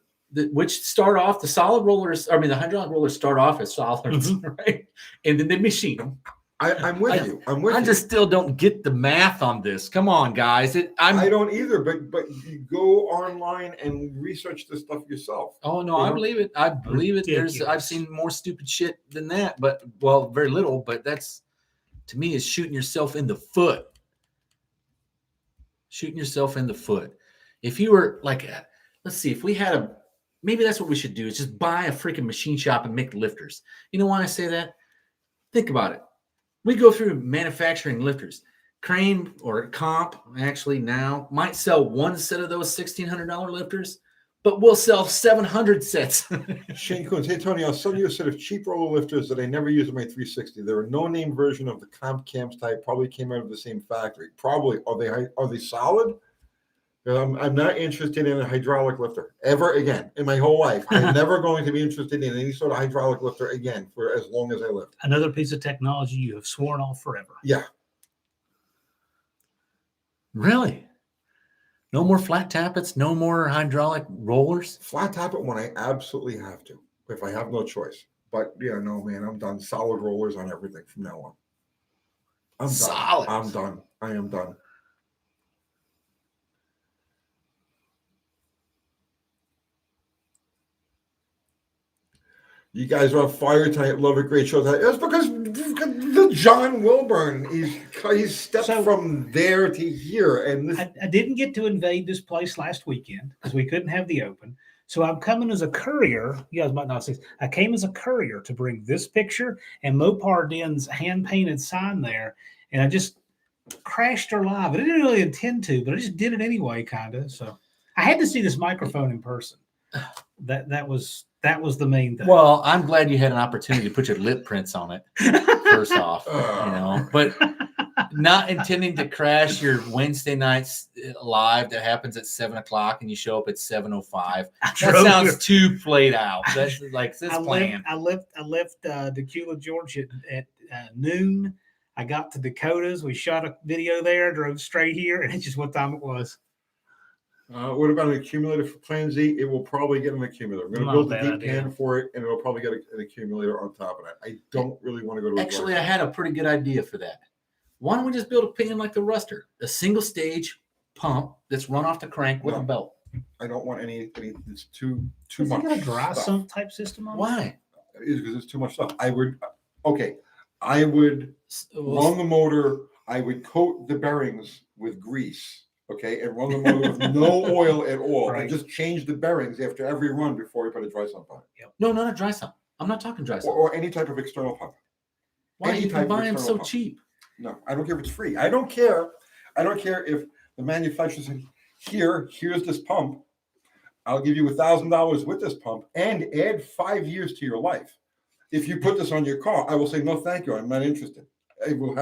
which start off the solid rollers. I mean, the hydraulic rollers start off as solids, right? And then they machine them. I'm with you. I'm with I you. just still don't get the math on this. Come on, guys. I don't either, but you go online and research this stuff yourself. Oh no, I believe it. I believe it. Ridiculous. I've seen more stupid shit than that, but well, very little. But that's, to me, is shooting yourself in the foot. Shooting yourself in the foot. If you were like, let's see, if we had maybe that's what we should do, is just buy a freaking machine shop and make lifters. You know why I say that? Think about it. We go through manufacturing lifters. Crane or Comp actually now might sell one set of those $1,600 lifters, but we'll sell 700 sets. Shane Coons, hey Tony, I'll sell you a set of cheap roller lifters that I never use in my 360. They're a no-name version of the Comp Cams type. Probably came out of the same factory. Probably are they solid? I'm not interested in a hydraulic lifter ever again in my whole life. I'm never going to be interested in any sort of hydraulic lifter again for as long as I live. Another piece of technology you have sworn off forever. Yeah. Really? No more flat tappets? No more hydraulic rollers? Flat top it when I absolutely have to, if I have no choice. But yeah, no, man, I'm done. Solid rollers on everything from now on. I'm Solid. done. I'm done. I am done. You guys are on fire tonight. Love it. Great show tonight. That's because the John Wilburn, he's stepped from there to here. And I didn't get to invade this place last weekend because we couldn't have the open. So I'm coming as a courier. You guys might not see. I came as a courier to bring this picture and Mopar Den's hand-painted sign there. And I just crashed her live. I didn't really intend to, but I just did it anyway, kind of. So I had to see this microphone in person. That was the main thing. Well, I'm glad you had an opportunity to put your lip prints on it, first off, but not intending to crash your Wednesday nights live that happens at 7:00 and you show up at 7:05. That sounds too played out. That's like this plan. I left Decula, Georgia at noon. I got to Dakotas. We shot a video there, drove straight here, and it's just what time it was. What about an accumulator for Plan Z? It will probably get an accumulator. I'm going to build a deep pan for it, and it'll probably get an accumulator on top of that. I don't really want to go to. Actually, I had a pretty good idea for that. Why don't we just build a pan like the Ruster, a single stage pump that's run off the crank with a belt? I don't want any. It's too Is much. it got a dry stuff. sump type system on it? Why? Because it's too much stuff. I would run the motor. I would coat the bearings with grease. Okay, and run the motor with no oil at all, Right. and just change the bearings after every run before you put a dry sump on it. Yep. No, not a dry sump. I'm not talking dry sump. Or any type of external pump. Why any you type can of buy them external so pump. cheap? No, I don't care if it's free. I don't care if the manufacturer says, here's this pump. I'll give you $1,000 with this pump and add 5 years to your life. If you put this on your car, I will say, no, thank you. I'm not interested. I will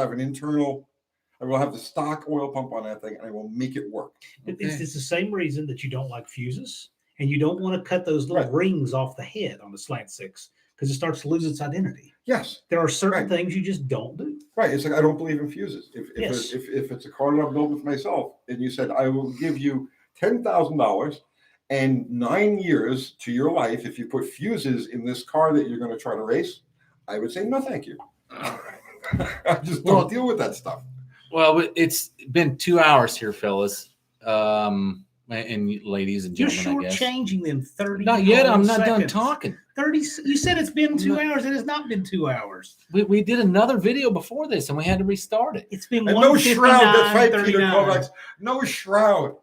have the stock oil pump on that thing and I will make it work. It's the same reason that you don't like fuses and you don't want to cut those little rings off the head on the slant six because it starts to lose its identity. Yes. There are certain things you just don't do. Right. It's like, I don't believe in fuses. If it's a car that I'm building for myself and you said, I will give you $10,000 and 9 years to your life if you put fuses in this car that you're going to try to race, I would say, no, thank you. I just don't deal with that stuff. Well, it's been 2 hours here, fellas, and ladies and You're gentlemen. I guess. shortchanging them 30. Not yet. I'm not seconds. done talking. 30. You said it's been 2 hours. It has not been 2 hours. We did another video before this, and we had to restart it. It's been And no shroud. That's right, Peter 1:59. Kovacs. No shroud.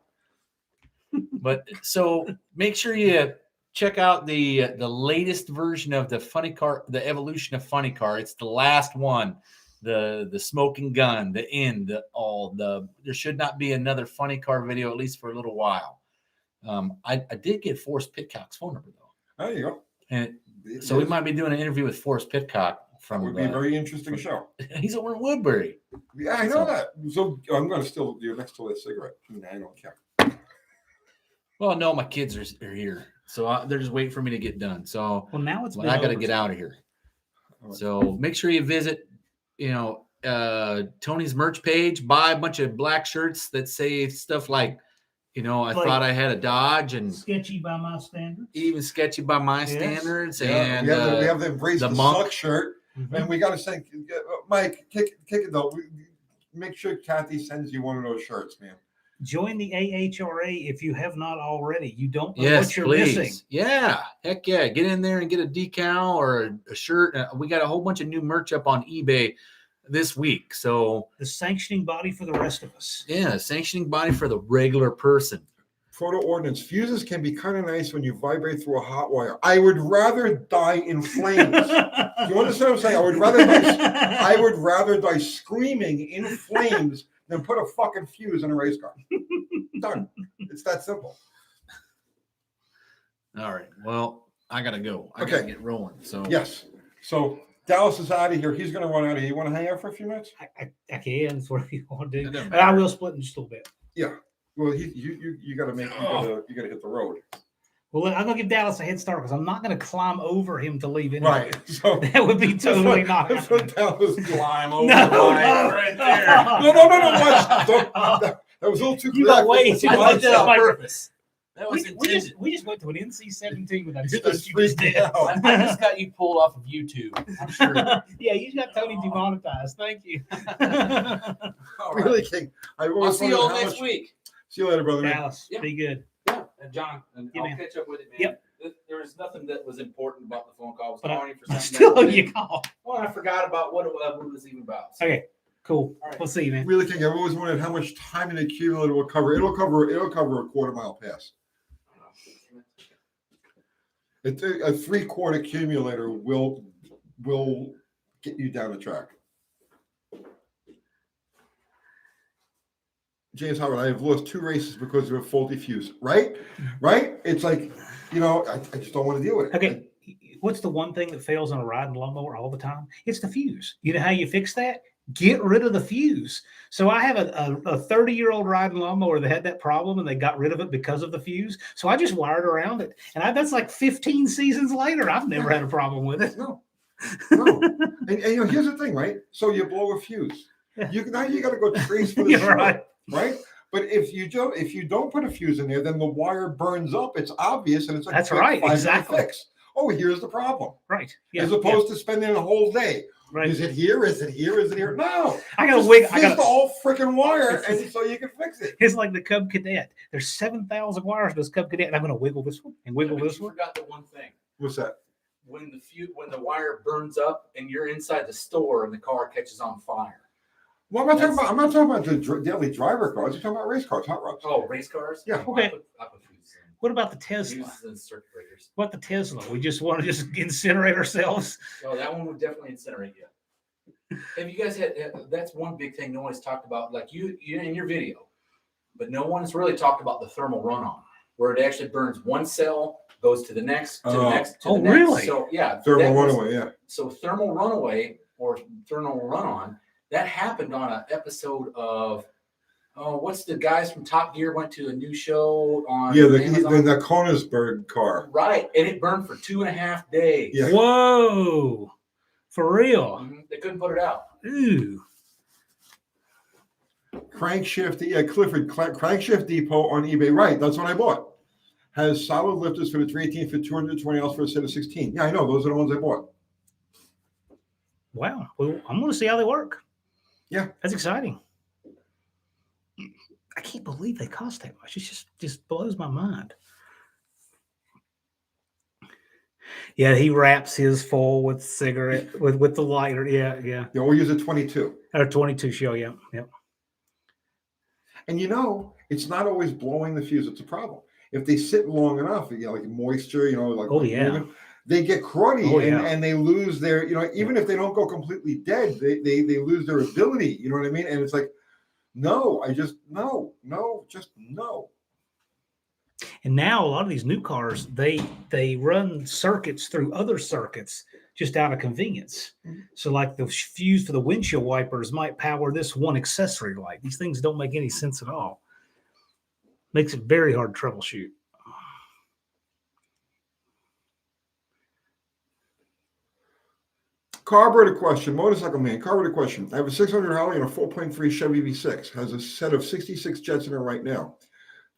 But so make sure you check out the latest version of the funny car, the evolution of funny car. It's the last one, the smoking gun, the end, there should not be another funny car video, at least for a little while. I did get Forrest Pitcock's phone number though. There you go. And so we might be doing an interview with Forrest Pitcock That would be a very interesting show. He's over in Woodbury. Yeah, I know that. So I'm going to still do next to that cigarette. I don't care. Well, no, my kids are here, so they're just waiting for me to get done. So Well, now it's. I got to get out of here. So make sure you visit, Tony's merch page. Buy a bunch of black shirts that say stuff like, I thought I had a Dodge, and Sketchy by my standards. even sketchy by my Yes. standards. Yeah, And we have the Embrace the the monk. Suck shirt. Mhm. And we got to send Mike, kick it though. Make sure Kathy sends you one of those shirts, man. Join the AHRA if you have not already. You don't know yes, what you're please. missing. Yeah, heck yeah. Get in there and get a decal or a shirt. We got a whole bunch of new merch up on eBay this week. So The sanctioning body for the rest of us. yeah, sanctioning body for the regular person. Photo ordnance. Fuses can be kind of nice when you vibrate through a hot wire. I would rather die in flames. You understand what I'm saying? I would rather die screaming in flames than put a fucking fuse in a race car. Done. It's that simple. All right. Well, I gotta go. I Okay. gotta get rolling. So Yes. So Dallas is out of here. He's going to run out of here. You want to hang out for a few minutes? I can. That's what you want to It do. doesn't But I matter. will split in just a little bit. Yeah. Well, you got to you got to hit the road. Well, I'm going to give Dallas a head start because I'm not going to climb over him to leave anyway. Right. So That would be totally not that's happening. what Dallas did. climb over No, Mike no. right there. No. Watch. That was a little too You clear. got way too I much did that on Mike. purpose. That was We intended. just went to an NC-17 with that You stuff just you just freaked me did. out. I just got you pulled off of YouTube. I'm sure. Yeah, you got Tony demonetized. Thank you. All right. Really, King. I'll see you all next week. See you later, brother. Man. Dallas, Yeah. be good. Yeah, John, and Yeah, I'll man. catch up with it, man. Yep. There was nothing that was important about the phone call. I was But I- calling you for I something. still owe that- you call. Well, I forgot about what it was even about. So. Okay, cool. All right. We'll see you, man. Really, King. I've always wondered how much time an accumulator will cover. It'll cover a quarter-mile pass. A 3/4 accumulator will get you down the track. James Howard, I have lost 2 races because of a faulty fuse. Right? It's like, I just don't want to deal with it. Okay, what's the one thing that fails on a riding lawnmower all the time? It's the fuse. You know how you fix that? Get rid of the fuse. So I have a 30-year-old riding lawnmower that had that problem, and they got rid of it because of the fuse. So I just wired around it, and that's like 15 seasons later. I've never had a problem with it. No. And here's the thing, right? So you blow a fuse. Yeah. Now you got to go trace for the You're short, right. right? But if you don't put a fuse in there, then the wire burns up. It's obvious, and it's like That's a quick right, 5-minute exactly. fix. Oh, here's the problem. Right. Yeah. As opposed to spending a whole day. right. Is it here? Is it here? Is it here? No. I got to Just wig. fix the whole freaking wire, and so you can fix it. It's like the Cub Cadet. There's 7,000 wires in this Cub Cadet, and I'm going to wiggle this one and wiggle But this you one. forgot the one thing. What's that? When the wire burns up and you're inside the store and the car catches on fire. Well, I'm not talking about the daily driver cars. I'm talking about race cars, hot rods. Oh, race cars? Yeah. Oh, Okay. I put fuses in. What about the Tesla? Fuses and circuit breakers. What the Tesla? We just want to just incinerate ourselves. Oh, that one would definitely incinerate you. Have you guys had? That's one big thing no one's talked about. Like you in your video, but no one's really talked about the thermal run-on, where it actually burns one cell, goes to the next, to the next, to the next. Really? So yeah, Thermal that was- runaway, yeah. So thermal runaway or thermal run-on that happened on an episode of. Oh, what's the guys from Top Gear went to a new show on? Yeah, Amazon? the Koenigsberg car. Right, and it burned for 2.5 days. Yeah. Whoa. For real. Mhm. They couldn't put it out. Ooh. Crankshift, yeah, Clifford, Crankshift Depot on eBay. Right, that's what I bought. Has solid lifters for the 318 for $220 for a set of 16. Yeah, I know. Those are the ones I bought. Wow. Well, I'm going to see how they work. Yeah. That's exciting. I can't believe they cost that much. It just blows my mind. Yeah, he wraps his full with cigarette with the lighter. Yeah, yeah. Yeah, we'll use a 22. Or 22 shell. Yeah, yeah. And it's not always blowing the fuse. It's a problem. If they sit long enough, like moisture, like moving, they get cruddy and they lose their, even if they don't go completely dead, they lose their ability. You know what I mean? And it's like, no. And now a lot of these new cars, they run circuits through other circuits just out of convenience. So like the fuse for the windshield wipers might power this one accessory light. These things don't make any sense at all. Makes it very hard to troubleshoot. Carburetor question, motorcycle man. Carburetor question. I have a 600 Harley and a 4.3 Chevy V6. Has a set of 66 jets in it right now.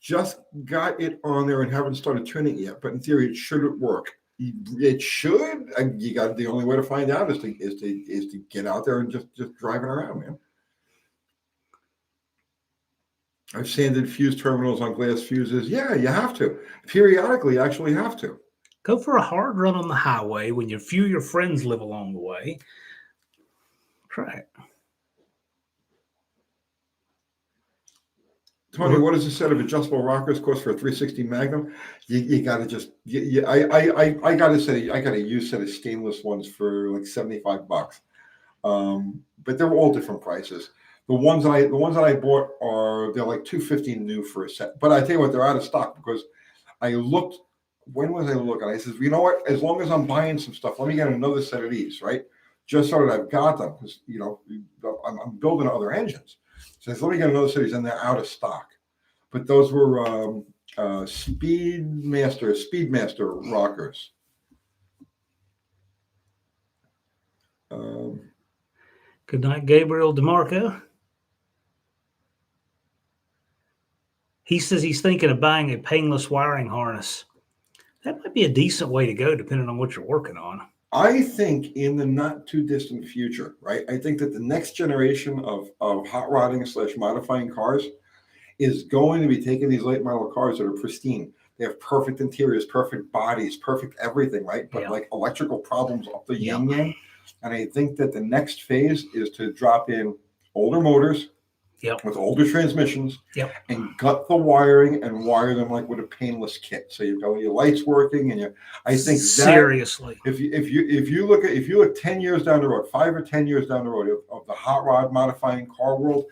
Just got it on there and haven't started tuning it yet. But in theory, it should work. It should. The only way to find out is to get out there and just drive it around, man. I've sanded fuse terminals on glass fuses. Yeah, you have to. Periodically, you actually have to. Go for a hard run on the highway when your few of your friends live along the way. Try it. Tony, what does a set of adjustable rockers cost for a 360 Magnum? You got to just. I got a used set of stainless ones for like $75. But they're all different prices. The ones that I bought they're like $250 new for a set. But I tell you what, they're out of stock because I looked. When was I looking? I said, you know what? As long as I'm buying some stuff, let me get another set of these, right? Just so that I've got them because I'm building other engines. So I said, let me get another set of these, and they're out of stock. But those were Speedmaster rockers. Good night, Gabriel DeMarco. He says he's thinking of buying a painless wiring harness. That might be a decent way to go, depending on what you're working on. I think in the not too distant future, right? I think that the next generation of hot rodding / modifying cars is going to be taking these late model cars that are pristine. They have perfect interiors, perfect bodies, perfect everything, right? But like electrical problems up the yin yang. And I think that the next phase is to drop in older motors with older transmissions and gut the wiring and wire them like with a painless kit. So you've got your lights working and I think seriously, if you look 10 years down the road, 5 or 10 years down the road of the hot rod modifying car world,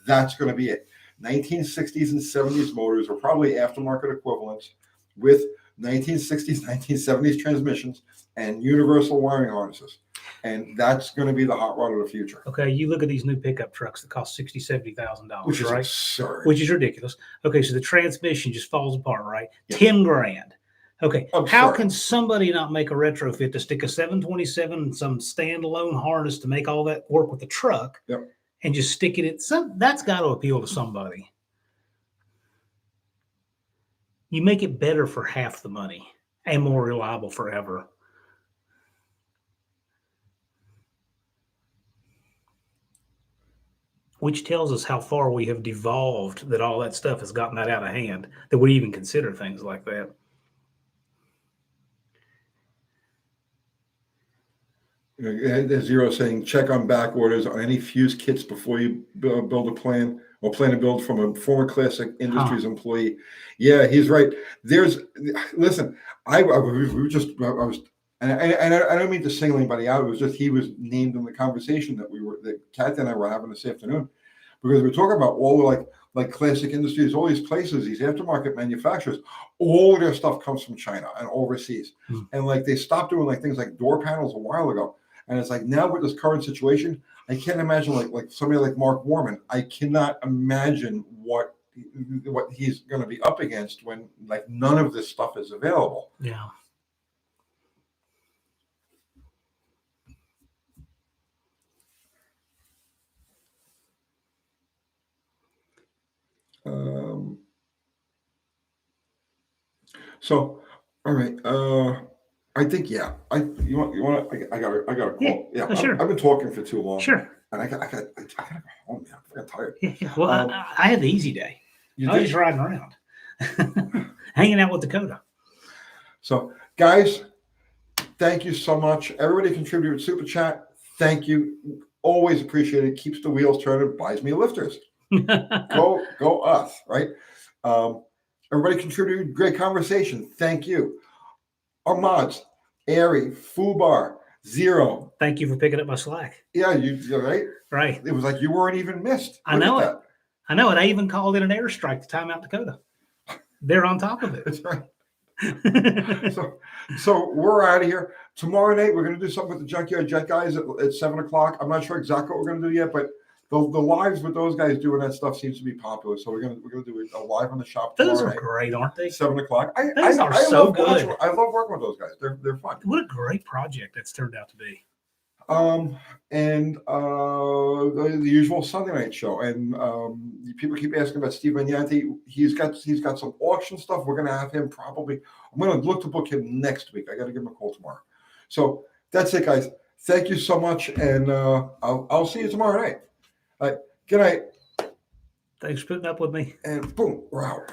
that's going to be it. 1960s and 70s motors are probably aftermarket equivalents with 1960s, 1970s transmissions and universal wiring harnesses. And that's going to be the hot rod of the future. Okay, you look at these new pickup trucks that cost $60,000, $70,000, which is right? absurd. Which is ridiculous. Okay, so the transmission just falls apart, right? Yeah. $10,000. Okay, absurd. How can somebody not make a retrofit to stick a 727 and some standalone harness to make all that work with the truck and just stick it in? That's got to appeal to somebody. You make it better for half the money and more reliable forever. Which tells us how far we have devolved, that all that stuff has gotten that out of hand, that we even consider things like that. There's Zero saying, check on back orders on any fuse kits before you build a plan or plan to build from a former Classic Industries employee. Yeah, he's right. Listen, I was, and I don't mean to single anybody out. It was just he was named in the conversation that Kathy and I were having this afternoon, because we're talking about all like Classic Industries, all these places, these aftermarket manufacturers, all of their stuff comes from China and overseas, and like they stopped doing like things like door panels a while ago, and it's like now with this current situation, I can't imagine like somebody like Mark Warman. I cannot imagine what he's going to be up against when like none of this stuff is available. Yeah. So, all right. I think you want I got a call. Yeah, sure. I've been talking for too long. Sure. And I gotta go home, man. I'm tired. Yeah. Well, Um, I had the easy day. You I was did? just riding around, hanging out with Dakota. So, guys, thank you so much. Everybody contributed super chat. Thank you. Always appreciate it. Keeps the wheels turning. Buys me lifters. Go us, right? Everybody contributed. Great conversation. Thank you. Our mods, Airy, Fubar, Zero. Thank you for picking up my slack. Yeah, you're right. Right. It was like you weren't even missed. I Look know at it. I know it. I even called in an airstrike to time out Dakota. They're on top of that. it. That's right. So we're out of here. Tomorrow night, we're going to do something with the Junkyard Jet guys at 7 o'clock. I'm not sure exactly what we're going to do yet, but the lives with those guys doing that stuff seems to be popular. So we're going to do a live on the shop Those tomorrow are night, great, aren't they? 7 o'clock. Those are so good. I love working with those guys. They're fun. What a great project that's turned out to be. And the usual Sunday night show. And people keep asking about Steve Magnianti. He's got some auction stuff. We're gonna have him probably. I'm gonna look to book him next week. I got to give him a call tomorrow. So that's it, guys. Thank you so much, and I'll see you tomorrow night. All right. Good night. Thanks for putting up with me. And boom, we're out.